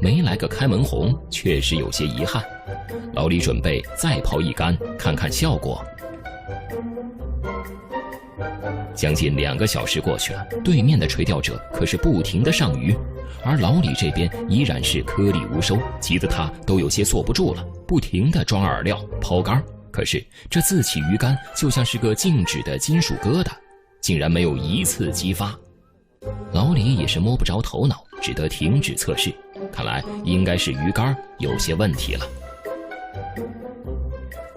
S5: 没来个开门红，确实有些遗憾。老李准备再抛一竿，看看效果。将近2个小时过去了，对面的垂钓者可是不停地上鱼，而老李这边依然是颗粒无收，急得他都有些坐不住了，不停地装饵料、抛竿。可是这自起鱼竿就像是个静止的金属疙瘩，竟然没有一次激发。老李也是摸不着头脑，只得停止测试。看来应该是鱼竿有些问题了。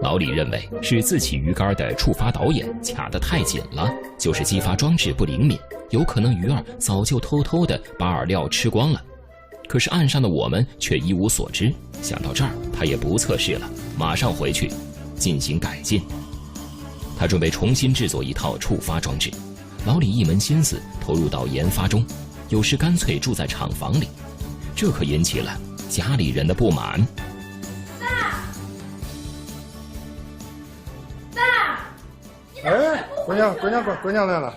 S5: 老李认为是自起鱼竿的触发导眼卡得太紧了，就是激发装置不灵敏，有可能鱼儿早就偷偷地把饵料吃光了。可是岸上的我们却一无所知，想到这儿他也不测试了，马上回去进行改进。他准备重新制作一套触发装置，老李一门心思投入到研发中，有时干脆住在厂房里，这可引起了家里人的不满。
S11: 哎，姑娘来了。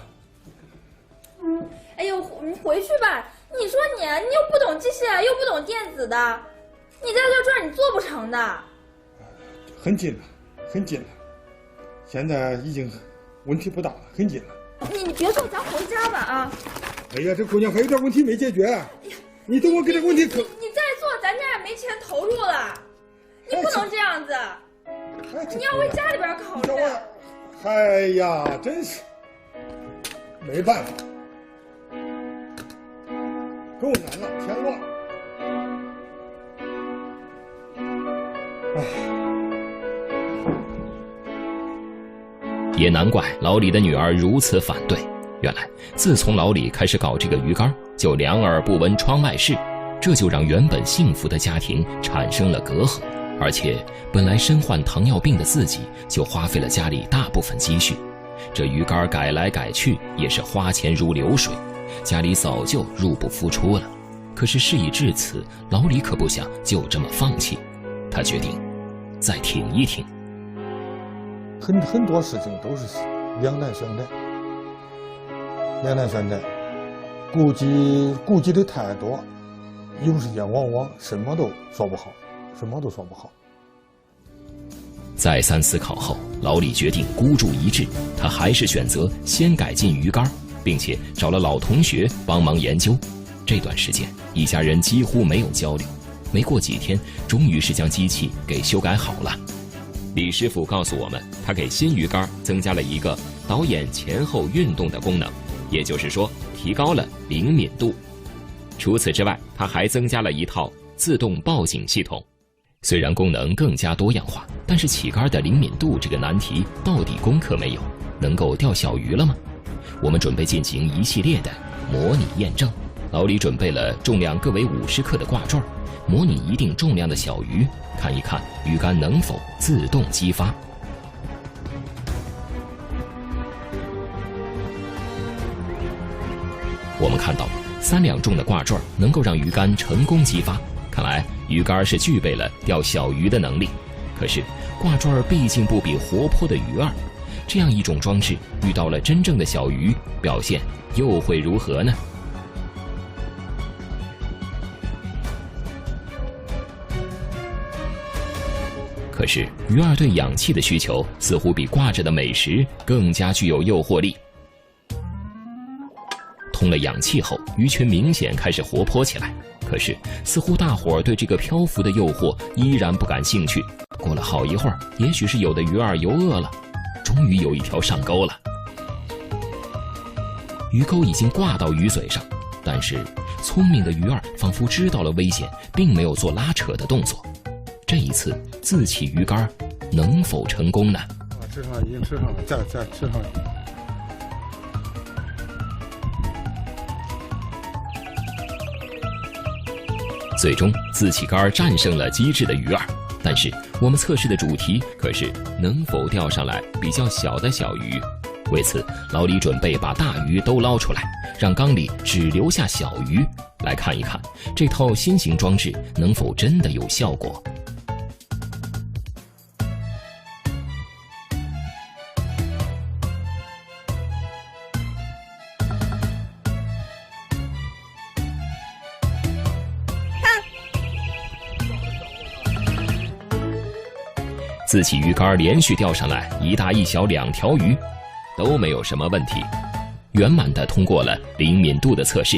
S13: 哎呦，你回去吧。你说你又不懂机械，又不懂电子的，你在这转你做不成的。
S11: 很紧了，很紧了，现在已经问题不大了，很紧了。
S13: 你别说，咱回家吧啊！
S11: 哎呀，这姑娘还有点问题没解决，你等我给这个问题可……
S13: 你再做，咱家也没钱投入了，你不能这样子，你要为家里边考虑。
S11: 哎呀，真是没办法，够难了，天乱。哎，
S5: 也难怪老李的女儿如此反对。原来，自从老李开始搞这个鱼竿，就两耳不闻窗外事，这就让原本幸福的家庭产生了隔阂。而且，本来身患糖尿病的自己，就花费了家里大部分积蓄，这鱼竿改来改去也是花钱如流水，家里早就入不敷出了。可是事已至此，老李可不想就这么放弃，他决定再挺一挺。
S11: 很多事情都是两难选择，顾忌的太多，有时间往往什么都说不好。
S5: 再三思考后，老李决定孤注一掷，他还是选择先改进鱼竿，并且找了老同学帮忙研究。这段时间，一家人几乎没有交流。没过几天，终于是将机器给修改好了。李师傅告诉我们，他给新鱼竿增加了一个导演前后运动的功能，也就是说，提高了灵敏度。除此之外，他还增加了一套自动报警系统。虽然功能更加多样化，但是起竿的灵敏度这个难题到底攻克没有？能够钓小鱼了吗？我们准备进行一系列的模拟验证。老李准备了重量各为50克的挂坠，模拟一定重量的小鱼，看一看鱼竿能否自动激发。我们看到3两重的挂坠能够让鱼竿成功激发，看来鱼竿是具备了钓小鱼的能力。可是挂坠毕竟不比活泼的鱼儿，这样一种装置遇到了真正的小鱼，表现又会如何呢？可是鱼儿对氧气的需求似乎比挂着的美食更加具有诱惑力。通了氧气后，鱼群明显开始活泼起来。可是似乎大伙儿对这个漂浮的诱惑依然不感兴趣。过了好一会儿，也许是有的鱼儿游饿了，终于有一条上钩了。鱼钩已经挂到鱼嘴上，但是聪明的鱼儿仿佛知道了危险，并没有做拉扯的动作。这一次自起鱼竿能否成功呢？
S11: 吃上了，已经吃上了，再吃上了。
S5: 最终自起竿战胜了机智的鱼儿，但是我们测试的主题可是能否钓上来比较小的小鱼。为此，老李准备把大鱼都捞出来，让缸里只留下小鱼，来看一看这套新型装置能否真的有效果。自起鱼竿连续钓上来一大一小2条鱼，都没有什么问题，圆满地通过了灵敏度的测试。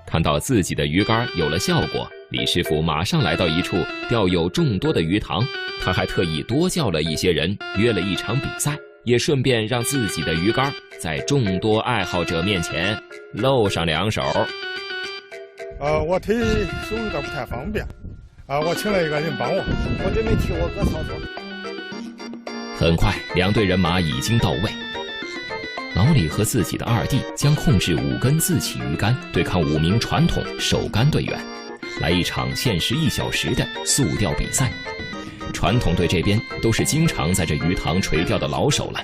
S5: 看到自己的鱼竿有了效果，李师傅马上来到一处钓有众多的鱼塘，他还特意多叫了一些人，约了一场比赛，也顺便让自己的鱼竿在众多爱好者面前露上2手。
S11: 我腿手有点不太方便。我请了一个人帮我准备替我哥操作。
S5: 很快2队人马已经到位，老李和自己的2弟将控制5根自起鱼竿对抗5名传统手竿队员，来一场限时1小时的速钓比赛。传统队这边都是经常在这鱼塘垂钓的老手了，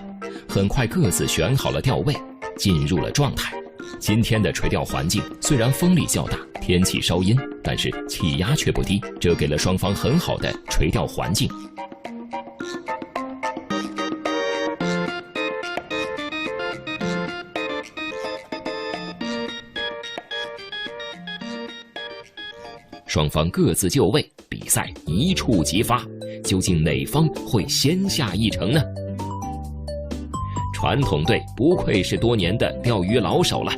S5: 很快各自选好了钓位，进入了状态。今天的垂钓环境虽然风力较大，天气稍阴，但是气压却不低，这给了双方很好的垂钓环境。双方各自就位，比赛一触即发，究竟哪方会先下一城呢？传统队不愧是多年的钓鱼老手了，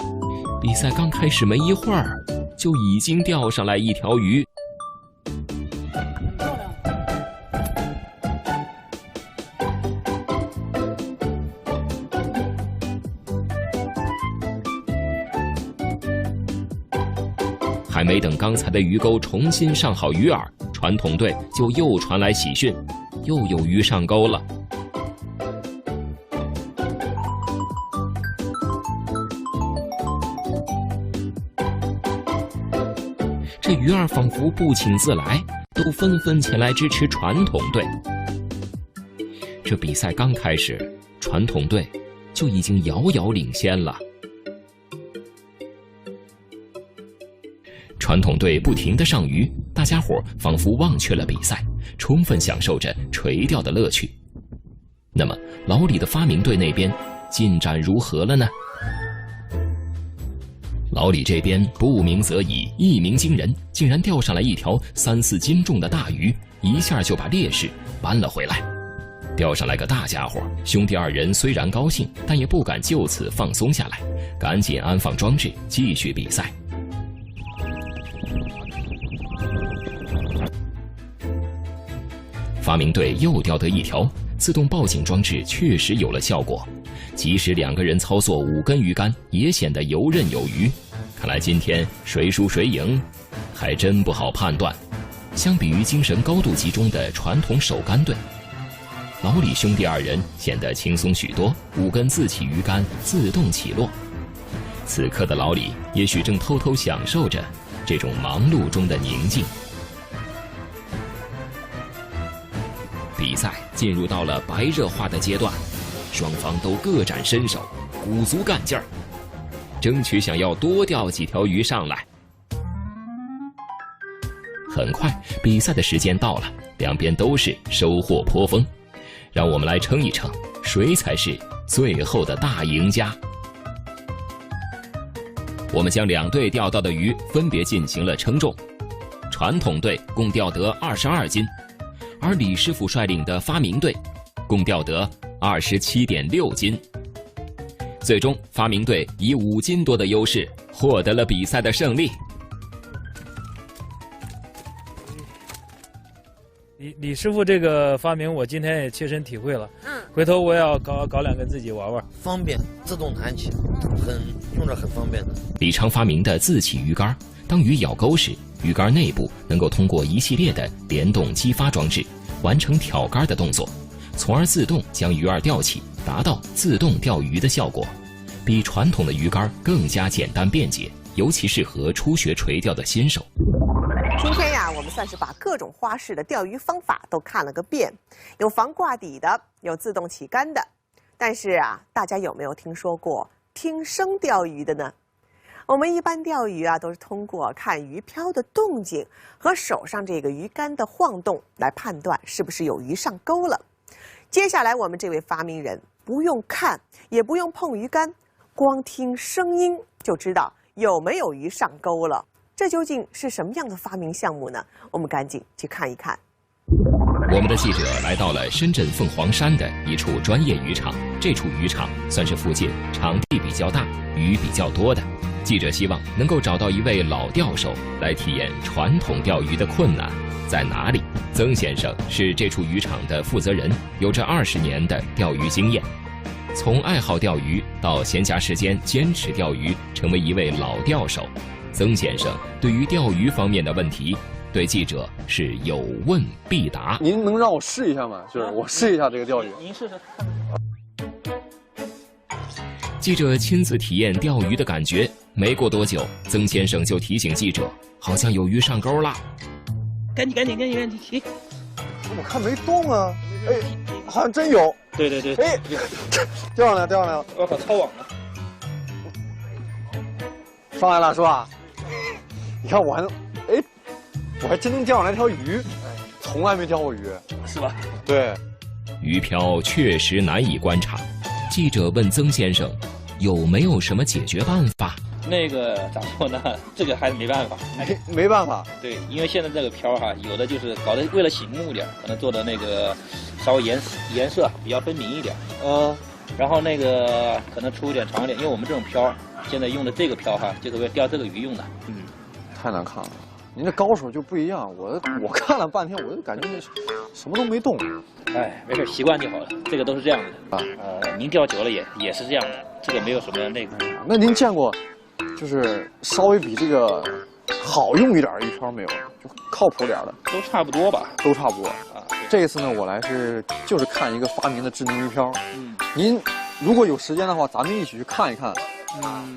S5: 比赛刚开始没一会儿，就已经钓上来1条鱼。还没等刚才的鱼钩重新上好鱼饵，传统队就又传来喜讯，又有鱼上钩了。鱼儿仿佛不请自来，都纷纷前来支持传统队。这比赛刚开始，传统队就已经遥遥领先了。传统队不停地上鱼，大家伙仿佛忘却了比赛，充分享受着垂钓的乐趣。那么，老李的发明队那边进展如何了呢？老李这边不鸣则已，一鸣惊人，竟然钓上来一条3、4斤重的大鱼，一下就把劣势扳了回来。钓上来个大家伙，兄弟2人虽然高兴，但也不敢就此放松下来，赶紧安放装置，继续比赛。发明队又钓得一条，自动报警装置确实有了效果，即使2个人操作5根鱼竿，也显得游刃有余。看来今天谁输谁赢，还真不好判断。相比于精神高度集中的传统手竿队，老李兄弟2人显得轻松许多，5根自起鱼竿自动起落。此刻的老李也许正偷偷享受着这种忙碌中的宁静。比赛进入到了白热化的阶段，双方都各展身手，鼓足干劲儿，争取想要多钓几条鱼上来。很快，比赛的时间到了，两边都是收获颇丰。让我们来称一称，谁才是最后的大赢家。我们将2队钓到的鱼分别进行了称重，传统队共钓得22斤，而李师傅率领的发明队共钓得27.6斤。最终，发明队以5斤多的优势获得了比赛的胜利。
S14: 李师傅这个发明，我今天也切身体会了。回头我也要搞2个自己玩玩。
S15: 方便，自动弹起，用着很方便的。
S5: 李昌发明的自起鱼竿，当鱼咬钩时，鱼竿内部能够通过一系列的联动激发装置，完成挑竿的动作，从而自动将鱼儿吊起，达到自动钓鱼的效果。比传统的鱼竿更加简单便捷，尤其适合初学垂钓的新手。
S4: 今天呀，我们算是把各种花式的钓鱼方法都看了个遍，有防挂底的，有自动起竿的。但是啊，大家有没有听说过听声钓鱼的呢？我们一般钓鱼啊，都是通过看鱼漂的动静和手上这个鱼竿的晃动来判断是不是有鱼上钩了。接下来，我们这位发明人不用看，也不用碰鱼竿，光听声音就知道有没有鱼上钩了。这究竟是什么样的发明项目呢？我们赶紧去看一看。
S5: 我们的记者来到了深圳凤凰山的一处专业渔场，这处渔场算是附近场地比较大、鱼比较多的。记者希望能够找到一位老钓手来体验传统钓鱼的困难在哪里。曾先生是这处渔场的负责人，有着20年的钓鱼经验。从爱好钓鱼到闲暇时间坚持钓鱼，成为一位老钓手。曾先生对于钓鱼方面的问题，对记者是有问必答。
S16: 您能让我试一下吗？就是我试一下这个钓鱼。
S14: 您试试看。
S5: 记者亲自体验钓鱼的感觉，没过多久，曾先生就提醒记者，好像有鱼上钩了。
S14: 赶紧提！
S16: 我看没动啊，哎，好像真有。
S14: 对，
S16: 哎，钓上来了。
S14: 我靠，抄网了。
S16: 上来了是吧？你看我还真能钓上来条鱼，从来没钓过鱼，
S14: 是吧？
S16: 对，
S5: 鱼漂确实难以观察。记者问曾先生，有没有什么解决办法？
S14: 那个咋说呢？这个还是没办法，
S16: 没办法。
S14: 对，因为现在这个漂哈，有的就是搞得为了醒目点，可能做的那个稍微颜色比较分明一点。然后那个可能粗一点、长一点，因为我们这种漂现在用的这个漂哈，就是为了钓这个鱼用的。
S16: 太难看了。您这高手就不一样，我看了半天，我就感觉什么都没动。
S14: 哎，没事，习惯就好了。这个都是这样的啊。您钓久了也是这样的，这个没有什么那个。
S16: 那您见过，就是稍微比这个好用一点的鱼漂没有？就靠谱点的？
S14: 都差不多吧。
S16: 都差不多啊。这次呢，我来就是看一个发明的智能鱼漂。您如果有时间的话，咱们一起去看一看。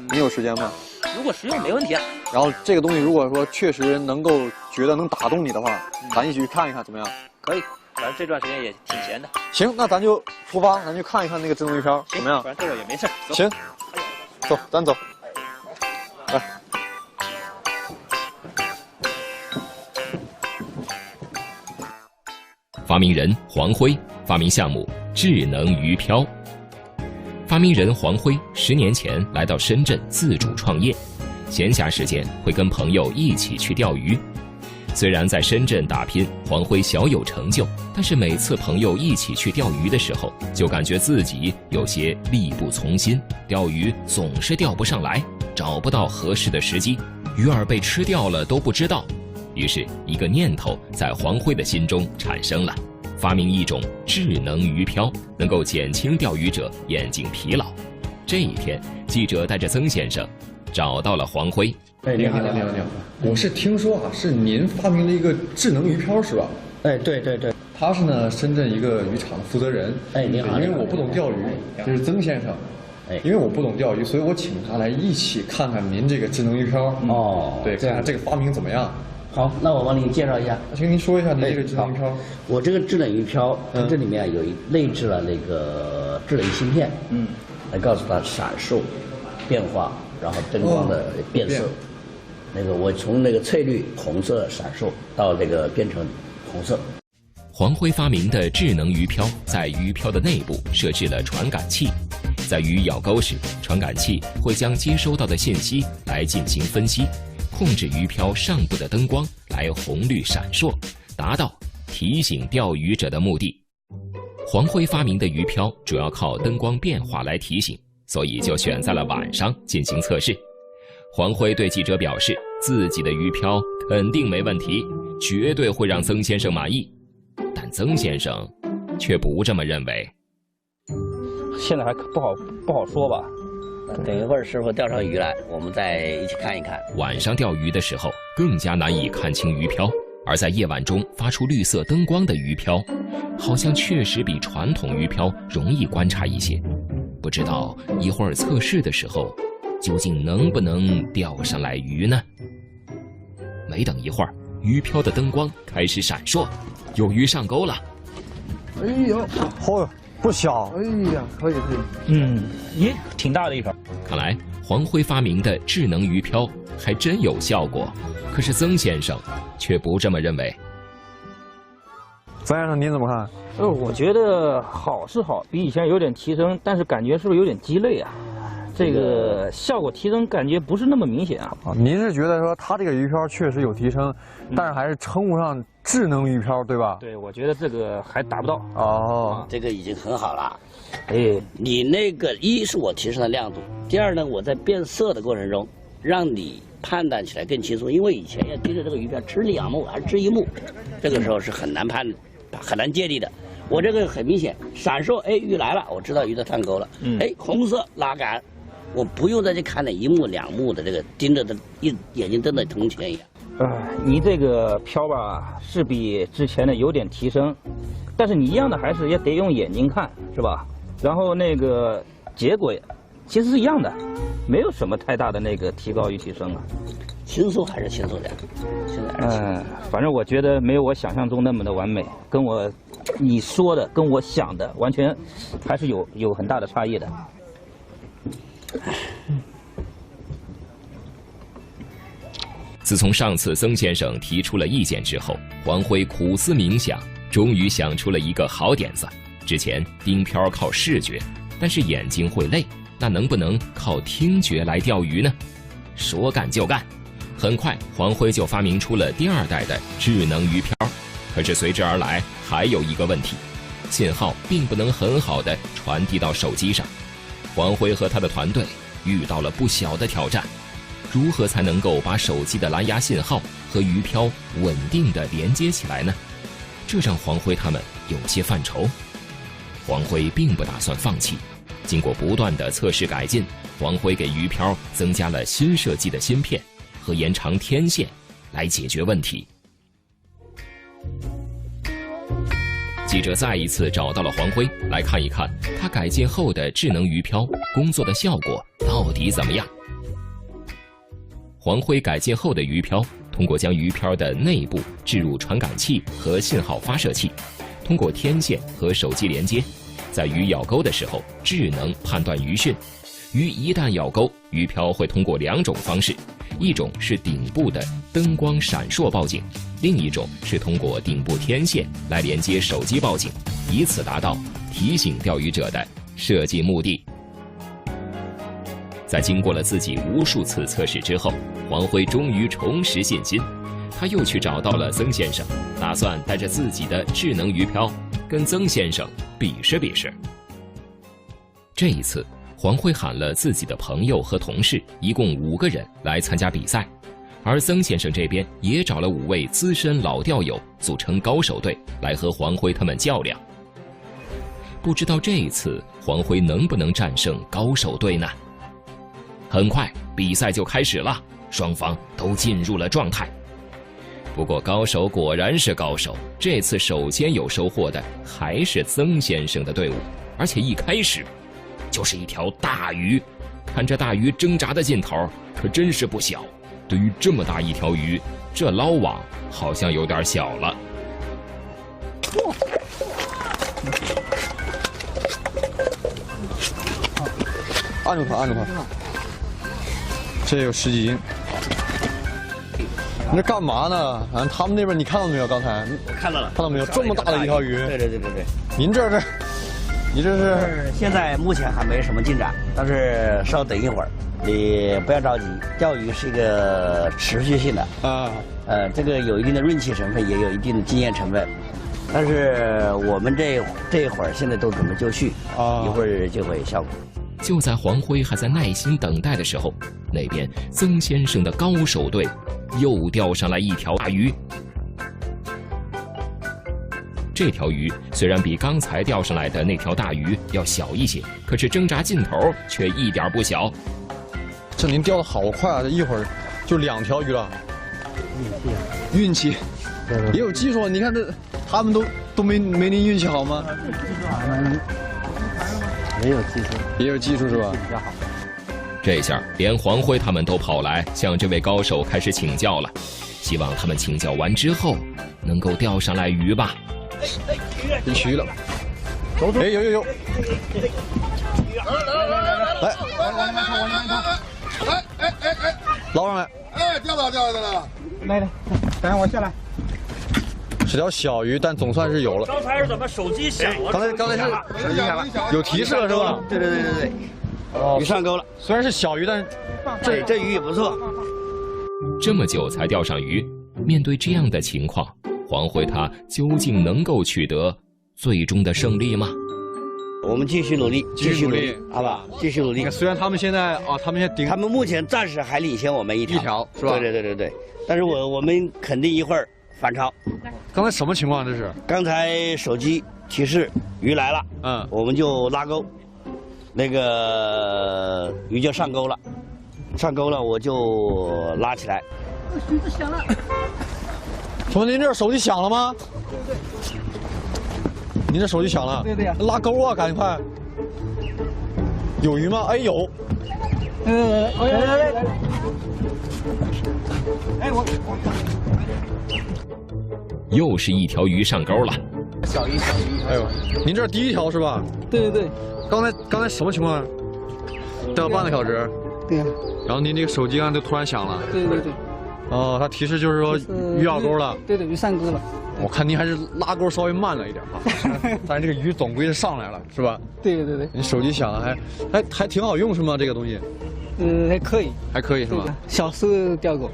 S16: 您有时间吗？
S14: 如果实用没问题啊。
S16: 然后这个东西如果说确实能够觉得能打动你的话，咱一起去看一看怎么样？
S14: 可以，反正这段时间也挺闲的。
S16: 行，那咱就出发，咱去看一看那个智能鱼漂怎么样？
S14: 反正这会儿也没事。
S16: 行，走，咱走。来。
S5: 发明人黄辉发明项目智能鱼漂。发明人黄辉10年前来到深圳自主创业，闲暇时间会跟朋友一起去钓鱼。虽然在深圳打拼，黄辉小有成就，但是每次朋友一起去钓鱼的时候，就感觉自己有些力不从心，钓鱼总是钓不上来，找不到合适的时机，鱼儿被吃掉了都不知道。于是，一个念头在黄辉的心中产生了：发明一种智能鱼漂，能够减轻钓鱼者眼睛疲劳。这一天，记者带着曾先生找到了黄辉。
S17: 哎，你好，你好，你好！我是听说啊，是您发明了一个智能鱼漂，是吧？
S12: 哎，对对对，
S17: 他是呢深圳一个渔场的负责人。
S12: 哎，你好，
S17: 因为我不懂钓鱼，这是曾先生。哎，因为我不懂钓鱼，所以我请他来一起看看您这个智能鱼漂。
S12: 哦，
S17: 对，看看这个发明怎么样。
S12: 好，那我帮您介绍一下。
S17: 请您说一下您这个智能鱼漂。
S12: 我这个智能鱼漂，它这里面有内置了那个智能芯片，来告诉它闪烁、变化，然后灯光的变色。那个我从那个翠绿红色闪烁到这个变成红色。
S5: 黄辉发明的智能鱼漂，在鱼漂的内部设置了传感器，在鱼咬钩时，传感器会将接收到的信息来进行分析，控制鱼漂上部的灯光来红绿闪烁，达到提醒钓鱼者的目的。黄辉发明的鱼漂主要靠灯光变化来提醒，所以就选在了晚上进行测试。黄辉对记者表示，自己的鱼漂肯定没问题，绝对会让曾先生满意。但曾先生却不这么认为。
S14: 现在还不好说吧。
S18: 等一会儿师傅钓上鱼来，我们再一起看一看。
S5: 晚上钓鱼的时候更加难以看清鱼漂，而在夜晚中发出绿色灯光的鱼漂，好像确实比传统鱼漂容易观察一些。不知道一会儿测试的时候，究竟能不能钓上来鱼呢？没等一会儿，鱼漂的灯光开始闪烁，有鱼上钩了。
S12: 哎呦，
S16: 嚯，不小！
S12: 哎呀，可以。
S14: 咦，挺大的一条。
S5: 看来黄辉发明的智能鱼漂还真有效果，可是曾先生却不这么认为。
S16: 曾先生，您怎么看？
S14: 我觉得好是好，比以前有点提升，但是感觉是不是有点鸡肋啊？这个效果提升感觉不是那么明显啊。
S16: 您是觉得说它这个鱼漂确实有提升，但是还是称不上智能鱼漂，对吧？
S14: 对，我觉得这个还达不到。
S18: 哦，这个已经很好了。哎，你那个一是我提升了亮度，第二呢，我在变色的过程中，让你判断起来更清楚。因为以前要盯着这个鱼漂吃2目还是吃1目，这个时候是很难界定的。我这个很明显，闪烁，哎，鱼来了，我知道鱼在探钩了。哎，红色拉杆。我不用再去看那1目2目的这个盯着的眼睛瞪得铜钱一样。
S14: 你这个漂吧是比之前的有点提升，但是你一样的还是也得用眼睛看，是吧？然后那个结果其实是一样的，没有什么太大的那个提高与提升啊。
S18: 轻松还是轻松点，现在还是轻松。
S14: 反正我觉得没有我想象中那么的完美，跟你说的跟我想的完全还是有很大的差异的。
S5: 自从上次曾先生提出了意见之后，黄辉苦思冥想，终于想出了一个好点子。之前盯漂靠视觉，但是眼睛会累，那能不能靠听觉来钓鱼呢？说干就干，很快黄辉就发明出了第2代的智能鱼漂。可是随之而来还有一个问题，信号并不能很好的传递到手机上。黄辉和他的团队遇到了不小的挑战，如何才能够把手机的蓝牙信号和鱼漂稳定地连接起来呢？这让黄辉他们有些犯愁。黄辉并不打算放弃，经过不断的测试改进，黄辉给鱼漂增加了新设计的芯片和延长天线来解决问题。记者再一次找到了黄辉，来看一看他改进后的智能鱼漂工作的效果到底怎么样。黄辉改进后的鱼漂，通过将鱼漂的内部置入传感器和信号发射器，通过天线和手机连接，在鱼咬钩的时候智能判断鱼讯。鱼一旦咬钩，鱼漂会通过2种方式，一种是顶部的灯光闪烁报警，另一种是通过顶部天线来连接手机报警，以此达到提醒钓鱼者的设计目的。在经过了自己无数次测试之后，黄辉终于重拾信心，他又去找到了曾先生，打算带着自己的智能鱼漂跟曾先生比试比试。这一次，黄辉喊了自己的朋友和同事，一共5个人来参加比赛，而曾先生这边也找了5位资深老钓友组成高手队来和黄辉他们较量。不知道这一次黄辉能不能战胜高手队呢？很快比赛就开始了，双方都进入了状态。不过高手果然是高手，这次首先有收获的还是曾先生的队伍，而且一开始就是一条大鱼。看这大鱼挣扎的劲头可真是不小，对于这么大一条鱼，这捞网好像有点小了。
S17: 按住它，按住它。这有10几斤。你这干嘛呢？他们那边你看到没有？刚才
S18: 我看到了，
S17: 看到没有？这么大的一条鱼。
S18: 对。
S17: 您这是？你这是？
S18: 现在目前还没什么进展，但是稍等一会儿，你不要着急。钓鱼是一个持续性的啊，这个有一定的运气成分，也有一定的经验成分。但是我们这一会儿现在都准备就绪啊，一会儿就会效果。
S5: 就在黄辉还在耐心等待的时候，那边曾先生的高手队又钓上来一条大鱼。这条鱼虽然比刚才钓上来的那条大鱼要小一些，可是挣扎劲头却一点不小。
S17: 这您钓的好快啊！这一会儿就2条鱼了。运气，也有技术。你看这，他们都没您运气好吗？
S12: 也有技术，
S17: 也有技术是吧？
S12: 比较好。
S5: 这下连黄辉他们都跑来向这位高手开始请教了，希望他们请教完之后能够钓上来鱼吧。
S17: 一鱼了，走！哎，有！来，捞上来！
S11: 哎，钓到了！
S12: 来，等下我下来。
S17: 是条小鱼，但总算是有了。
S18: 刚才是怎么手机响了？
S17: 刚才是
S18: 手机响了，
S17: 有提示了是吧？
S18: 对。鱼上钩了，
S17: 虽然是小鱼，但是
S18: 这鱼也不错。
S5: 这么久才钓上鱼，面对这样的情况，黄辉他究竟能够取得最终的胜利吗？
S18: 我们继续努力，好吧，继续努力。
S17: 虽然他们现在
S18: 他们目前暂时还领先我们一条，
S17: 是吧？
S18: 对。但是我们肯定一会儿反超。
S17: 刚才什么情况？这是？
S18: 刚才手机提示鱼来了，我们就拉钩，那个鱼就上钩了，我就拉起来。
S12: 绳子响了。
S17: 什么？您这手机响了吗？
S12: 对。
S17: 您这手机响了？
S12: 对呀。
S17: 拉钩啊，赶紧快！有鱼吗？哎，有。
S5: 又是一条鱼上钩了。
S12: 小鱼。
S17: 哎呦，您这是第一条是吧？
S12: 对。
S17: 刚才什么情况？钓半个小时。
S12: 对呀。
S17: 然后您这个手机刚才就突然响了。
S12: 对。
S17: 哦，它提示就是说鱼咬钩了。
S12: 对，鱼上钩了。
S17: 我看您还是拉钩稍微慢了一点哈，但是这个鱼总归是上来了，是吧？
S12: 对。
S17: 你手机响了还挺好用是吗？这个东西？还可以是吧？
S12: 小时候钓过，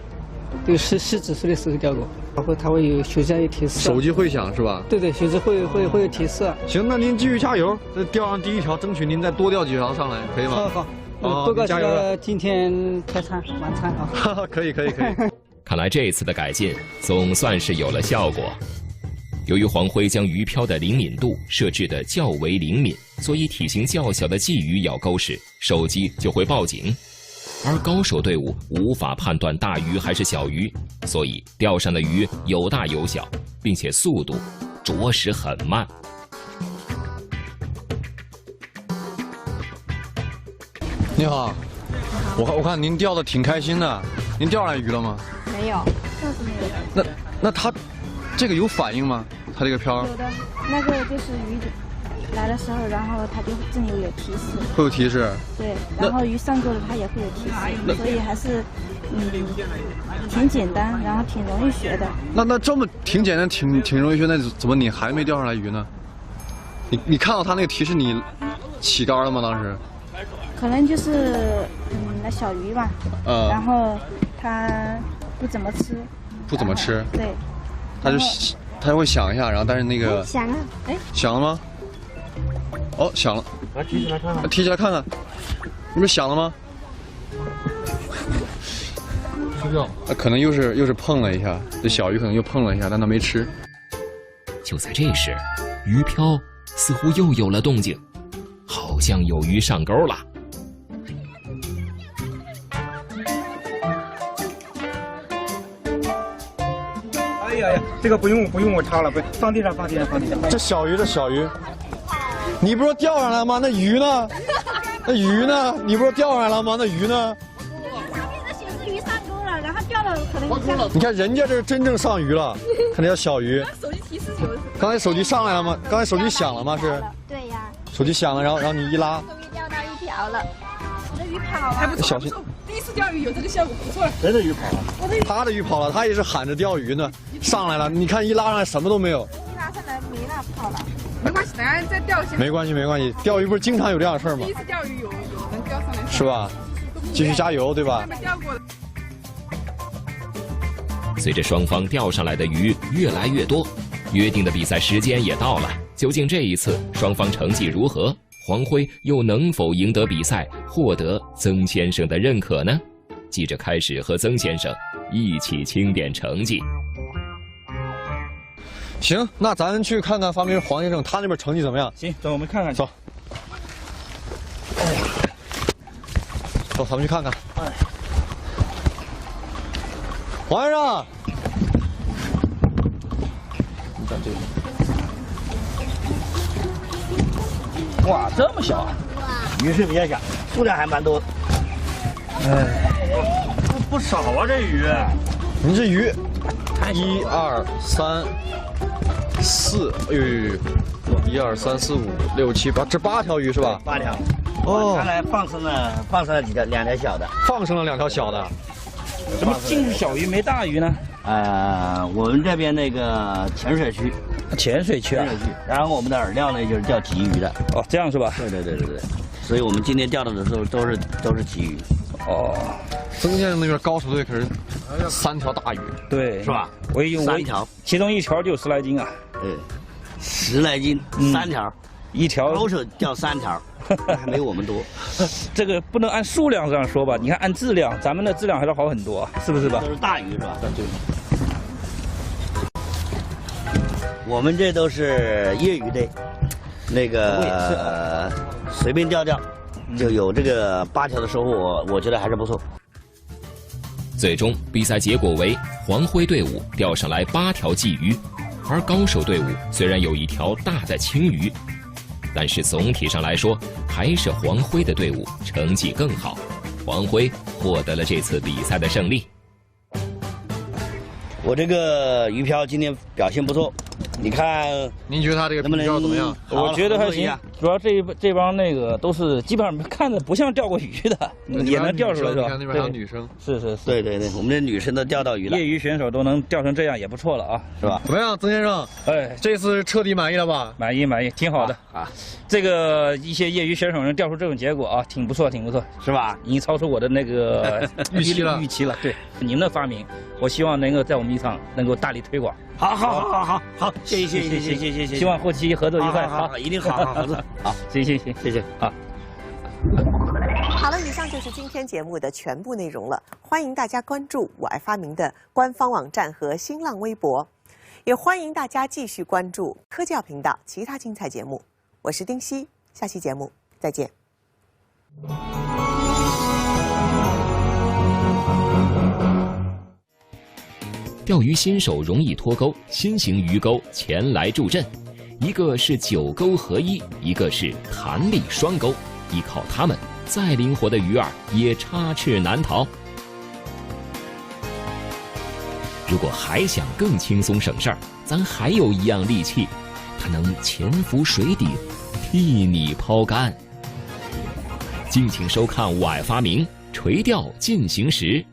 S12: 对，10几岁的时候钓过，包括它会有手机有提示。
S17: 手机会响是吧？
S12: 对，手机会有提示。
S17: 行，那您继续加油，这钓上第一条，争取您再多钓几条上来，可以吗？
S12: 好，多个加油！今天开餐晚餐啊。
S17: 可以。
S5: 看来这次的改进总算是有了效果。由于黄辉将鱼漂的灵敏度设置得较为灵敏，所以体型较小的鲫鱼咬钩时，手机就会报警。而高手队伍无法判断大鱼还是小鱼，所以钓上的鱼有大有小，并且速度着实很慢。
S17: 你好，我看您钓的挺开心的。您钓上来鱼了吗？
S19: 没有，倒是没有。
S17: 那它这个有反应吗？它这个漂？
S19: 有的，那个就是鱼来的时候，然后它就这里有提示。
S17: 会有提示。
S19: 对，然后鱼上钩了，它也会有提示，所以还是挺简单，然后挺容易学的。
S17: 那这么挺简单，挺容易学，那怎么你还没钓上来鱼呢？你看到它那个提示，你起竿了吗？当时？
S19: 可能就是那小鱼吧，然后它不怎么吃。
S17: 不怎么吃。
S19: 对。
S17: 他会想一下，然后但是那个
S19: 想了，哎，
S17: 响了吗？哦，响了。
S14: 来提起来看看。
S17: 提起来看看，你们响了吗？睡觉。可能又是碰了一下，这小鱼可能又碰了一下，但它没吃。
S5: 就在这时，鱼漂似乎又有了动静，好像有鱼上钩了。
S11: 哎呀，这个不用我抄了，放地上。
S17: 这小鱼，你不是钓上来吗？那鱼呢？你不是钓上来了吗？那鱼呢？
S19: 上面的显示鱼上钩了，然后钓了可能就下。
S17: 你看人家这是真正上鱼了，看这条小鱼。
S19: 手机提示有。
S17: 刚才手机上来了吗？刚才手机响了吗？是。
S19: 对呀。
S17: 手机响了，然后你一拉。
S19: 终于钓到一条了，我的鱼跑了。
S17: 还不错，小心。
S19: 第一次钓鱼有这个效果，不错。
S17: 谁的鱼跑了？他的鱼跑了，他也是喊着钓鱼呢，上来了。你看一拉上来什么都没有。
S19: 一拉上来没了，跑了。没关系，等下再钓一下。
S17: 没关系，钓鱼不是经常有这样的事儿吗？
S19: 第一次钓鱼有能钓上来。
S17: 是吧？继续加油，对吧？
S19: 没钓过的。
S5: 随着双方钓上来的鱼越来越多，约定的比赛时间也到了。究竟这一次双方成绩如何？黄辉又能否赢得比赛，获得曾先生的认可呢？记者开始和曾先生一起清点成绩。
S17: 行，那咱去看看发明黄先生他那边成绩怎么样？
S14: 行，走，我们看看。
S17: 走。哎呀，走，咱们去看看。黄先生，你看这个。
S14: 哇，这么小啊！
S18: 鱼是比较小，数量还蛮多。
S14: 哎，不少啊，这鱼。
S17: 你这鱼，1、2、3、4，哎呦，1、2、3、4、5、6、7、8，这8条鱼是吧
S18: ？8条。
S17: 哦，
S18: 看来放生了2条小的。
S17: 放生了2条小的。
S14: 怎么净是小鱼没大鱼呢？
S18: 我们这边那个浅水区。
S14: 浅水区啊。
S18: 然后我们的饵料呢就是钓鲫鱼的。
S14: 哦，这样是吧？
S18: 对。所以我们今天钓到的时候都是鲫鱼。
S17: 哦，曾先生那边高手队可是3条大鱼，
S14: 对，
S18: 是吧？
S14: 我用
S18: 3条，
S14: 其中1条就10来斤啊。
S18: 对，10来斤，3条
S14: ，1条
S18: 高手钓3条，还没我们多。
S14: 这个不能按数量这样说吧？你看按质量，咱们的质量还是好很多，是不是吧？
S18: 都是大鱼是吧？对。我们这都是业余队，那个随便钓就有这个8条的收获，我觉得还是不错。
S5: 最终比赛结果为黄辉队伍钓上来8条鲫鱼，而高手队伍虽然有1条大的青鱼，但是总体上来说还是黄辉的队伍成绩更好，黄辉获得了这次比赛的胜利。
S18: 我这个鱼漂今天表现不错，你看，
S17: 您觉得他这个鱼漂怎么样？
S14: 我觉得还行，主要这帮那个都是基本上看着不像钓过鱼的，也能钓出来是吧？
S17: 你看那边还有女生，
S14: 是。
S18: 对，我们这女生都钓到鱼了，
S14: 业余选手都能钓成这样也不错了啊，是吧？
S17: 怎么样，曾先生？
S14: 哎，
S17: 这次彻底满意了吧？
S14: 满意，挺好的啊。这个一些业余选手能钓出这种结果啊，挺不错，
S18: 是吧？
S14: 已经超出我的那个预期了。对，您的发明，我希望能够在我们渔场能够大力推广。
S18: 好，谢谢，
S14: 希望后期合作愉快。
S18: 好，一定好合作。好，
S14: 行，谢谢啊。
S4: 好了，以上就是今天节目的全部内容了。欢迎大家关注我爱发明的官方网站和新浪微博，也欢迎大家继续关注科教频道其他精彩节目。我是丁熙，下期节目再见。
S5: 钓鱼新手容易脱钩，新型鱼钩前来助阵，一个是9钩合一，一个是弹力双钩，依靠它们，再灵活的鱼饵也插翅难逃。如果还想更轻松省事儿，咱还有一样利器，它能潜伏水底，替你抛竿。敬请收看《我爱发明》垂钓进行时。